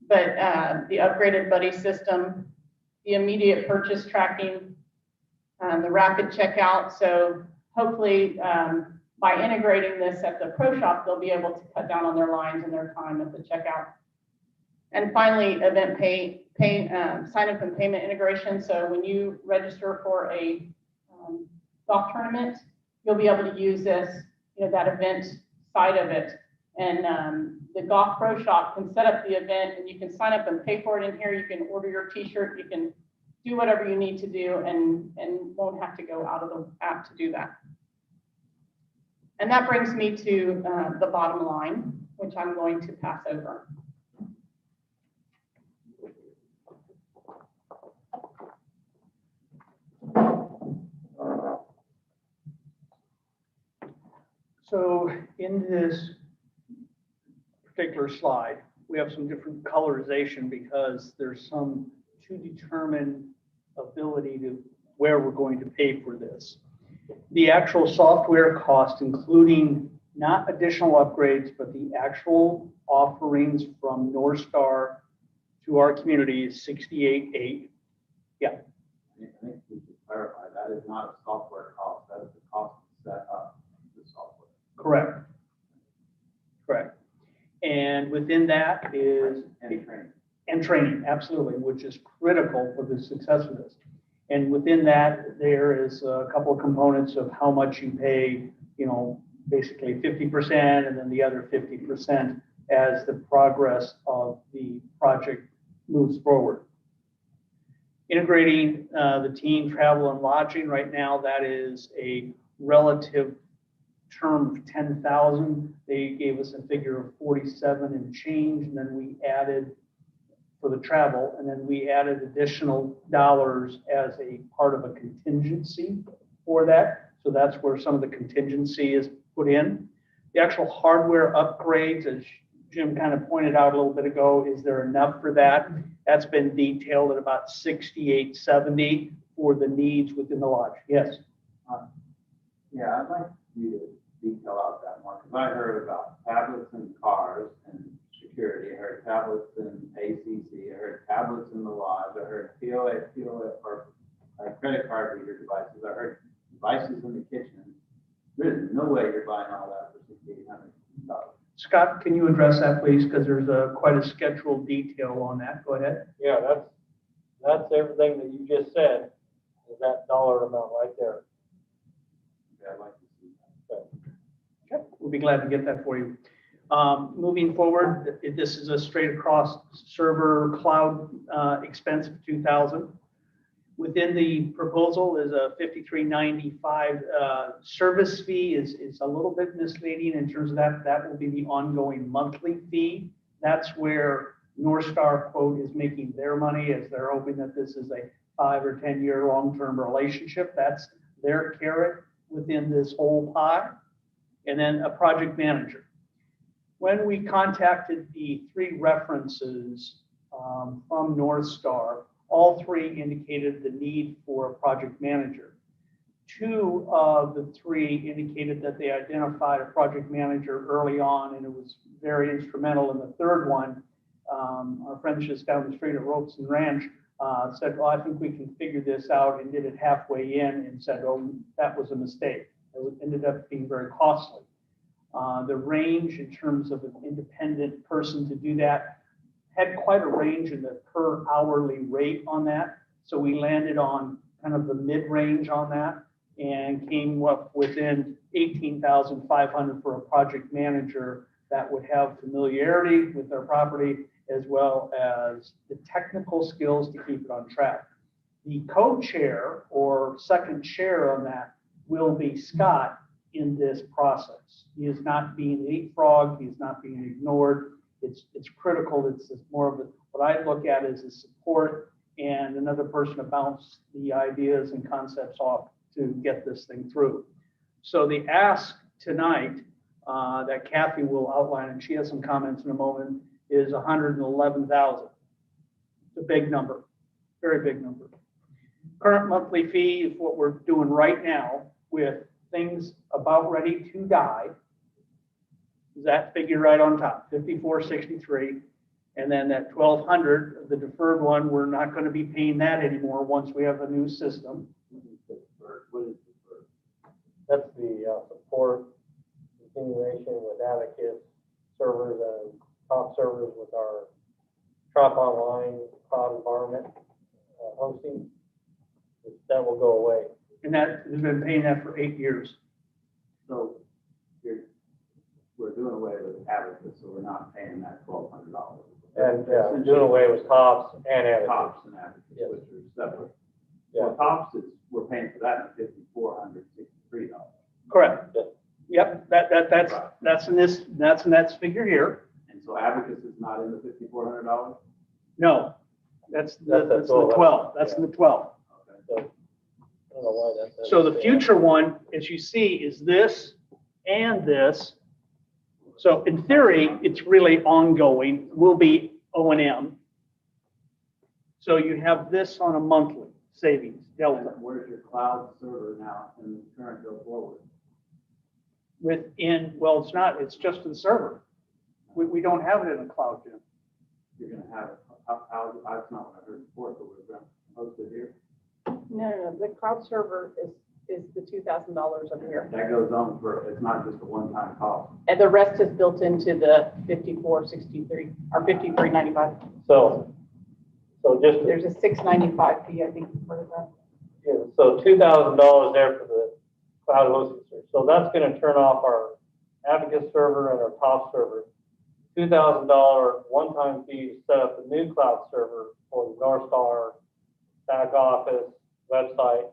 But the upgraded buddy system, the immediate purchase tracking, the rapid checkout. So hopefully, by integrating this at the pro shop, they'll be able to cut down on their lines and their time at the checkout. And finally, event sign up and payment integration. So when you register for a golf tournament, you'll be able to use this, that event side of it. And the golf pro shop can set up the event and you can sign up and pay for it in here. You can order your t-shirt, you can do whatever you need to do and won't have to go out of the app to do that. And that brings me to the bottom line, which I'm going to pass over. So in this particular slide, we have some different colorization because there's some to determine ability to where we're going to pay for this. The actual software cost, including not additional upgrades, but the actual offerings from North Star to our community is $68,800. Yeah. I think we should clarify that is not a software cost. That is the cost to set up the software. Correct. Correct. And within that is. And training. And training, absolutely, which is critical for the success of this. And within that, there is a couple of components of how much you pay, you know, basically 50% and then the other 50% as the progress of the project moves forward. Integrating the team travel and lodging, right now, that is a relative term of 10,000. They gave us a figure of 47 and change, and then we added for the travel, and then we added additional dollars as a part of a contingency for that. So that's where some of the contingency is put in. The actual hardware upgrades, as Jim kind of pointed out a little bit ago, is there enough for that? That's been detailed at about 6870 for the needs within the lodge. Yes. Yeah, I'd like you to detail out that more, because I heard about tablets in cars and security. I heard tablets in ACC. I heard tablets in the lodge. I heard POA, or credit card reader devices. I heard devices in the kitchen. There's no way you're buying all that for $6,800. Scott, can you address that, please? Because there's quite a scheduled detail on that. Go ahead. Yeah, that's everything that you just said, is that dollar amount right there. Yeah, I'd like to see that. Okay, we'll be glad to get that for you. Moving forward, this is a straight across server cloud expense of 2,000. Within the proposal is a 5395 service fee is a little bit misleading in terms of that. That will be the ongoing monthly fee. That's where North Star quote is making their money, as they're hoping that this is a 5 or 10 year long-term relationship. That's their carrot within this whole pie. And then a project manager. When we contacted the 3 references from North Star, all 3 indicated the need for a project manager. 2 of the 3 indicated that they identified a project manager early on, and it was very instrumental. And the 3rd one, our friends just down the street at Ropes and Ranch said, well, I think we can figure this out, and did it halfway in and said, oh, that was a mistake. It ended up being very costly. The range in terms of an independent person to do that had quite a range in the per hourly rate on that. So we landed on kind of the mid-range on that and came up within 18,500 for a project manager that would have familiarity with their property as well as the technical skills to keep it on track. The co-chair or second chair on that will be Scott in this process. He is not being leapfrogged. He is not being ignored. It's critical. It's more of what I look at as a support and another person to bounce the ideas and concepts off to get this thing through. So the ask tonight that Kathy will outline, and she has some comments in a moment, is 111,000. It's a big number, very big number. Current monthly fee is what we're doing right now with things about ready to die. Is that figure right on top, 5463, and then that 1,200, the deferred one, we're not going to be paying that anymore once we have a new system. What is deferred? That's the support continuation with Advocates servers and top servers with our Trop Online cloud environment hosting. That will go away. And that we've been paying that for 8 years. So we're doing away with Advocates, so we're not paying that $1,200. And doing away with tops and Advocates. Tops and Advocates, Yes. which are separate. Yeah. Well, tops is, we're paying for that at $5,463. Correct. Yes. Yep, that's in this figure here. And so Advocates is not in the $5,400? No, that's the 12. 12. That's in the 12. Okay. So, I don't know why that. So the future one, as you see, is this and this. So in theory, it's really ongoing, will be O&M. So you have this on a monthly savings delta Where's your cloud server now in the current go forward? within, well, it's not, it's just the server. We don't have it in the cloud, Jim. You're going to have it, that's not what I heard before, but we're going to host it here. No, the cloud server is is the $2,000 over here. That goes on for, it's not just a one-time cost. And the rest is built into the 5463 or 5395. So just, There's a 695 fee, I think, part of that. yeah, so $2,000 there for the cloud hosting service. So that's gonna turn off our Abacus server and our top server. $2,000 one-time fee to set up the new cloud server for the North Star, back office, website,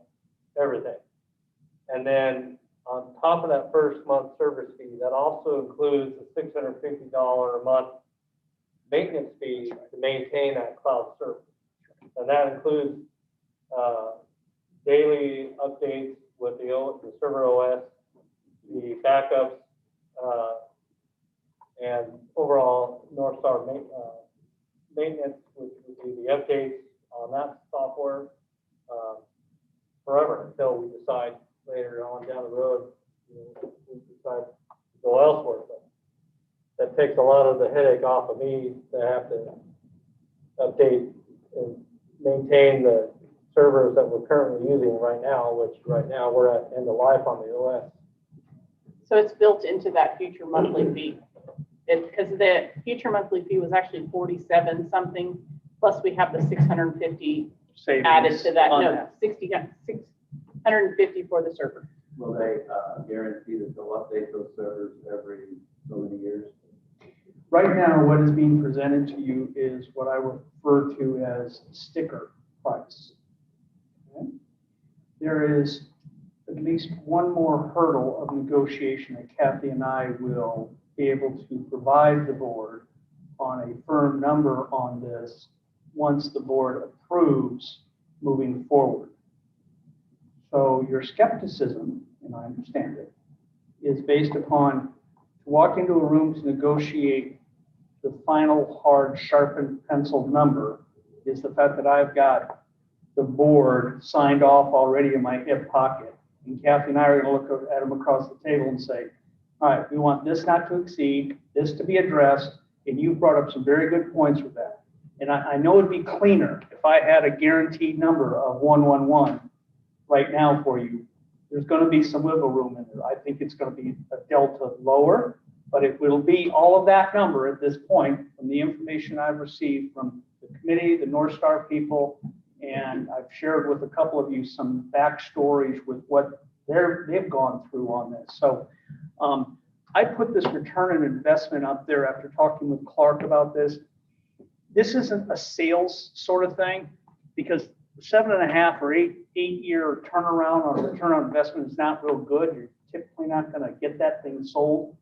everything. And then on top of that first month service fee, that also includes a $650 a month maintenance fee to maintain that cloud server. And that includes daily updates with the server OS, the backups, and overall North Star maintenance, which would be the updates on that software forever until we decide later on down the road, we decide to go elsewhere. But that takes a lot of the headache off of me to have to update and maintain the servers that we're currently using right now, which right now we're at end of life on the OS. So it's built into that future monthly fee. Because the future monthly fee was actually 47 something, plus we have the 650 added to that. No, 650 for the server. Will they guarantee that they'll update those servers every so many years? Right now, what is being presented to you is what I refer to as sticker price. Okay? There is at least one more hurdle of negotiation that Kathy and I will be able to provide the board on a firm number on this once the board approves moving forward. So your skepticism, and I understand it, is based upon to walk into a room to negotiate the final hard sharpened pencil number is the fact that I've got the board signed off already in my hip pocket. And Kathy and I are going to look at them across the table and say, all right, we want this not to exceed, this to be addressed, and you've brought up some very good points with that. And I know it'd be cleaner if I had a guaranteed number of 111 right now for you. There's going to be some wiggle room in there. I think it's going to be a delta lower, but it will be all of that number at this point from the information I've received from the committee, the North Star people, and I've shared with a couple of you some backstories with what they've gone through on this. So I put this return on investment up there after talking with Clark about this. This isn't a sales sort of thing because 7.5 or 8 year turnaround on return on investment is not real good. You're typically not going to get that thing sold.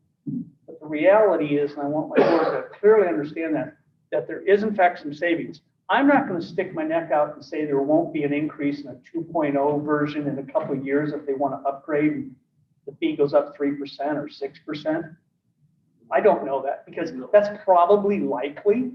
But the reality is, and I want my board to clearly understand that there is in fact some savings. I'm not going to stick my neck out and say there won't be an increase in a 2.0 version in a couple of years if they want to upgrade and the fee goes up 3% or 6%. I don't know that because that's probably likely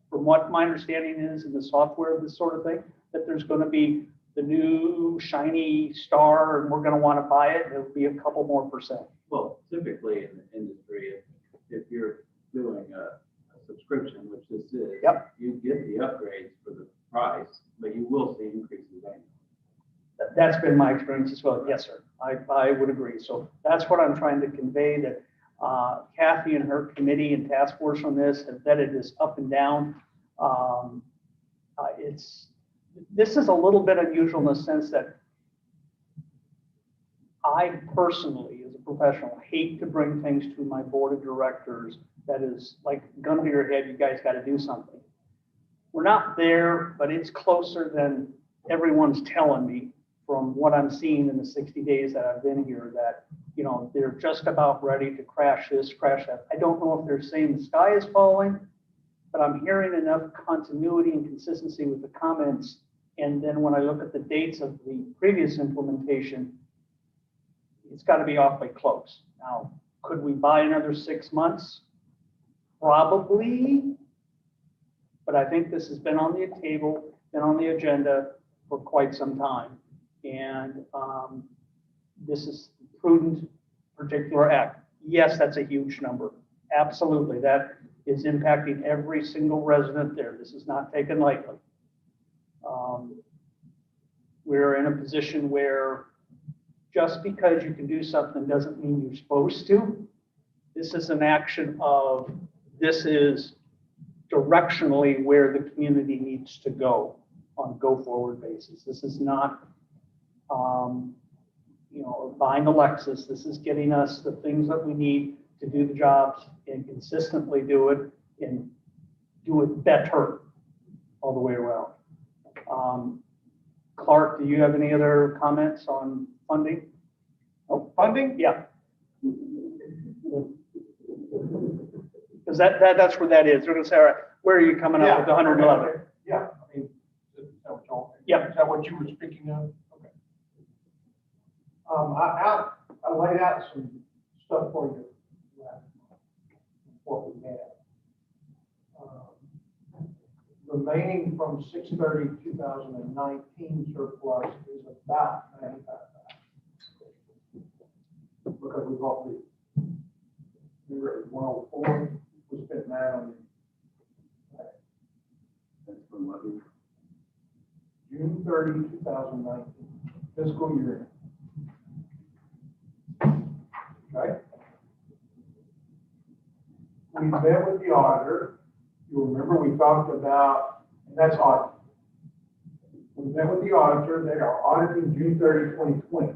from what my understanding is in the software of this sort of thing, that there's going to be the new shiny star and we're going to want to buy it. It'll be a couple more percent. Well, typically in the industry, if you're doing a subscription, which this is, yep, you get the upgrades for the price, but you will see increases annually. That's been my experience as well. Yes, sir. I would agree. So that's what I'm trying to convey, that Kathy and her committee and task force on this have vetted this up and down. This is a little bit unusual in the sense that I personally, as a professional, hate to bring things to my board of directors that is like gun to your head, you guys got to do something. We're not there, but it's closer than everyone's telling me from what I'm seeing in the 60 days that I've been here, that, you know, they're just about ready to crash this, crash that. I don't know if they're saying the sky is falling, but I'm hearing enough continuity and consistency with the comments. And then when I look at the dates of the previous implementation, it's got to be awfully close. Now, could we buy another 6 months? Probably, but I think this has been on the table, been on the agenda for quite some time. And this is prudent, particular act. Yes, that's a huge number. Absolutely, that is impacting every single resident there. This is not taken lightly. We're in a position where just because you can do something doesn't mean you're supposed to. This is an action of, this is directionally where the community needs to go on a go-forward basis. This is not, buying a Lexus. This is getting us the things that we need to do the jobs and consistently do it and do it better all the way around. Clark, do you have any other comments on funding? Oh, funding? Yeah. Because that's where that is. They're gonna say, all right, where are you coming up with the 111? Okay. Yeah, I mean, is that what y'all- Yeah. Is that what you were speaking of? Okay. I laid out some stuff for you last month, what we had. Remaining from 6/30/2019 surplus is about 95,000. Because we bought the, remember it was 104, we spent that on That's from what we. June 30, 2019, fiscal year. Okay? We met with the auditor. You remember we talked about, and that's audit. We met with the auditor. They are auditing June 30, 2020.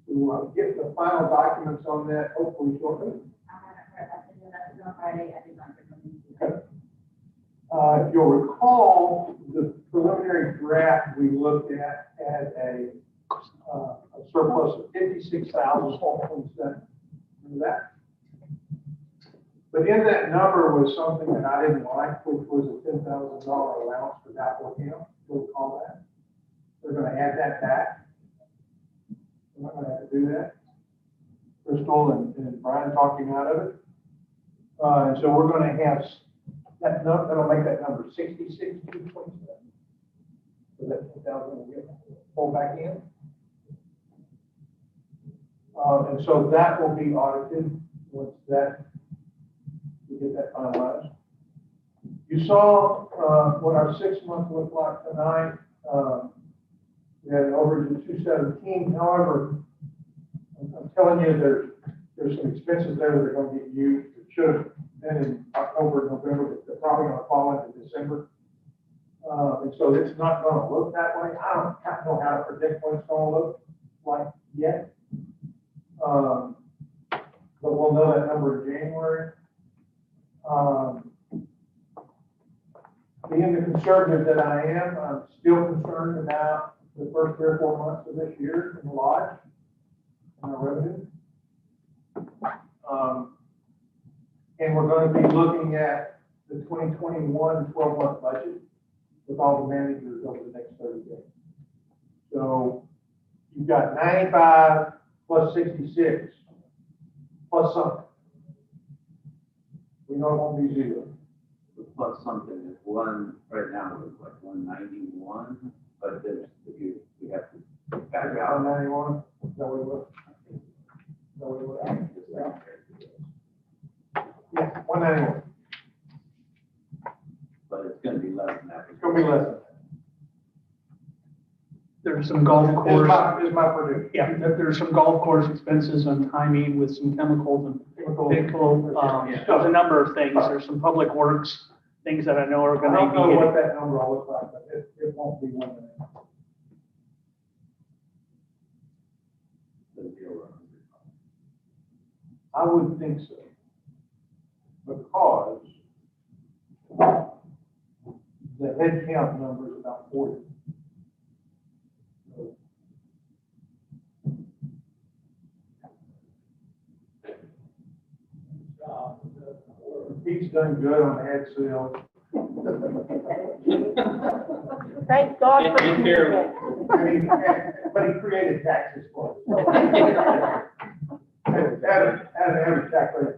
We will get the final documents on that hopefully shortly. I haven't heard, I said that on Friday, I did not hear from you. Okay. If you'll recall, the preliminary draft we looked at had a surplus of 56,427. Remember that? But in that number was something that I didn't like, which was a $10,000 allowance for doubtful account. You'll recall that? They're going to add that back. We're not going to have to do that. Crystal and Brian talked him out of it. And so we're going to have that number, that'll make that number 66,227. So that 10,000 will get pulled back in. And so that will be audited once that, we get that finalized. You saw what our 6 months looked like tonight. We had an overage of 217. However, I'm telling you, there's some expenses there that are going to get used. It should have been in October, November, but they're probably going to fall into December. And so it's not going to look that way. I don't know how to predict what it's going to look like yet. But we'll know that number in January. Being the conservative that I am, I'm still concerned about the first 3 or 4 months of this year in the lodge and our revenue. And we're going to be looking at the 2021 12-month budget with all the managers over the next 30 days. So you've got 95 plus 66 plus something. We know it won't be zero. Plus something is one, right now it's like 191, but there's, we have to back out. 191, is that what it was? Is that what it was? Yeah, 191. But it's gonna be less than that. It's gonna be less than that. There's some golf course. Is my prediction. Yeah, there's some golf course expenses on timing with some chemicals and vehicle, there's a number of things. There's some public works, things that I know are I gonna don't be know what hitting. that number will look like, but it won't be 191. I would think so. Because the head count number is about 40. Pete's done good on head sales. Thank God for you. But he created taxes for us. Add an average tax rate.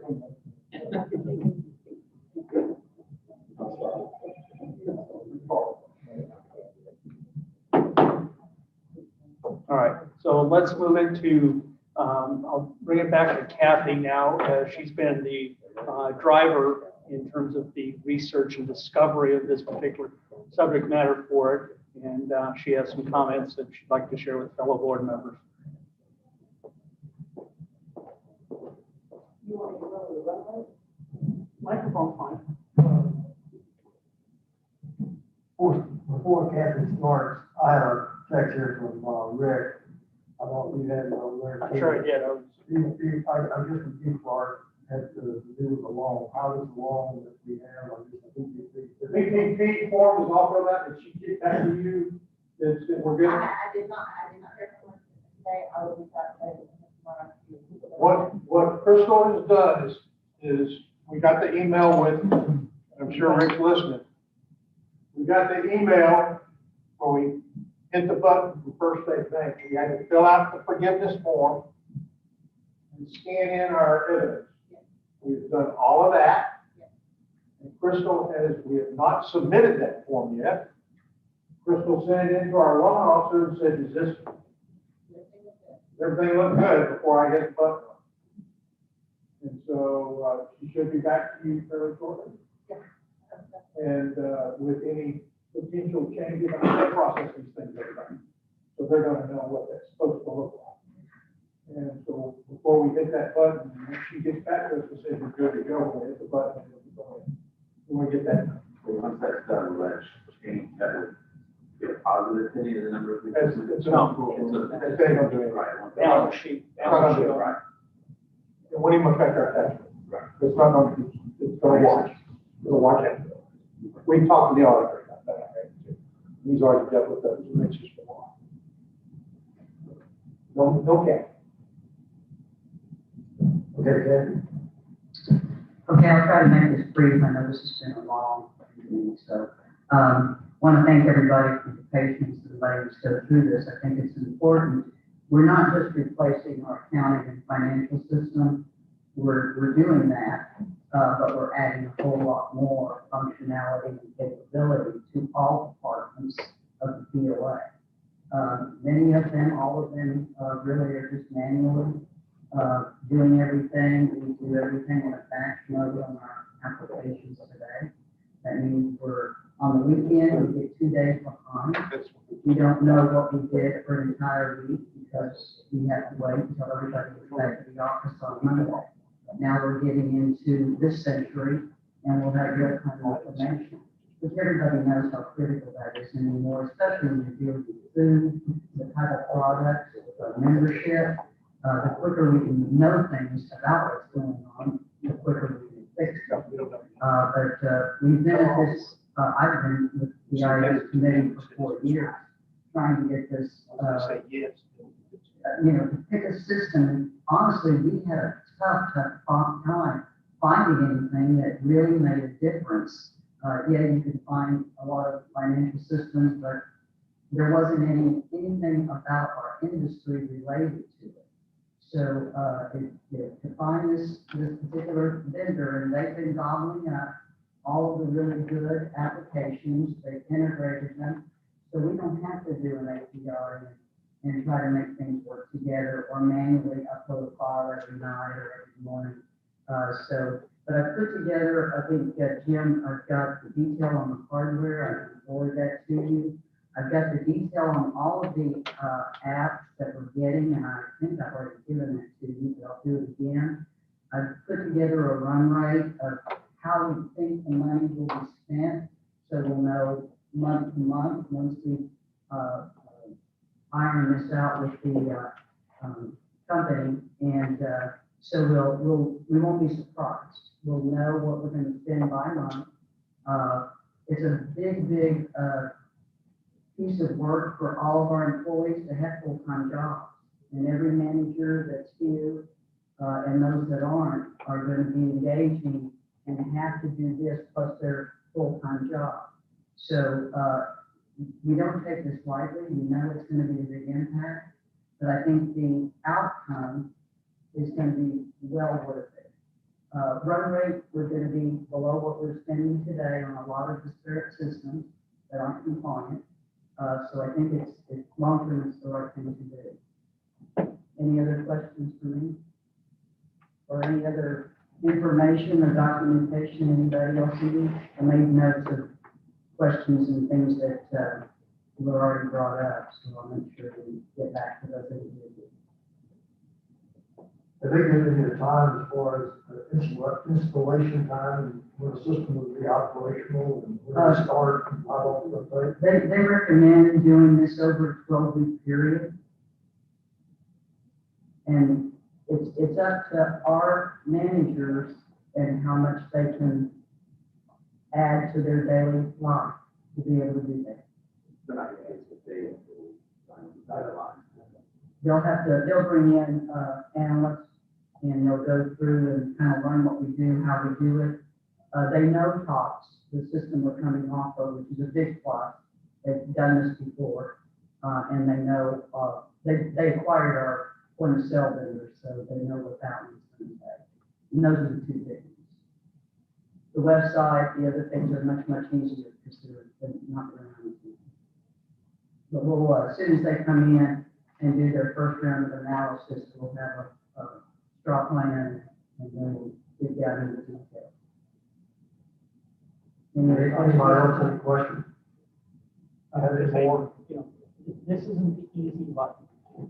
All right, so let's move into, I'll bring it back to Kathy now. She's been the driver in terms of the research and discovery of this particular subject matter for it. and she has some comments that she'd like to share with fellow board members. Microphone fine. Before Kathy starts, I have a text here from Rick. I don't know if you had it over there. I'm sure I did. I just from Keith Clark had to do with the loan. How does the loan that we have, PPP form is all filled out. Did she get back to you? That we're good? I did not hear from her today. I will be back later tomorrow. What Crystal has done is we got the email with, I'm sure Rick's listening. We got the email where we hit the button for First State Bank. We had to fill out the forgiveness form and scan in our evidence. We've done all of that. And Crystal we have not submitted that form yet. Crystal sent it in to our loan officer and said, does everything look good before I hit the button? And so she should be back to you fairly shortly. And with any potential changes, they process these things every time. So they're going to know what that's supposed to look like. And so before we hit that button, when she gets back to us and says, you're good to go, we'll hit the button and we'll go in. We want to get that done. Once that's done, will that change, that will get a positive to any of the numbers? It's not cool. It's they don't do it right. Balance sheet. Right. It won't even affect our tax rate. Right. It's not going to, it's going to watch. It'll watch it. We talked to the auditor about that. Right? He's already dealt with those mentions for a while. No cap. Okay, Okay, I'll try to make this brief. I know this has been a long meeting, so, want to thank everybody for the patience and letting us go through this. I think it's important. We're not just replacing our accounting and financial system. We're doing that, but we're adding a whole lot more functionality and capability to all departments of the POA. Many of them, all of them, really are just manually doing everything. We do everything in a batch mode on our applications today. That means we're on the weekend, we get 2 days behind. We don't know what we did for an entire week because we have to wait until everybody gets back to the office on Monday. Now we're getting into this century and we'll have real-time information, which everybody knows how critical that is anymore, especially when you're dealing with food, the type of products, membership. The quicker we can know things about what's going on, the quicker we can fix it. But we've been at this, I've been with the IS committee for 4 years, trying to get this, to pick a system. Honestly, we had a tough time finding anything that really made a difference. Yeah, you can find a lot of financial systems, but there wasn't anything about our industry related to it. So to find this particular vendor, and they've been gobbling up all of the really good applications, they've integrated them, so we don't have to do an APR and try to make things work together or manually upload a file every night or every morning. But I put together, I think, Jim, I've got the detail on the hardware, I can forward that to you. I've got the detail on all of the apps that we're getting, and I think I've already given that to you, but I'll do it again. I've put together a run rate of how we think the money will be spent, so we'll know month to month once we iron this out with the company, and so we won't be surprised. We'll know what we're going to spend by month. It's a big piece of work for all of our employees to have full-time jobs. And every manager that's here and those that aren't are going to be engaging and have to do this plus their full-time job. So we don't take this lightly. We know it's going to be a big impact, but I think the outcome is going to be well worth it. Run rate, we're going to be below what we're spending today on a lot of disparate systems that aren't compliant. So I think it's long-term, it's the right thing to do. Any other questions for me? Or any other information or documentation anybody else needs? I made notes of questions and things that were already brought up, so I'll make sure we get back to those individuals. I think they give you a time as far as installation time and when the system would be operational and when to start and how long it would take. They recommend doing this over a 12-week period. And it's up to our managers and how much they can add to their daily life to be able to do that. They'll bring in, analysts and they'll go through and kind of learn what we do, how we do it. They know TOPS, the system we're coming off of, which is a big plus. They've done this before, and they know, they acquired our point of sale vendor, so they know what that one's going to take. And those are the two big ones. The website, the other things are much, much easier because they're not around. But we'll, as soon as they come in and do their first round of analysis, we'll have a straw plan and then we'll get down into the details. Anybody else have a question? I have any more. This isn't the easy button.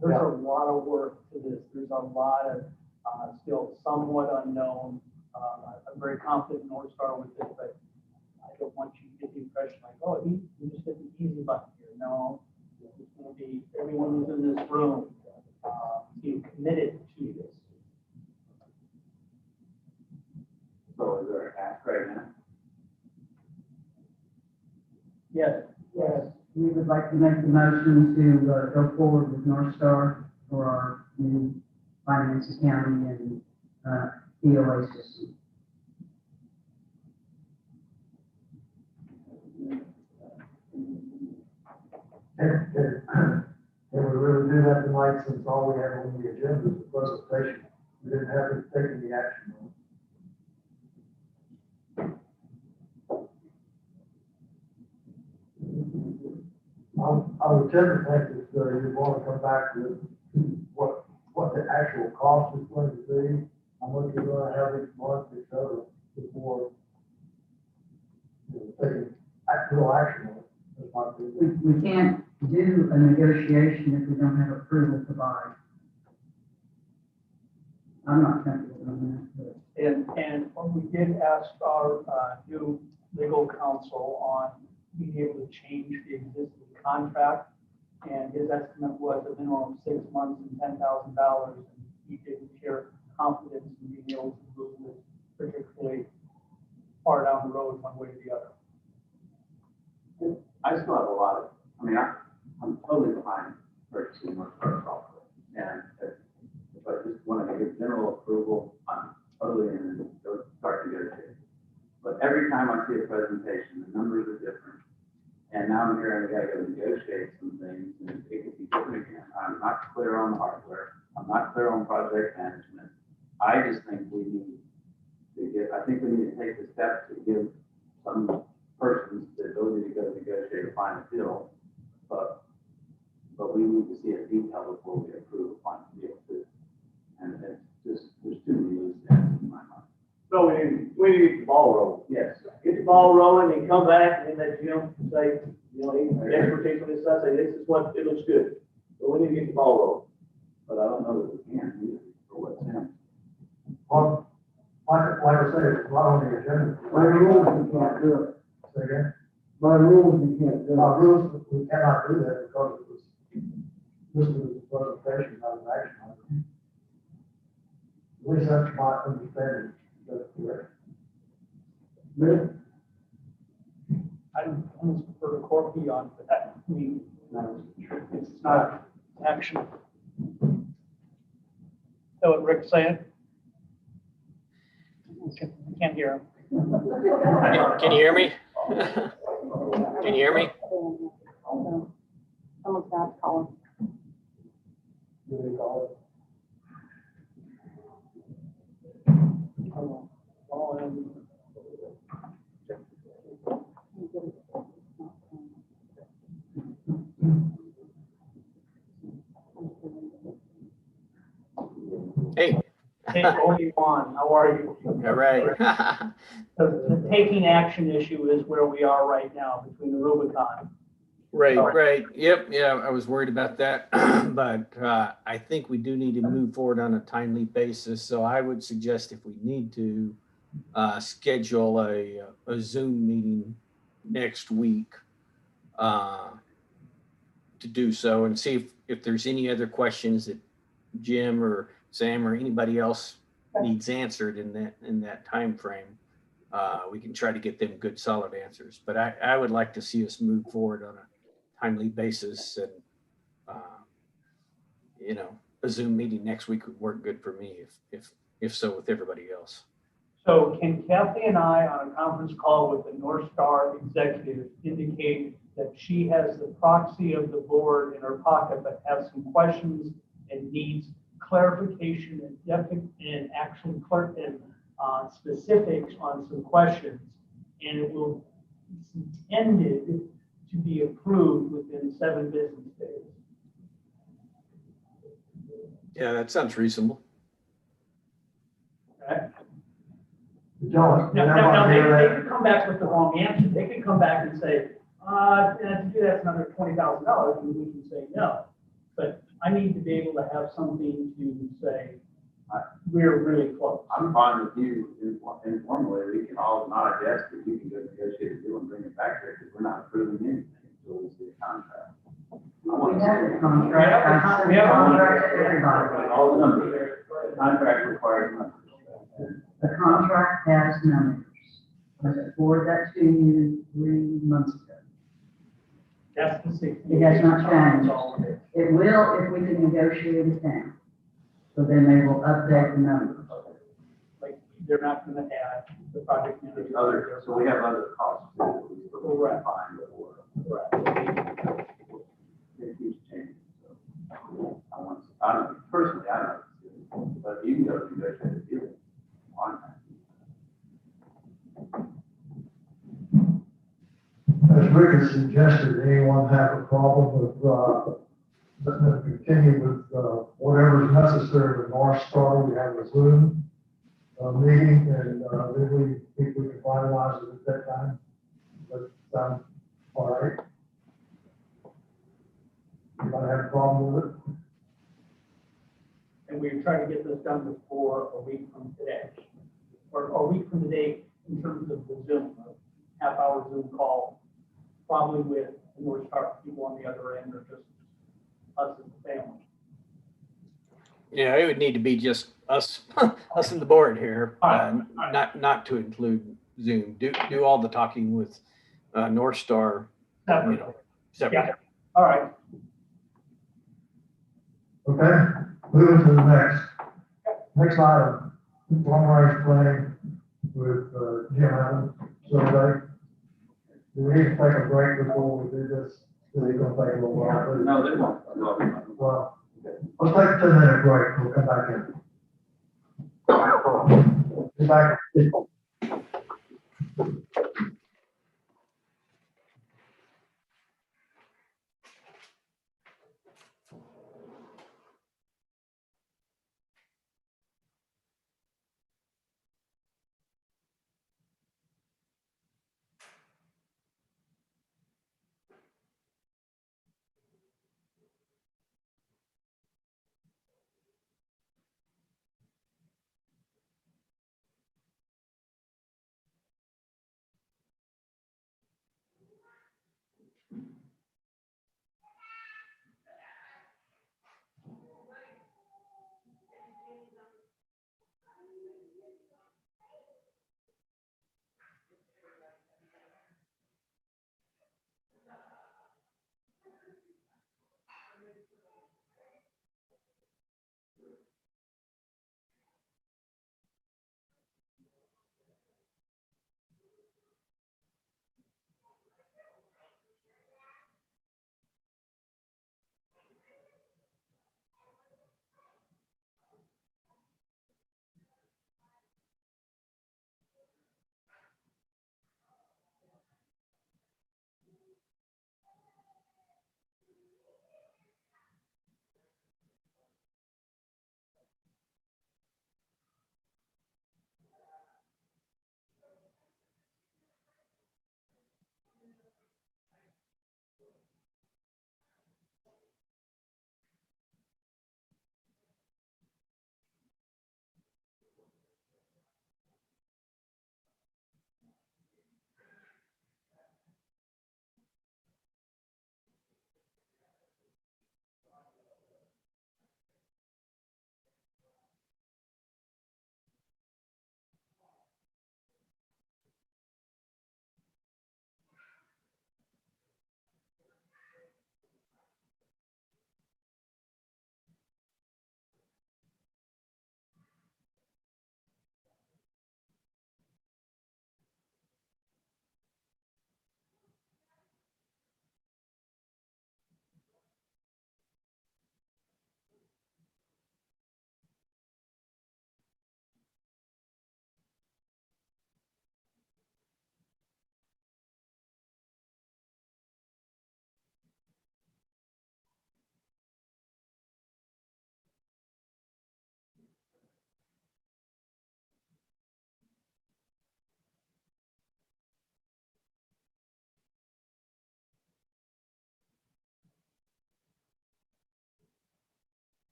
There's a lot of work to this. There's a lot of still somewhat unknown. I'm very confident in North Star with this, but I don't want you to get the impression like, oh, we just hit the easy button here. No, it's going to be everyone who's in this room being committed to this. So is there an ask right now? Yes. Yes, we would like to make the motion to go forward with North Star for our new finance accounting and POA system. And we really do that tonight since all we have on the agenda is the presentation. We didn't have to take any action on it. I would tend to think that you want to come back with what the actual cost is going to be, how much you're going to have each month, et cetera, before taking actual action on it. That's my opinion. We can't do a negotiation if we don't have approval to buy. I'm not comfortable on that, but. And we did ask our new legal counsel on being able to change the existing contract. And his estimate was a minimum of 6 months and $10,000. And he didn't share confidence in being able to move this particularly far down the road one way or the other. I still have a lot of, I'm totally behind purchasing more software. And if I just want to give general approval, I'm totally in and go start negotiating. But every time I see a presentation, the numbers are different. And now I'm hearing I gotta go negotiate some things and it could be different again. I'm not clear on the hardware. I'm not clear on project management. I just think we need to take the step to give some persons the ability to go negotiate a final deal. But we need to see a detail before we approve a final deal too. And it's just, there's too many loose ends in my mind. So we need to get the ball rolling. Yes. Get the ball rolling and come back and then let Jim say, the expertise on this side, say, this is what, it looks good. But we need to get the ball rolling. But I don't know that we can do it for what's in. Well, like I say, it's not on the agenda. By rules, we can't do it. Say again? By rules, we can't do By it. rules, we cannot do that because it was, this was a presentation, not an action item. At least that's my understanding. That's correct. Really? I almost prefer to court beyond that. I mean, it's not action. So what Rick's saying? I can't hear him. Can you hear me? Can you hear me? Someone's got to call Do they call it? Hey, Hey, Obi-Wan, how are you? all right. The taking action issue is where we are right now between the Rubicon. Right, right. Yep, yeah, I was worried about that. But I think we do need to move forward on a timely basis. So I would suggest if we need to schedule a Zoom meeting next week to do so and see if there's any other questions that Jim or Sam or anybody else needs answered in that time frame. We can try to get them good, solid answers. But I would like to see us move forward on a timely basis, and you know, a Zoom meeting next week would work good for me if so with everybody else. So can Kathy and I, on a conference call with the North Star executive, indicate that she has the proxy of the board in her pocket, but has some questions and needs clarification and actually specifics on some questions, and it's intended to be approved within 7 business days. Yeah, that sounds reasonable. Okay? John, Now, they could come back with the wrong answer. They could come back and say, to do that's another $20,000, and we can say no. But I need to be able to have something to say, we're really close. I'm fine with you informally, we can all not adjust, but you can go negotiate a deal and bring it back here, because we're not approving anything until we see a contract. We have the contract. We have a contract to everybody. All the numbers, the contract requires numbers. The contract has numbers. I forwarded that to you 3 months ago. That's the 60. It has not changed. It will if we can negotiate it down. So then they will update the numbers. Like, they're not gonna add the project manager. There's other, so we have other costs too, that we still Correct. find before. Correct. It keeps changing, so. I don't, personally, I don't, but you can go negotiate a deal on that. as Rick has suggested, anyone have a problem with, letting them continue with, whatever is necessary with North Star? We have a Zoom, meeting, and, then we think we can finalize it at that time. That sounds all right. Anybody have a problem with it? And we're trying to get this done before a week from today, or a week from today in terms of the Zoom, half-hour Zoom call, probably with the North Star people on the other end, or just us as a family. Yeah, it would need to be just us, us and the board here, not to include Zoom. Do all the talking with North Star, you know, separate. Yeah. All right. Okay, moving to the next item, long range planning with, Jim Evans, survey. Do we need to take a break before we do this? Is it gonna take a little while? No, they won't. Well, let's take a 10-minute break, we'll come back in. Be back.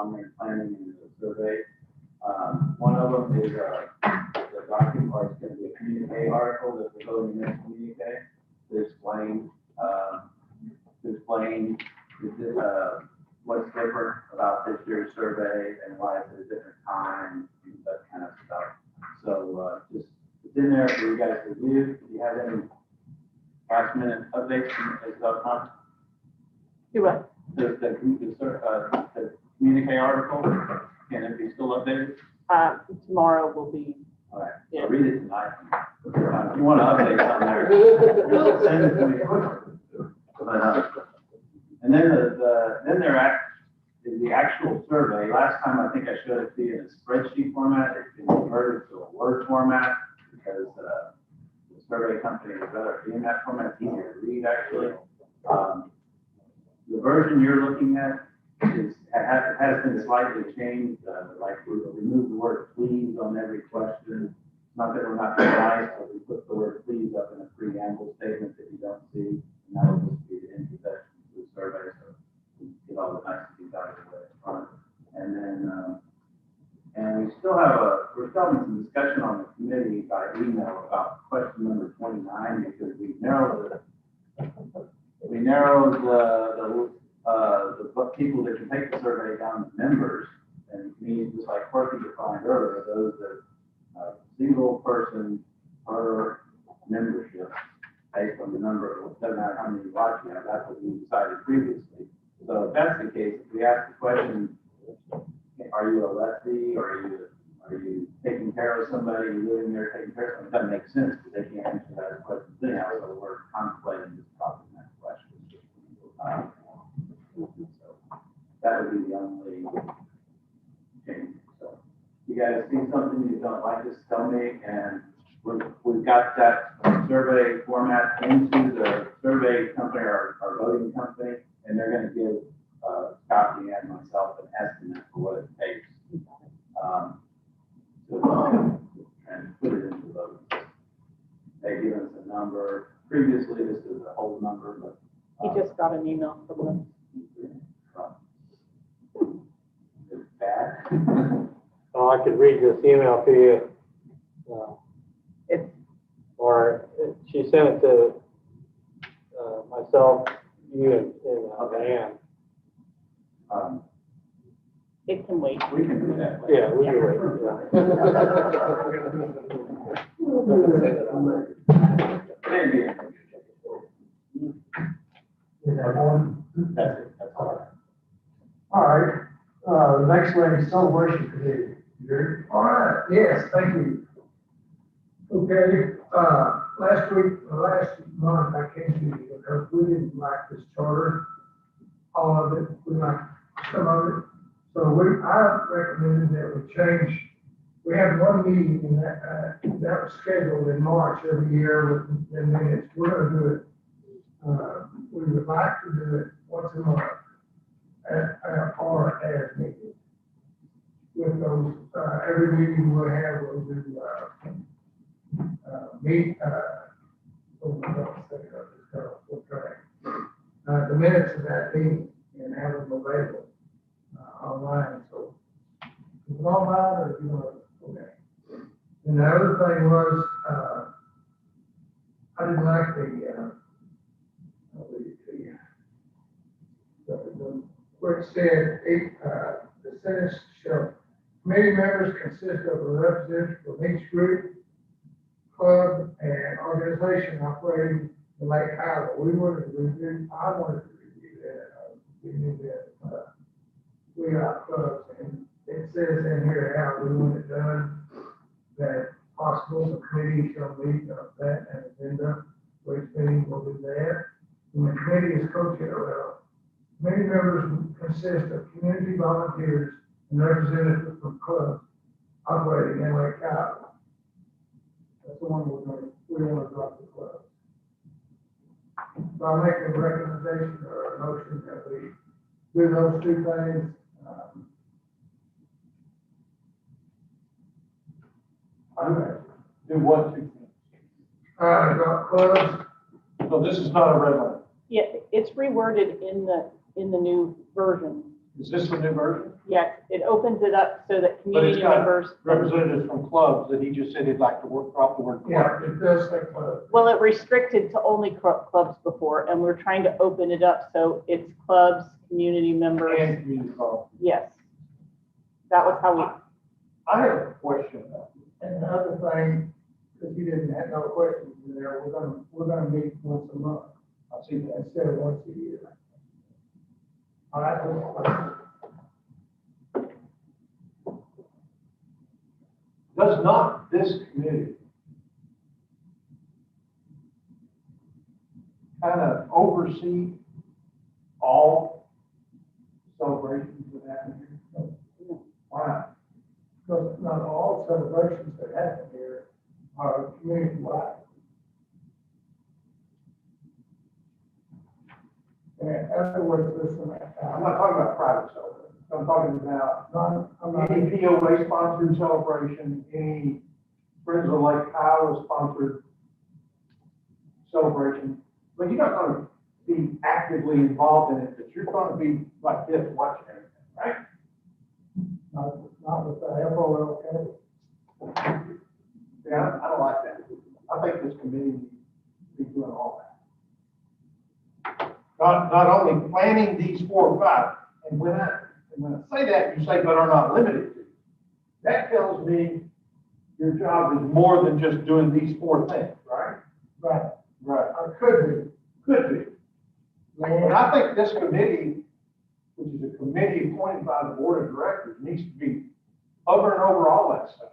long-range planning and the survey. One of them is, the document, or it's gonna be a communique article that we're going to next communique to explain, what's different about this year's survey and why it's at a different time, and that kind of stuff. So, just, it's in there for you guys to review. If you have any last minute updates and stuff, huh? Do what? The communique article, can it be still updated? Tomorrow will be, All right, Yeah. so read it tonight. If you want to update something there, send it to me. And then the actual survey, last time I think I showed it to you in a spreadsheet format, it's been converted to a Word format because the survey company is better in that format, it's easier to read actually. The version you're looking at has been slightly changed, like we removed the word please on every question. Not that we're not being nice, but we put the word please up in a preamble statement that you don't see, and that'll just be the introduction to the survey, so we get all the niceties out of the way front. And then, and we're still having some discussion on the committee by email about question number 29, because we narrowed the people that can take the survey down to members, and me, just like Quirky defined earlier, those that single person per membership based on the number, it doesn't matter how many watch you have, that's what we decided previously. So if that's the case, if we ask the question, are you a lessee, or are you taking care of somebody, you living there taking care of somebody, it doesn't make sense because they can't answer that question anyhow, so we're contemplating just dropping that question. So that would be the only change. So you guys see something you don't like, just tell me, and we've got that survey format into the survey company, our voting company, and they're going to give Scott and myself an estimate for what it takes and put it into the voting system. They give us a number. Previously, this is a whole number, but he just got an email from them. it's bad. Oh, I could read this email to you. It's, Or she sent it to myself, you, and Ann. it can wait. We can do that. Yeah, we can wait, yeah. Is that one? That's it, that's all right. All right, the next one is celebration committee. Gary? All right, yes, thank you. Okay, last month I came to you because we didn't like this charter, all of it, we liked some of it. So I recommended that we change, we have one meeting in that was scheduled in March every year with the minutes. We're gonna do it, we would like to do it once a month or as needed. With those, every meeting we'll have, we'll do, the minutes of that meeting and have them available, online, so. Is it online or if you want to, okay. And the other thing was, I didn't like where it said, the sentence shall, committee members consist of a representative from each group, club, and organization operating the Lake Highway. I wanted to review that, we knew that, we are clubs, and it says in here how we want it done, that possible, the committee shall meet of that and agenda, which meeting will be there. And the committee is committee members consist of community volunteers and representatives from clubs operating in Lake Highway. That's the one we want to drop the club. So I make a recommendation or a motion that we do those two things. Do what two things? Got clubs. So this is not a red line. Yeah, it's reworded in the new version. Is this the new version? Yes, it opens it up so that But it's community got members. representatives from clubs that he just said he'd like to drop the word Yeah, club. it does say club. Well, it restricted to only clubs before, and we're trying to open it up so it's clubs, community members. And community club. Yes. That was how we, I have a question. And another thing, because you didn't have no questions in there, we're gonna meet once a month I see that. instead of once a year. All right. Does not this committee kind of oversee all celebrations that happen here? Why not? Because not all celebrations that happen here are community-wide. And in other words, there's some. I'm not talking about private celebrations. I'm talking about I'm not. any POA sponsored celebration, any Friends of Lake Kiowa sponsored celebration. But you're not going to be actively involved in it, but you're going to be like this watching everything, right? Not with the FOL. Yeah, I don't like that. I think this committee needs to be doing all that. Not only planning these 4 or 5, and when I say that, you say, but are not limited to. That tells me your job is more than just doing these 4 things, right? Right, Right. or could Could be. be. And I think this committee, which is a committee appointed by the board of directors, needs to be hovering over all that stuff.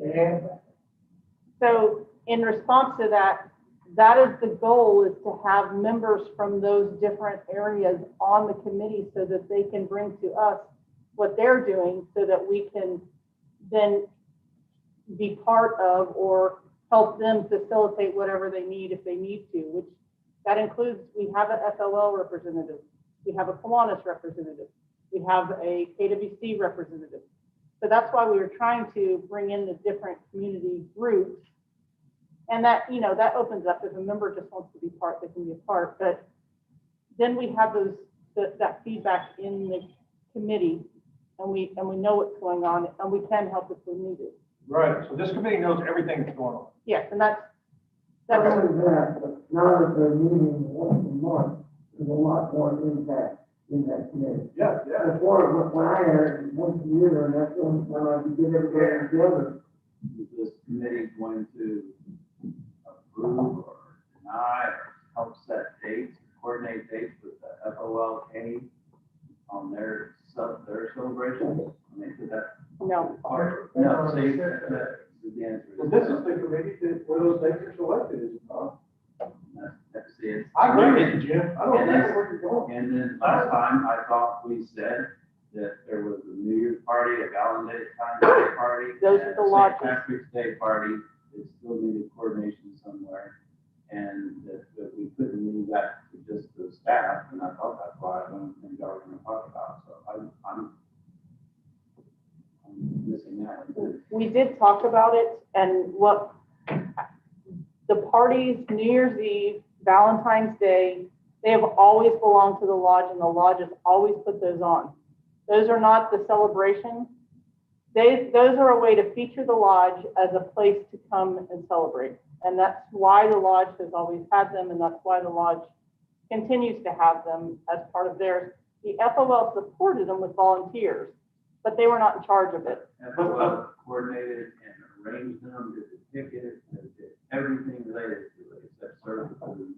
And so in response to that, that is the goal, is to have members from those different areas on the committee so that they can bring to us what they're doing so that we can then be part of or help them facilitate whatever they need if they need to, which that includes, we have an FOL representative, we have a Kiwanis representative, we have a KWC representative. So that's why we were trying to bring in the different community groups. And that, you know, that opens up, if a member just wants to be part, they can be a part, but then we have those, that feedback in the committee, and we know what's going on, and we can help if we need it. Right, so this committee knows everything that's going on. Yes, and that's, Not only that, but now that they're meeting once a month, there's a lot more impact in that committee. Yeah, yeah. Before, when I had it once a year, and that's the only time I could get everybody together. Is this committee going to approve or deny or help set dates, coordinate dates with the FOLK on their celebrations? I mean, could that? no. No, see, that is the answer. Well, this is the committee that, where those dates are selected, is it not? See, it's. I agree with you, Jim. I don't And know then- where you're going. And then last time, I thought we said that there was a New Year's party, a Valentine's Day party. Those and are the a lodges. St. Patrick's Day party, it still needed coordination somewhere. And that we couldn't leave that to just the staff, and I thought that's why I don't think y'all were gonna talk about, so I'm missing that one. We did talk about it, and what, the parties, New Year's Eve, Valentine's Day, they have always belonged to the lodge, and the lodge has always put those on. Those are not the celebration. Those are a way to feature the lodge as a place to come and celebrate. And that's why the lodge has always had them, and that's why the lodge continues to have them as part of theirs. The FOL supported them with volunteers, but they were not in charge of it. FOL coordinated and arranged them, did the tickets, did everything related to it, except serve the food.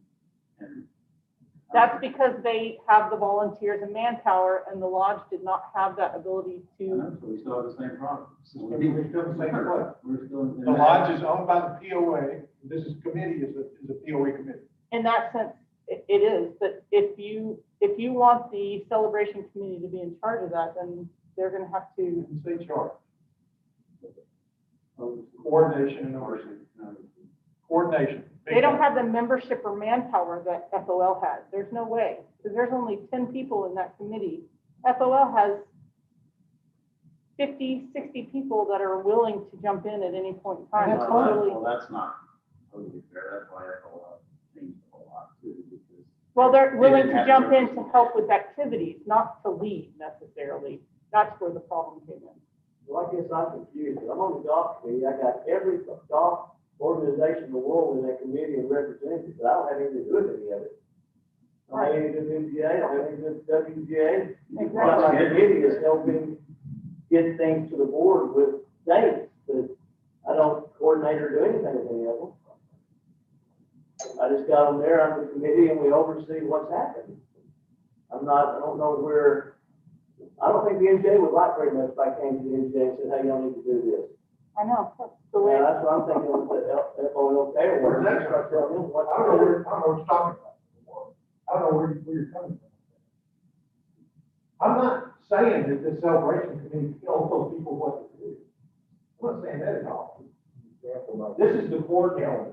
And That's because they have the volunteers and manpower, and the lodge did not have that ability I to. know, so we still have the same problem. We're still the same place. We're still in. The lodge is owned by the POA. This committee is a POA committee. In that sense, it is, but if you want the celebration committee to be in charge of that, then they're gonna have to. Who's in charge? Coordination and oversight. Coordination. They don't have the membership or manpower that FOL has. There's no way, because there's only 10 people in that committee. FOL has 50, 60 people that are willing to jump in at any point in time. And It's totally- Well, that's not totally fair, that's why FOL changed a whole lot too, because Well, they're willing to have jump in service. to help with activities, not to lead necessarily. That's where the problem came in. Well, I guess I'm confused. I'm on the golf committee. I got every golf organization in the world in that committee and representatives, but I don't have anything to do with any of it. I don't have anything to do with MGA, I don't have anything to do with WGA. Exactly. My committee is helping get things to the board with dates, but I don't coordinate or do anything with any of them. I just got them there on the committee and we oversee what's happening. I don't know where, I don't think the NJ would like very much if I came to the NJ and said, hey, y'all need to do this. I know, that's the way. Yeah, that's what I'm thinking with the FOLK or whatever. They start telling them what I to don't know do. I don't know what you're talking about. I don't know where you're coming from. I'm not saying that the celebration committee tells those people what to do. I'm not saying that at all. This is the board calendar.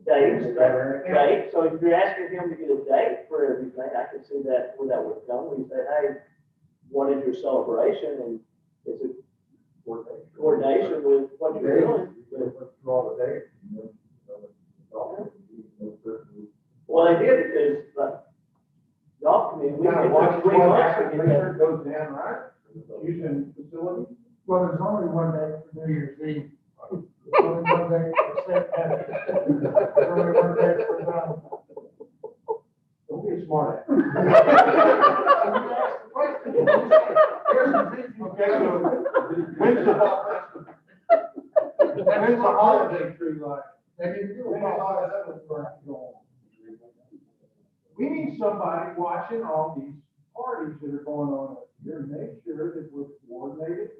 Date, so if you're asking him to get a date for everything, I can see that, where that would come. We say, hey, what is your celebration? And it's a coordination with what you're doing. Draw the date. Well, they did because, golf committee, we Kind of it watch took 3 months to the get picture that. goes down, right? Using facility. Well, there's only one day for New Year's Eve. There's only one day for St. Patrick's Day. There's only one day for Valentine's. Don't be a smart ass. Okay, so when's the holiday tree like? And you do a lot of other work going on. We need somebody watching all these parties that are going on up here and make sure that we're coordinated.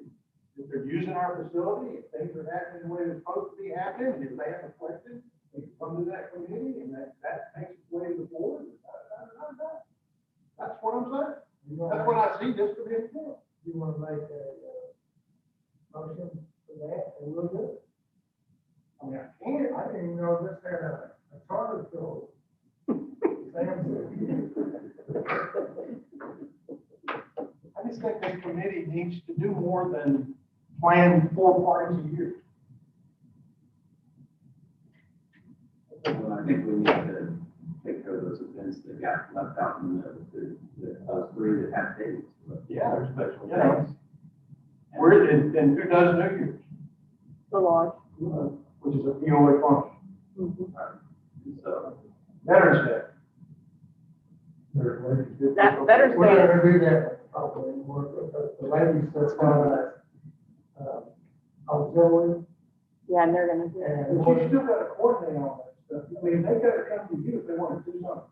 If they're using our facility, if things are happening the way they're supposed to be happening, if they have a question, they can come to that committee and that makes its way to the board. That's what I'm saying. That's what I see this committee for. You want to make a motion for that, and we'll do it. I mean, I didn't even know this had a charter school. I just think that committee needs to do more than plan 4 parties a year. Well, I think we need to take care of those events that got left out in those 3 that have dates. Yeah, They're special yeah. dates. Where, and who does New Year's? The lodge. Which is a POA function. And so, Veterans Day. That Veterans We're Day not is, gonna do that, probably, the ladies that's going to, auxiliary, yeah, and they're gonna do it. and But you still gotta coordinate all that stuff. I mean, they gotta come to you if they wanna do something.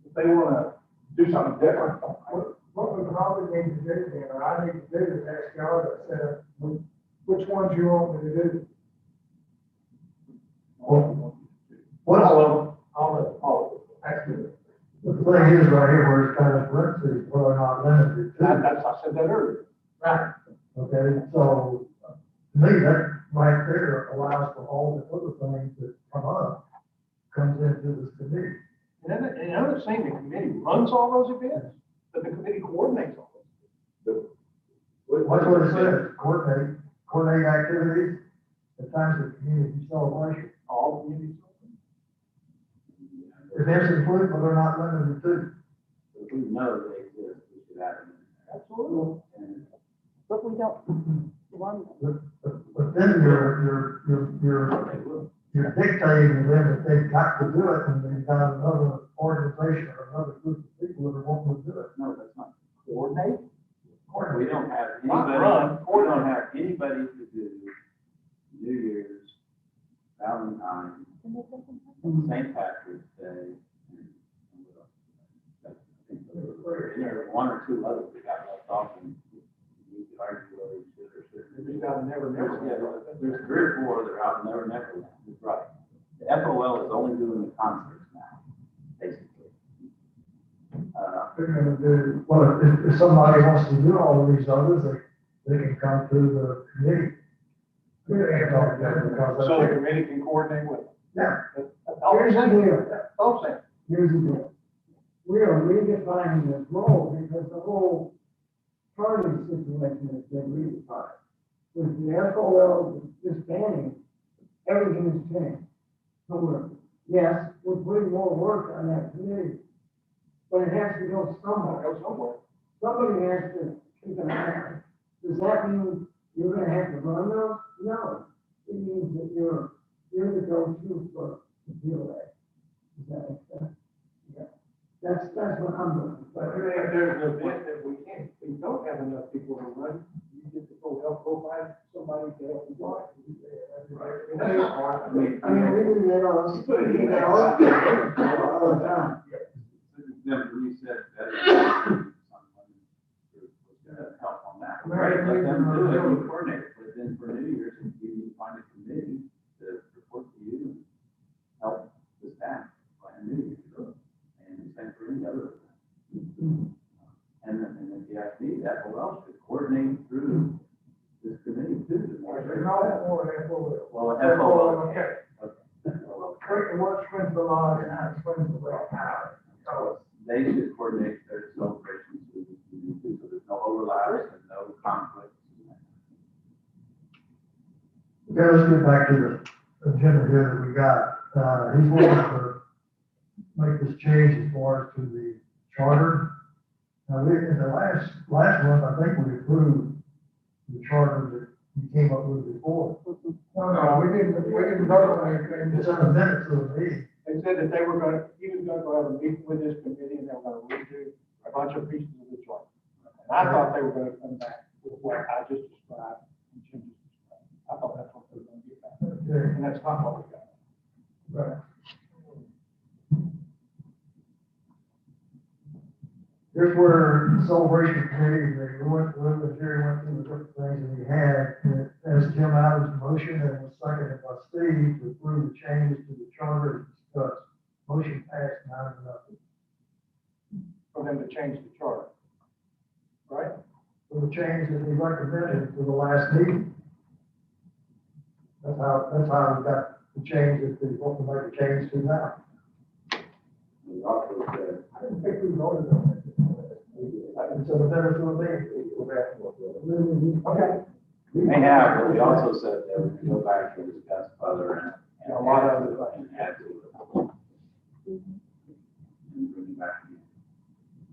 If they wanna do something different. what we probably need to do then, or I need to do is ask y'all to set up, which ones you want me to do? All of them. Actually, the thing is right here where it's kind of parentheses, whether or not limited to. I said that earlier. Right. Okay, so to me, that right there allows for all the other things that come up, comes into this committee. And I'm not saying the committee runs all those events, but the committee coordinates all those. That's what it says, coordinate activities, at times of community celebration. All communities. Events include, but they're not limited to. if we know they exist, we should have them. Absolutely. And But we don't run them. But then you're dictating to them that they've got to do it, and they've got another organization or another group of people that are wanting to do it. no, that's not. Coordinate? We don't have Not anybody, run, we don't have anybody to do New Year's, Valentine's, St. Patrick's Day. And what else? I think there are 1 or 2 others that got left off and you could argue whether you should or shouldn't. You just gotta never. Yeah, there's 3 or 4 that are out, never, is right. The FOL is only doing the concerts now, basically. They're gonna do, well, if somebody wants to do all of these others, they can come to the committee. We can't talk about it because So the committee can coordinate with them. Yeah. That's all I'm saying. That's all I'm saying. Here's the deal. We are redefining this role because the whole party situation has been redefined. With the FOL disbanding, everything has changed. So yes, would bring more work on that committee. But it has to go somewhere. Go somewhere. Somebody has to keep an eye on it. Does that mean you're gonna have to run those? No. It means that you're the go-to for the POA. Does that make sense? Yeah. That's what I'm doing. But if there's an event that we don't have enough people to run, you get to go find somebody to help you run. That's not hard. I mean, we do that all the time. Then you said that someone was gonna help on that. Right. Let them do it, you coordinate, but then for New Year's, if you need to find a committee to report to you, and help the staff plan New Year's. And same for any other event. And then if you ask me that, who else could coordinate through this committee too? There's not that more than FOL. Well, FOL. Okay. What swings the law and how swings the law. So they should coordinate their celebrations with the community too, so there's no overlaps and no conflicts. Okay, let's get back to the agenda here that we got. He's wanting to make this change as far as to the charter. Now, in the last month, I think we approved the charter that you came up with before. No, we didn't vote on anything. It's in the minutes of the meeting. They said that they were gonna, he was gonna go have a meeting with this committee and they were gonna redo a bunch of pieces of the chart. And I thought they were gonna come back with what I just described and Jim just described. I thought that's what they were gonna get back. Okay. And that's not what we got. Right. Here's where the celebration committee, they went, Jerry went through the different things that he had. And as Jim Adams' motion and was seconded by Steve to approve the changes to the charter as discussed. Motion passed 9-0. For them to change the chart. Right? For the change that we recommended for the last meeting. That's how we got the change that we want to make a change to now. We also said, I didn't think we voted on it. It's in the minutes of the meeting. Okay. they have, but we also said that we can go back and discuss other and A lot of other questions. and add to it. And bring it back again.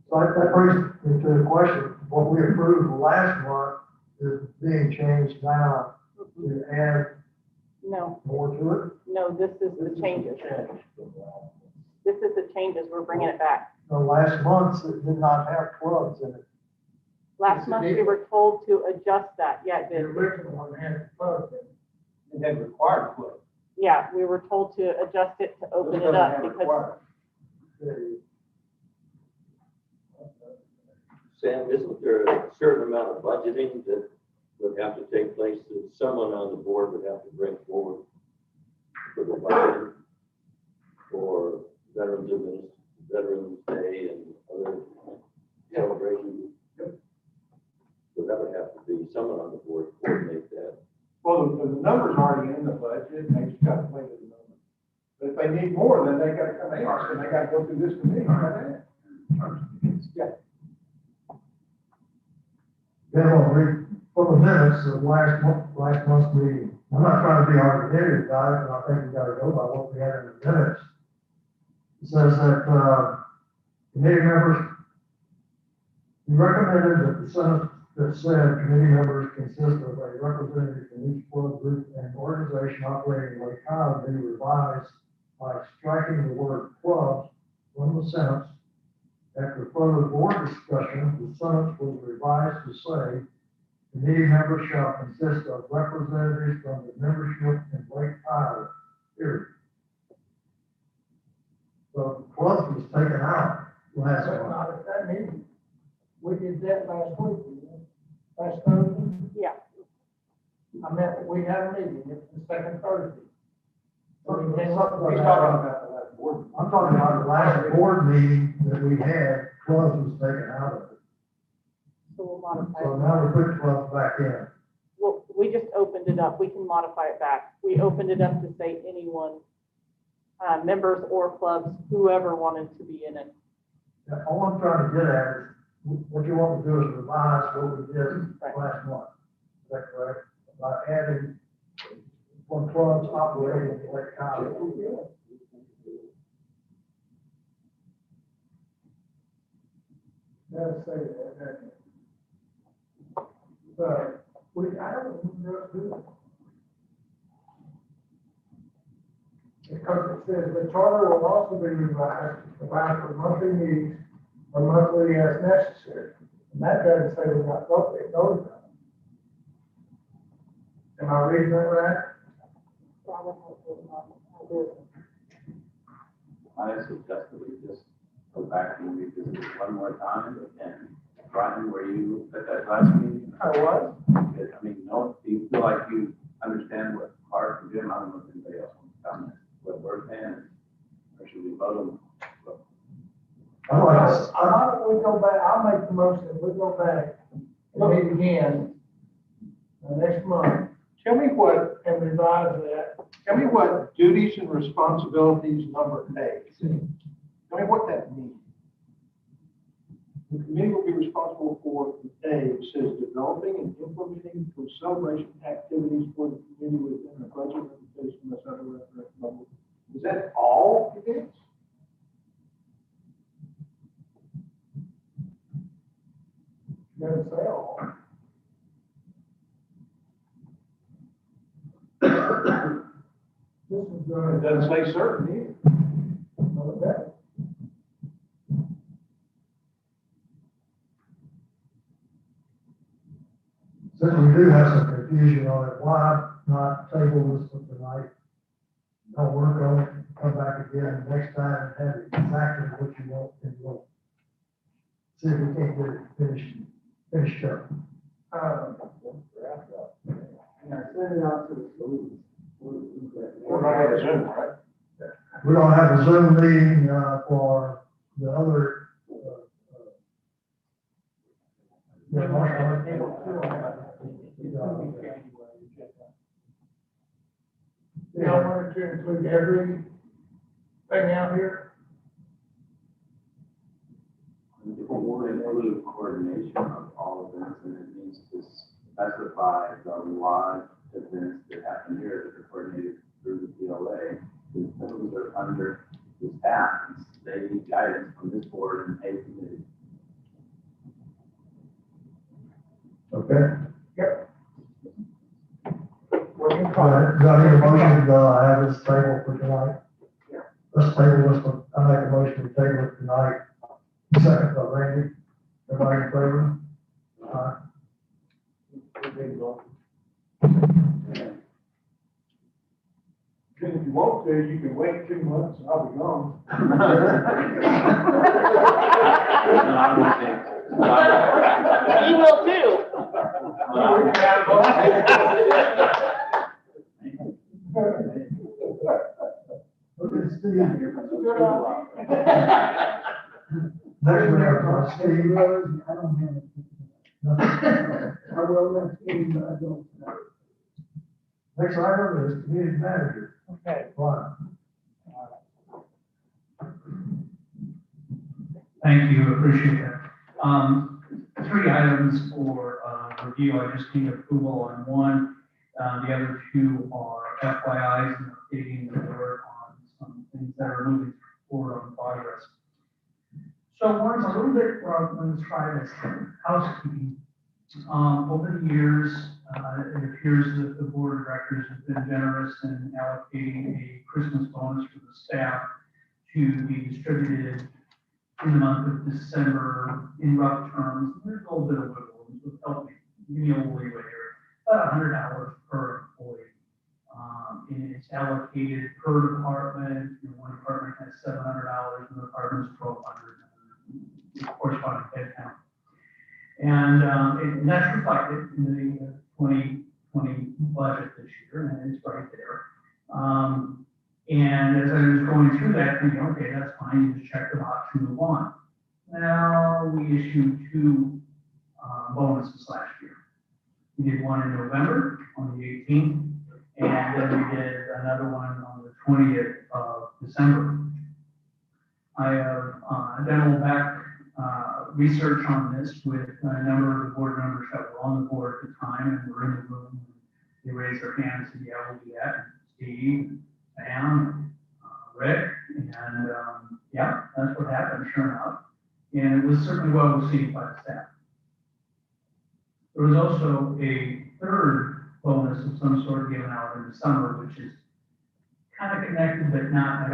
So that brings me to the question, what we approved last month is being changed now to add No, more to it. no, this is the changes. This is the changes. We're bringing it back. The last month, it did not have clubs in it. Last month, we were told to adjust that. Yeah, it The did. original one had clubs in it. It had required club. Yeah, we were told to adjust it to open This it doesn't up have because, required. Sam, isn't there a certain amount of budgeting that would have to take place that someone on the board would have to bring forward for the budget for Veterans Day and other celebrations? So that would have to be someone on the board to coordinate that. Well, the number's already in the budget, and they just gotta play with the number. But if they need more, then they gotta come in, and they gotta go through this committee. Yeah. Then I'll read from the minutes of last month's meeting. I'm not trying to be argumentative about it, but I think we gotta go by what we had in the minutes. It says that, committee members, we recommended that the sentence that said committee members consist of a representative from each club group and organization operating in Lake County be revised by striking the word clubs from the sentence. After further board discussion, the sentence was revised to say, committee members shall consist of representatives from the membership in Lake Iowa, period. So clubs was taken out last That's month. not at that meeting. We did that last week, didn't we? Last Thursday. yeah, I meant, we had a meeting, it's the second Thursday. Something He's like talking that. about the last board. I'm talking about the last board meeting that we had, clubs was taken out of it. so we'll modify So it. now we put clubs back in. Well, we just opened it up. We can modify it back. We opened it up to say anyone, members or clubs, whoever wanted to be in it. Now, all I'm trying to get at is, what you want to do is revise what we did Right. last month. Is that correct? By adding one clubs operating in Lake County. Gotta say that, doesn't it? But I don't remember us doing it. Because it says the charter will also be revised, to provide for monthly meetings or monthly as necessary. And that doesn't say we got voted on. Am I reading that right? I suggest that we just go back and revisit it one more time, and Brian, were you at that last meeting? I was. I mean, no, do you feel like you understand what Clark and Jim, I don't know if anybody else wants to comment, what we're saying, or should we vote on? Why don't we go back, I'll make the motion, we go back and meet again next month. Tell me what, And revise that. tell me what duties and responsibilities number A. Tell me what that means. The committee will be responsible for A, it says developing and implementing for celebration activities for the community within the budget limitation that's under reference level. Is that all it is? Doesn't say all. This is going It doesn't say certain either. to. Since we do have some confusion on it, why not table this for tonight? Don't work on it, come back again next time and have it exactly what you want and want. See if we can't get it finished up. Yeah, send it out to the schools. We're gonna have a Zoom, right? We're gonna have a Zoom meeting, for the other, Y'all wanted to include everything out here? If we want to include coordination of all events, and it needs to specify the live events that happen here that are coordinated through the PLA, because those are under the staff, they need guidance from this board and a committee. okay? Yep. Do I need a motion to, have this table for tonight? Yeah. Let's table this, one. I make a motion to table it tonight. Second by Randy. Everybody in favor? If you want to, you can wait 2 months and I'll be gone. You will too. Next we have Steve. I don't have it. I will let Steve, I don't. Next item is community manager. Okay. Brian. Thank you, appreciate that. 3 items for review. I just need approval on one. The other 2 are FYIs and updating the board on some things that are moving forward on progress. So one's a little bit, let's try this, housekeeping. Over the years, it appears that the board of directors have been generous in allocating a Christmas bonus for the staff to be distributed in the month of December in rough terms. There's a little bit of wiggle room, so help me, give me a little leeway here. About $100 per employee. And it's allocated per department. One department has $700, another department is $1,200. Corresponding head count. And that's reflected in the 2020 budget this year, and it's right there. And as I was going through that, thinking, okay, that's fine, you just check the box and move on. Now, we issued 2 bonuses last year. We did one in November on the 18th, and then we did another one on the 20th of December. I have done a little back research on this with a number of the board members that were on the board at the time and were in the room. They raised their hands and said, yeah, we'll do that. Steve, Sam, Rick, and yeah, that's what happened, sure enough. and it was certainly well received by the staff. There was also a third bonus of some sort given out in the summer, which is kind of connected, but not,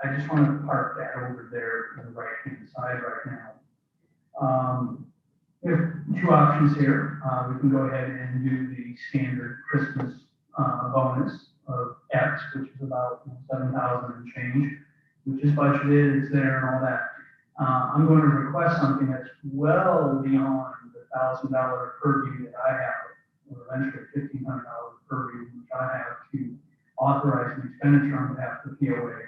I just want to park that over there on the right-hand side right now. We have two options here. We can go ahead and do the standard Christmas bonus of X, which is about 7,000 and change, which is budgeted, it's there and all that. I'm going to request something that's well beyond the $1,000 purview that I have, or eventually $1,500 purview, which I have to authorize an expenditure on behalf of the POA,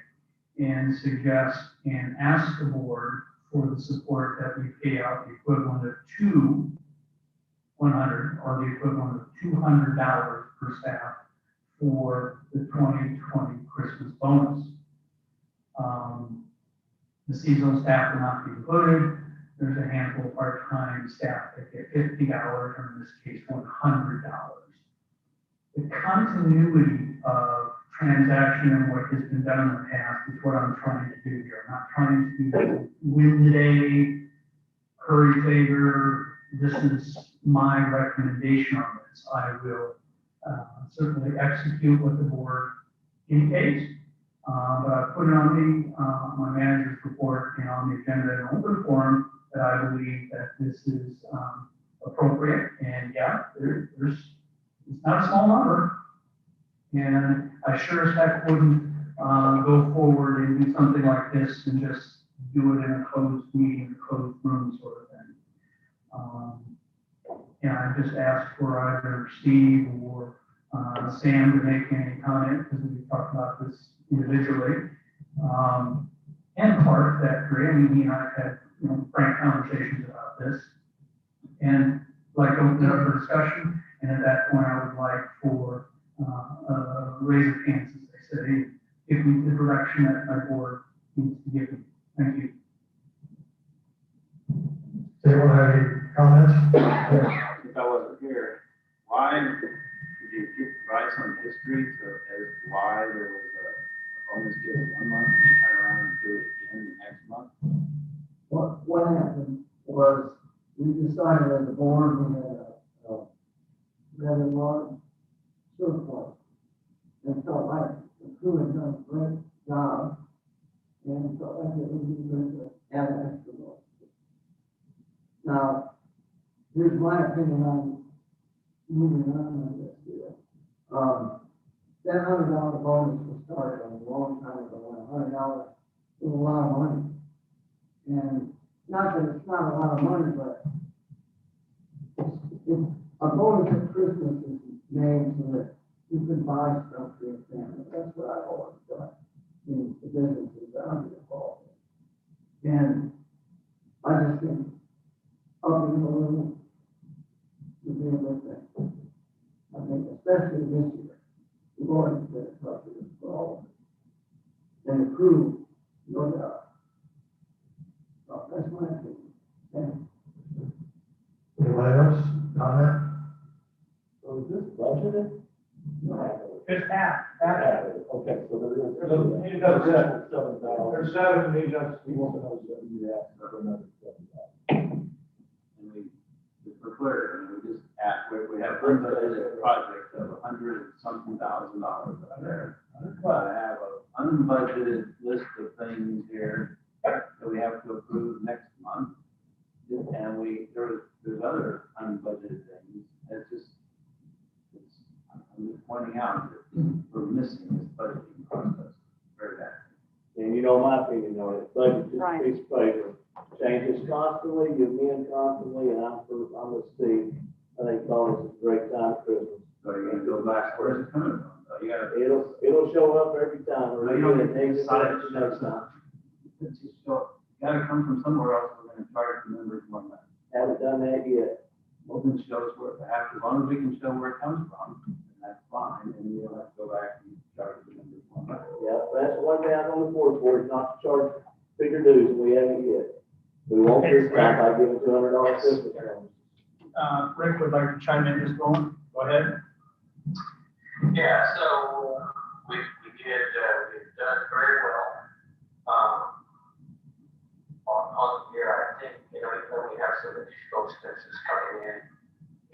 and suggest and ask the board for the support that we pay out the equivalent of $100 or the equivalent of $200 per staff for the 2020 Christmas bonus. The seasonal staff will not be included. There's a handful of part-time staff that get $50, or in this case, $100. The continuity of transaction and what has been done in the past is what I'm trying to do here. I'm not trying to win the day, curry favor. This is my recommendation on this. I will certainly execute what the board indicates, but I put it on my manager's report and on the agenda in open forum that I believe that this is appropriate. And yeah, it's not a small number. And I sure as heck wouldn't go forward and do something like this and just do it in a closed meeting, closed room sort of thing. And I just asked for either Steve or Sam to make any comment, because we talked about this individually. And Clark, that great. I mean, he and I had frank conversations about this. And like open it up for discussion. And at that point, I would like for raise of hands, as I say, give me the direction that my board needs to give me. Thank you. Do you want to have any comments? If I wasn't here, why, could you provide some history as to why there was a bonus given 1 month and you turn around and do it again the next month? What happened was, we decided as a board, we had a rather large surplus, and felt like the crew had done a great job, and felt like it would be good to add an extra one. Now, here's my opinion on moving on this here. That $100 bonus was started a long time ago, and $100 is a lot of money. And not that it's not a lot of money, but it's a bonus at Christmas is made so that you can buy stuff for your family. That's what I've always done in the businesses that I'm involved in. And I just think upping a little would be a good thing. I think especially this year, the Lord has been tougher for all of us. And the crew, no doubt. So that's my opinion. Thank you. Anybody else? Comment? So is this budgeted? Just half. Okay, so there is. He does that. 7,000. There's 7, and he does. He wants another 7, you ask for another 7,000. And we, just for clarity, we just we have unbudgeted projects of $100-something thousand out there. But I have an unbudgeted list of things here that we have to approve next month. And there's other unbudgeted things. I'm just pointing out that we're missing this budgeting process very badly. And you know my opinion on it, budget just Right. a piece of paper, changes constantly, you amend constantly, and I'm with Steve. I think bonus is a great time for Christmas. So you're gonna go back, where's it coming from? So you gotta, It'll show up every time. no, you don't get to Next decide time, it, next time. it's just, gotta come from somewhere else, we're gonna charge the members more money. Haven't done that yet. Well, then show us where, as long as we can show where it comes from, that's fine, and we'll have to go back and charge the members more money. Yeah, that's the one thing I'm on the board for, is not to charge bigger dues, and we haven't yet. We won't this time by giving $200 Christmas bonus. Rick would like to chime in this moment. Go ahead. Yeah, so we've done very well on on the year, I think, you know, even though we have some additional expenses coming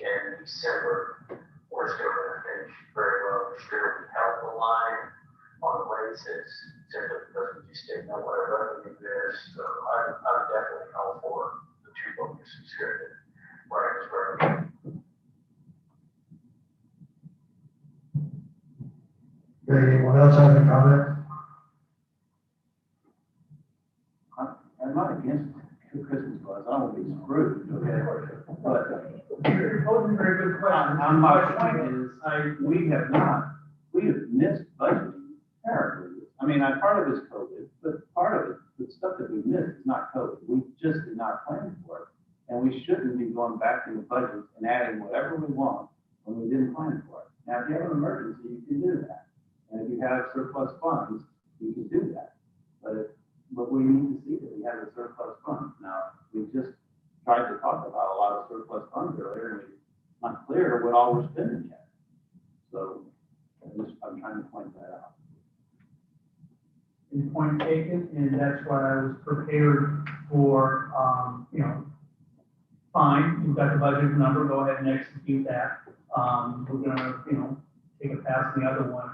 in December, we're still gonna finish very well this year. We held the line on the raises simply because we just didn't know what our revenue is. So I'm definitely all for the two bonuses here that Brian is recommending. Okay, anyone else have any comment? I'm not against the Christmas bonus, I don't want to be screwed, okay? But You're posing a very good question. my point is, we have missed budgeting terribly. I mean, part of it's COVID, but part of it, the stuff that we missed is not COVID. We just did not plan for it. And we shouldn't be going back in the budget and adding whatever we want when we didn't plan for it. Now, if you have an emergency, you can do that. And if you have surplus funds, you can do that. But we need to see that we have a surplus funds. Now, we just tried to talk about a lot of surplus funds earlier, and it's not clear what all we're spending yet. So I'm trying to point that out. And point taken, and that's why I was prepared for, fine, you've got the budget number, go ahead and execute that. We're gonna, take a pass on the other one.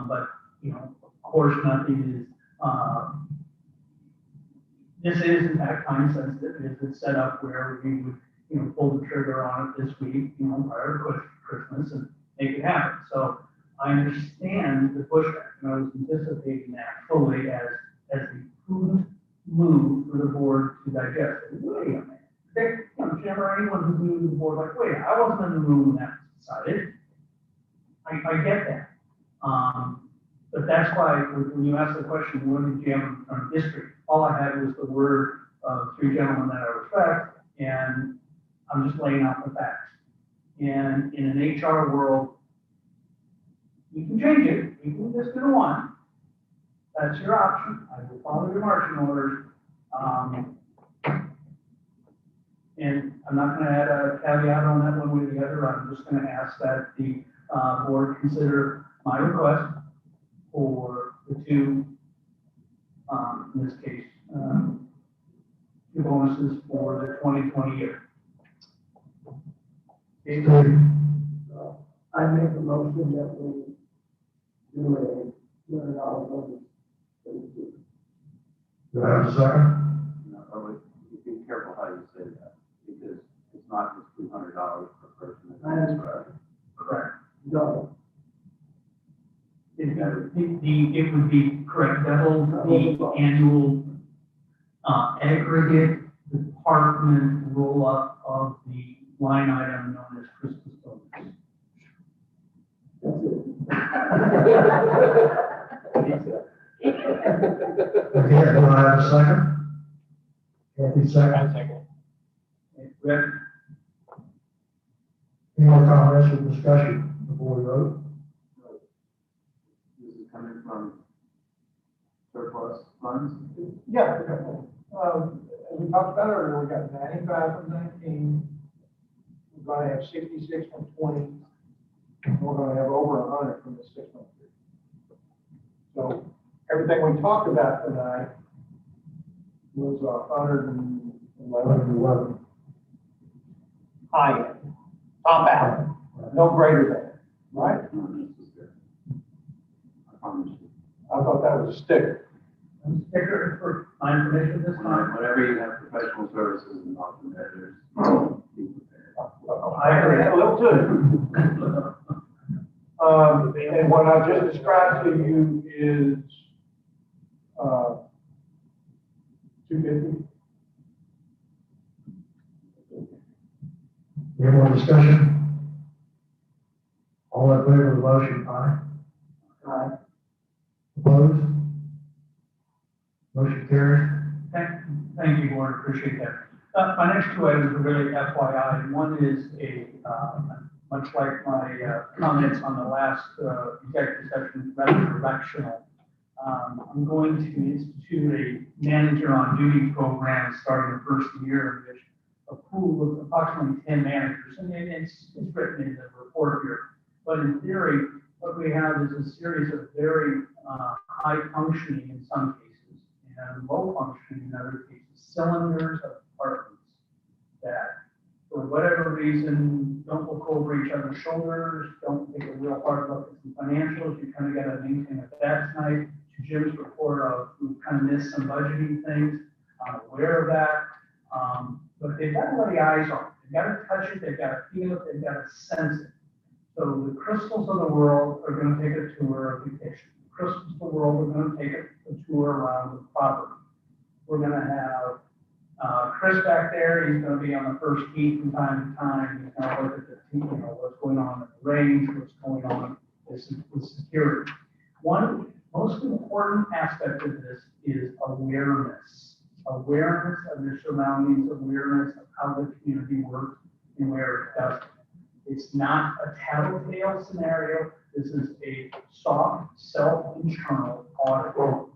But, of course, nothing is, this is in fact time sensitive. It's set up where we would, pull the trigger on it this week, prior to Christmas and make it happen. So I understand the pushback, and I was anticipating that fully as the prudent move for the board to digest. Wait a minute. Jim or anyone who's new to the board, like, wait, I wasn't in the room when that was decided. I get that. But that's why when you ask the question, what did you have from district? All I had was the word of three gentlemen that I respect, and I'm just laying out the facts. And in an HR world, you can change it. You can just do one. That's your option. I will follow your marching orders. And I'm not going to add a caveat on that one way or the other. I'm just going to ask that the board consider my request for the two, in this case, two bonuses for the 2020 year. I make a motion that we do a $200 bonus. Do I have a second? No, be careful how you say that, because it's not just $200 per person. That is correct. Correct. No. It would be correct, double the annual aggregate department roll up of the line item known as Christmas bonus. Okay, do I have a second? Kathy, second. Rick? Any more comments or discussion before we vote? This is coming from surplus funds. Yeah, as we talked about earlier, we got 95 from 19. We're gonna have 66 from 20. And we're gonna have over 100 from the 6 month period. So everything we talked about tonight was 111. High end, top out, no greater than, right? I promise you. I thought that was a sticker. Sticker for my information this time. Whenever you have professional services and often measures, be prepared. I agree, a little too. And what I just described to you is, 250. Any more discussion? All in favor of the motion, aye. Aye. Opposed? Motion carries. Thank you, board, appreciate that. My next two items are really FYI. One is much like my comments on the last executive session, rather directional. I'm going to institute a manager on duty program starting the first year, in which a pool of approximately 10 managers, and it's written in the report here. But in theory, what we have is a series of very high functioning in some cases and low functioning in other cases cylinders of departments that, for whatever reason, don't look over each other's shoulders, don't take a real hard look at some financials. You kind of got to maintain a that tonight. To Jim's report of, we've kind of missed some budgeting things. I'm aware of that. But they've got to lay eyes on it. They've got to touch it. They've got to feel it. They've got to sense it. So the crystals of the world are going to take a tour of vacation. The crystals of the world are going to take a tour around the property. We're going to have Chris back there. He's going to be on the first tee from time to time. He's going to look at the tee, what's going on in the range, what's going on with security. One most important aspect of this is awareness. Awareness of your surroundings, awareness of how the community works and where it doesn't. It's not a tattletale scenario. This is a soft, self-internal audit.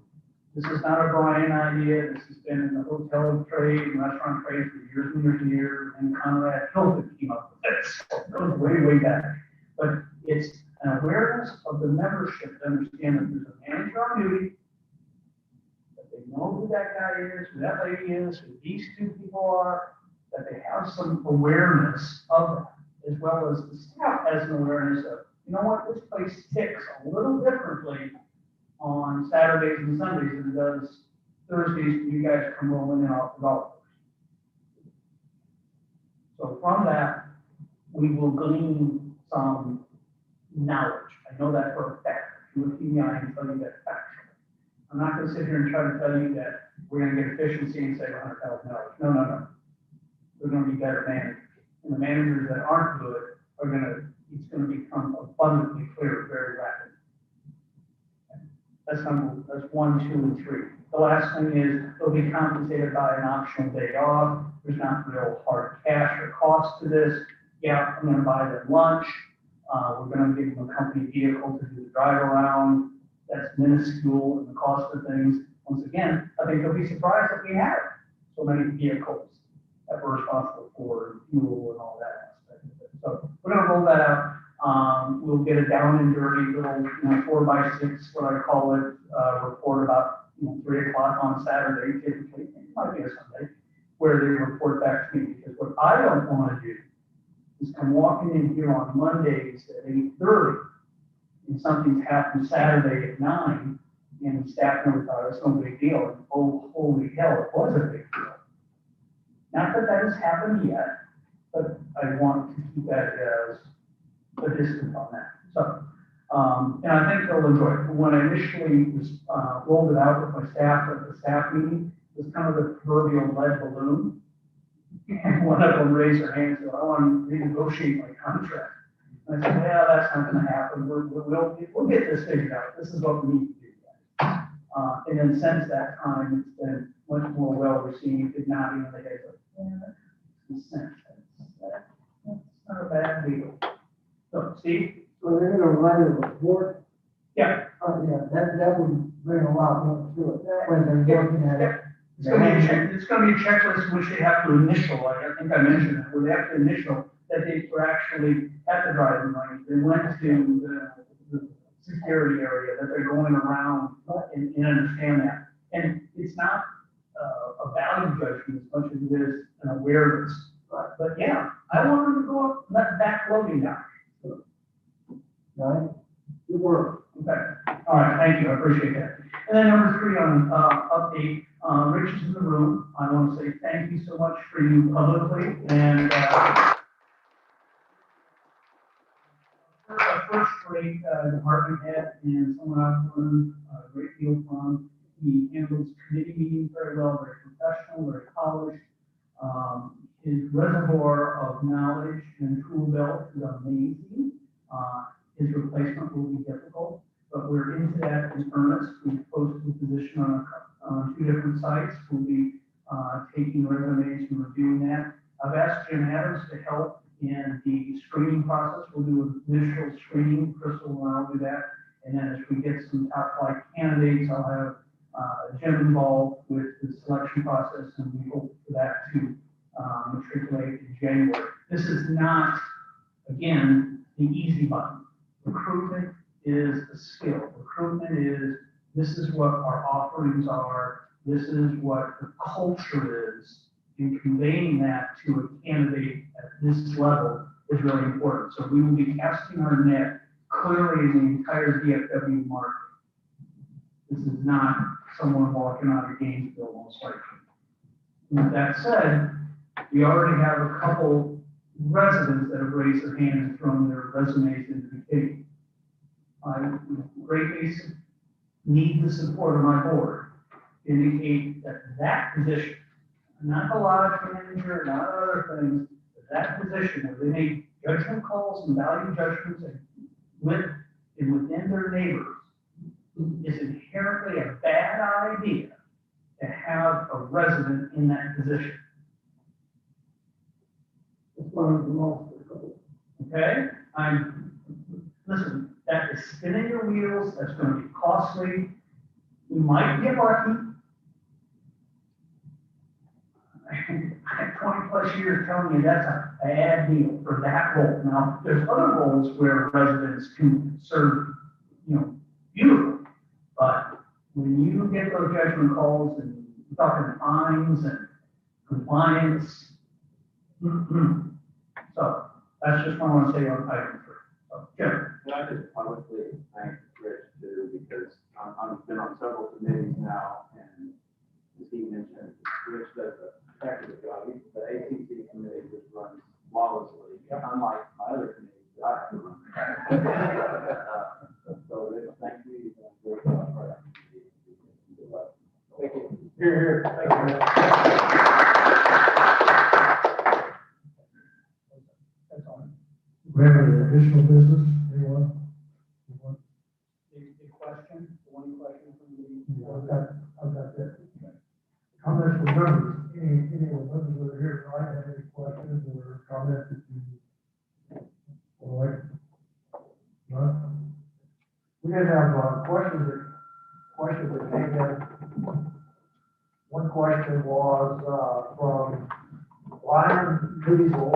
This is not a Brian idea. This has been in the hotel trade and restaurant trade for years and years and years. And Conrad Hilton came up with this. It goes way, way back. But it's an awareness of the membership to understand that there's a manager on duty, that they know who that guy is, who that lady is, who these two people are, that they have some awareness of that, as well as the staff has an awareness of, you know what, this place ticks a little differently on Saturdays and Sundays than it does Thursdays when you guys come rolling in off the golf course. So from that, we will glean some knowledge. I know that for a fact. You look in the eye and tell you that factually. I'm not going to sit here and try to tell you that we're going to get efficiency and save $100,000. No, no, no. We're going to be better managers. And the managers that aren't good are going to, it's going to become abundantly clear very rapidly. That's 1, 2, and 3. The last thing is they'll be compensated by an optional day off. There's not real hard cash or cost to this. Yeah, I'm going to buy them lunch. We're going to give them a company vehicle to do the drive around. That's minuscule in the cost of things. Once again, I think they'll be surprised that we have so many vehicles that we're responsible for, fuel and all that aspect of it. So we're going to roll that out. We'll get a down and dirty little 4x6, what I call it, report about 3 o'clock on Saturday, typically, it might be a Sunday, where they report back to me. Because what I don't want to do is come walking in here on Mondays at 8:30 and something's happened Saturday at 9 and the staff member thought it's no big deal. And oh, holy hell, it was a big deal. Not that that has happened yet, but I want to keep that as a distance on that. So, and I think they'll enjoy it. When I initially rolled it out with my staff at the staff meeting, it was kind of the proverbial lead balloon. And one of them raised their hand and said, I want to renegotiate my contract. And I said, yeah, that's not going to happen. We'll get this figured out. This is what we need to do. And then since that time, it's been much more well received. If not, even the guys like, yeah, that makes sense. That's not a bad deal. So, Steve? So they're gonna write a report? Yeah. Yeah, that would bring a lot more to it. That way they're looking at it. It's going to be a checklist in which they have to initial, like I think I mentioned that, where they have to initial that they were actually at the driving range. They went to the security area, that they're going around and understand that. And it's not a value judgment as much as it is an awareness. But yeah, I want them to go up, let back loading down. Right? Good work. Okay. All right. Thank you. I appreciate that. And then number 3 on update. Rich is in the room. I want to say thank you so much for you publicly. And a first-rate department head and someone I've learned a great deal from. He handles committee meetings very well, very professional, very polished. His reservoir of knowledge and tool belt is amazing. His replacement will be difficult, but we're into that in earnest. We've posted a position on 2 different sites. We'll be taking resumes and reviewing that. I've asked Jim Adams to help in the screening process. We'll do an initial screening. Crystal and I'll do that. And then as we get some top flight candidates, I'll have Jim involved with the selection process, and we hope for that to matriculate in January. This is not, again, the easy button. Recruitment is a skill. Recruitment is, this is what our offerings are. this is what the culture is, and conveying that to a candidate at this level is really important. So we will be casting our net clearly in the entire DFW market. This is not someone walking out of Gainesville, most likely. With that said, we already have a couple residents that have raised their hand and thrown their resumes into the cake. I greatly need the support of my board to indicate that that position, not the lodge manager, not other things, but that position where they make judgment calls and value judgments and within their neighbors is inherently a bad idea to have a resident in that position. It's one of the most. Okay? Listen, that is spinning your wheels, that's gonna be costly. We might get lucky. I have 20 plus years telling you that's a bad deal for that role. Now, there's other roles where residents can serve, beautifully. But when you get those judgment calls and you're talking fines and compliance, so that's just what I want to say on item 3. So, Jim. Can I just publicly thank Rich too, because I've been on several committees now, and as he mentioned, Rich does a effective job. The ACC committee just runs flawlessly, unlike my other committees that I have to run. So Rich, thank you. You've done a great job for that committee. Thank you. Here, thank you. That's all. We have any additional business, anyone? A question, one question from the. I've got that. Comments from members, any of the members that are here tonight have any questions or comments that you would like? None? We did have questions that came in. One question was from Ryan Diesel,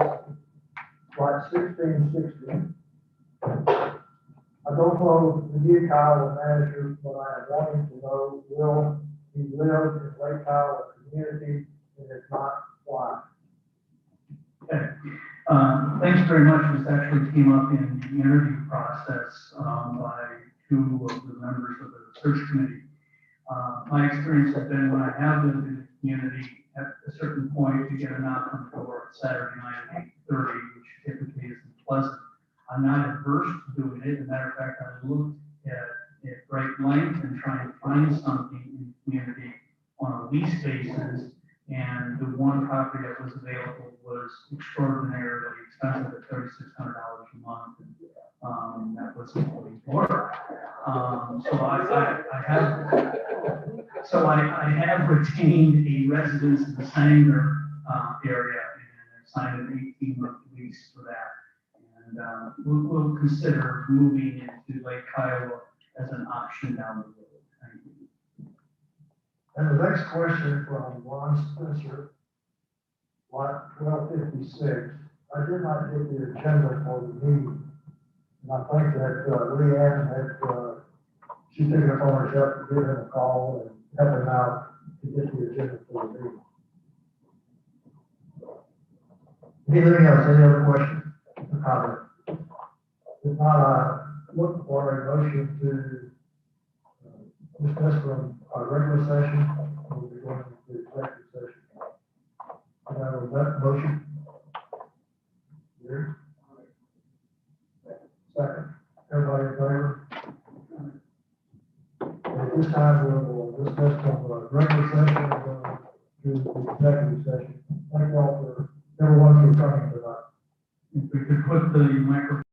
slide 1660. I don't know the new Kyle manager, but I am wanting to know, will he live in Lake Kyle community, and if not, why? Okay. Thanks very much. This actually came up in the interview process by 2 of the members of the search committee. My experience has been when I have lived in the community, at a certain point, you get a knock on the door on Saturday night at 8:30, which typically isn't pleasant. I'm not adverse to doing it. As a matter of fact, I looked at great length and trying to find something in the community on a lease basis, and the one property that was available was extraordinarily expensive at $3,600 a month. And that was always work. So I have retained a residence in the Sanger area, and I've signed an 18-month lease for that. And we'll consider moving into Lake Kiowa as an option down the road. Thank you. And the next question from Ron Spencer, lot 1256. I did not get the agenda for the meeting. And I think that Leanne had, she took it upon herself to give him a call and help him out to get the agenda for the meeting. Anything else? Any other questions or comments? If not, I look for a motion to discuss from our regular session. We'll be going to executive session. And I will that motion. Here. Second. Everybody in favor? At this time, we'll discuss from the regular session and to the executive session. Thank you all for everyone for coming tonight. If we could put the microphone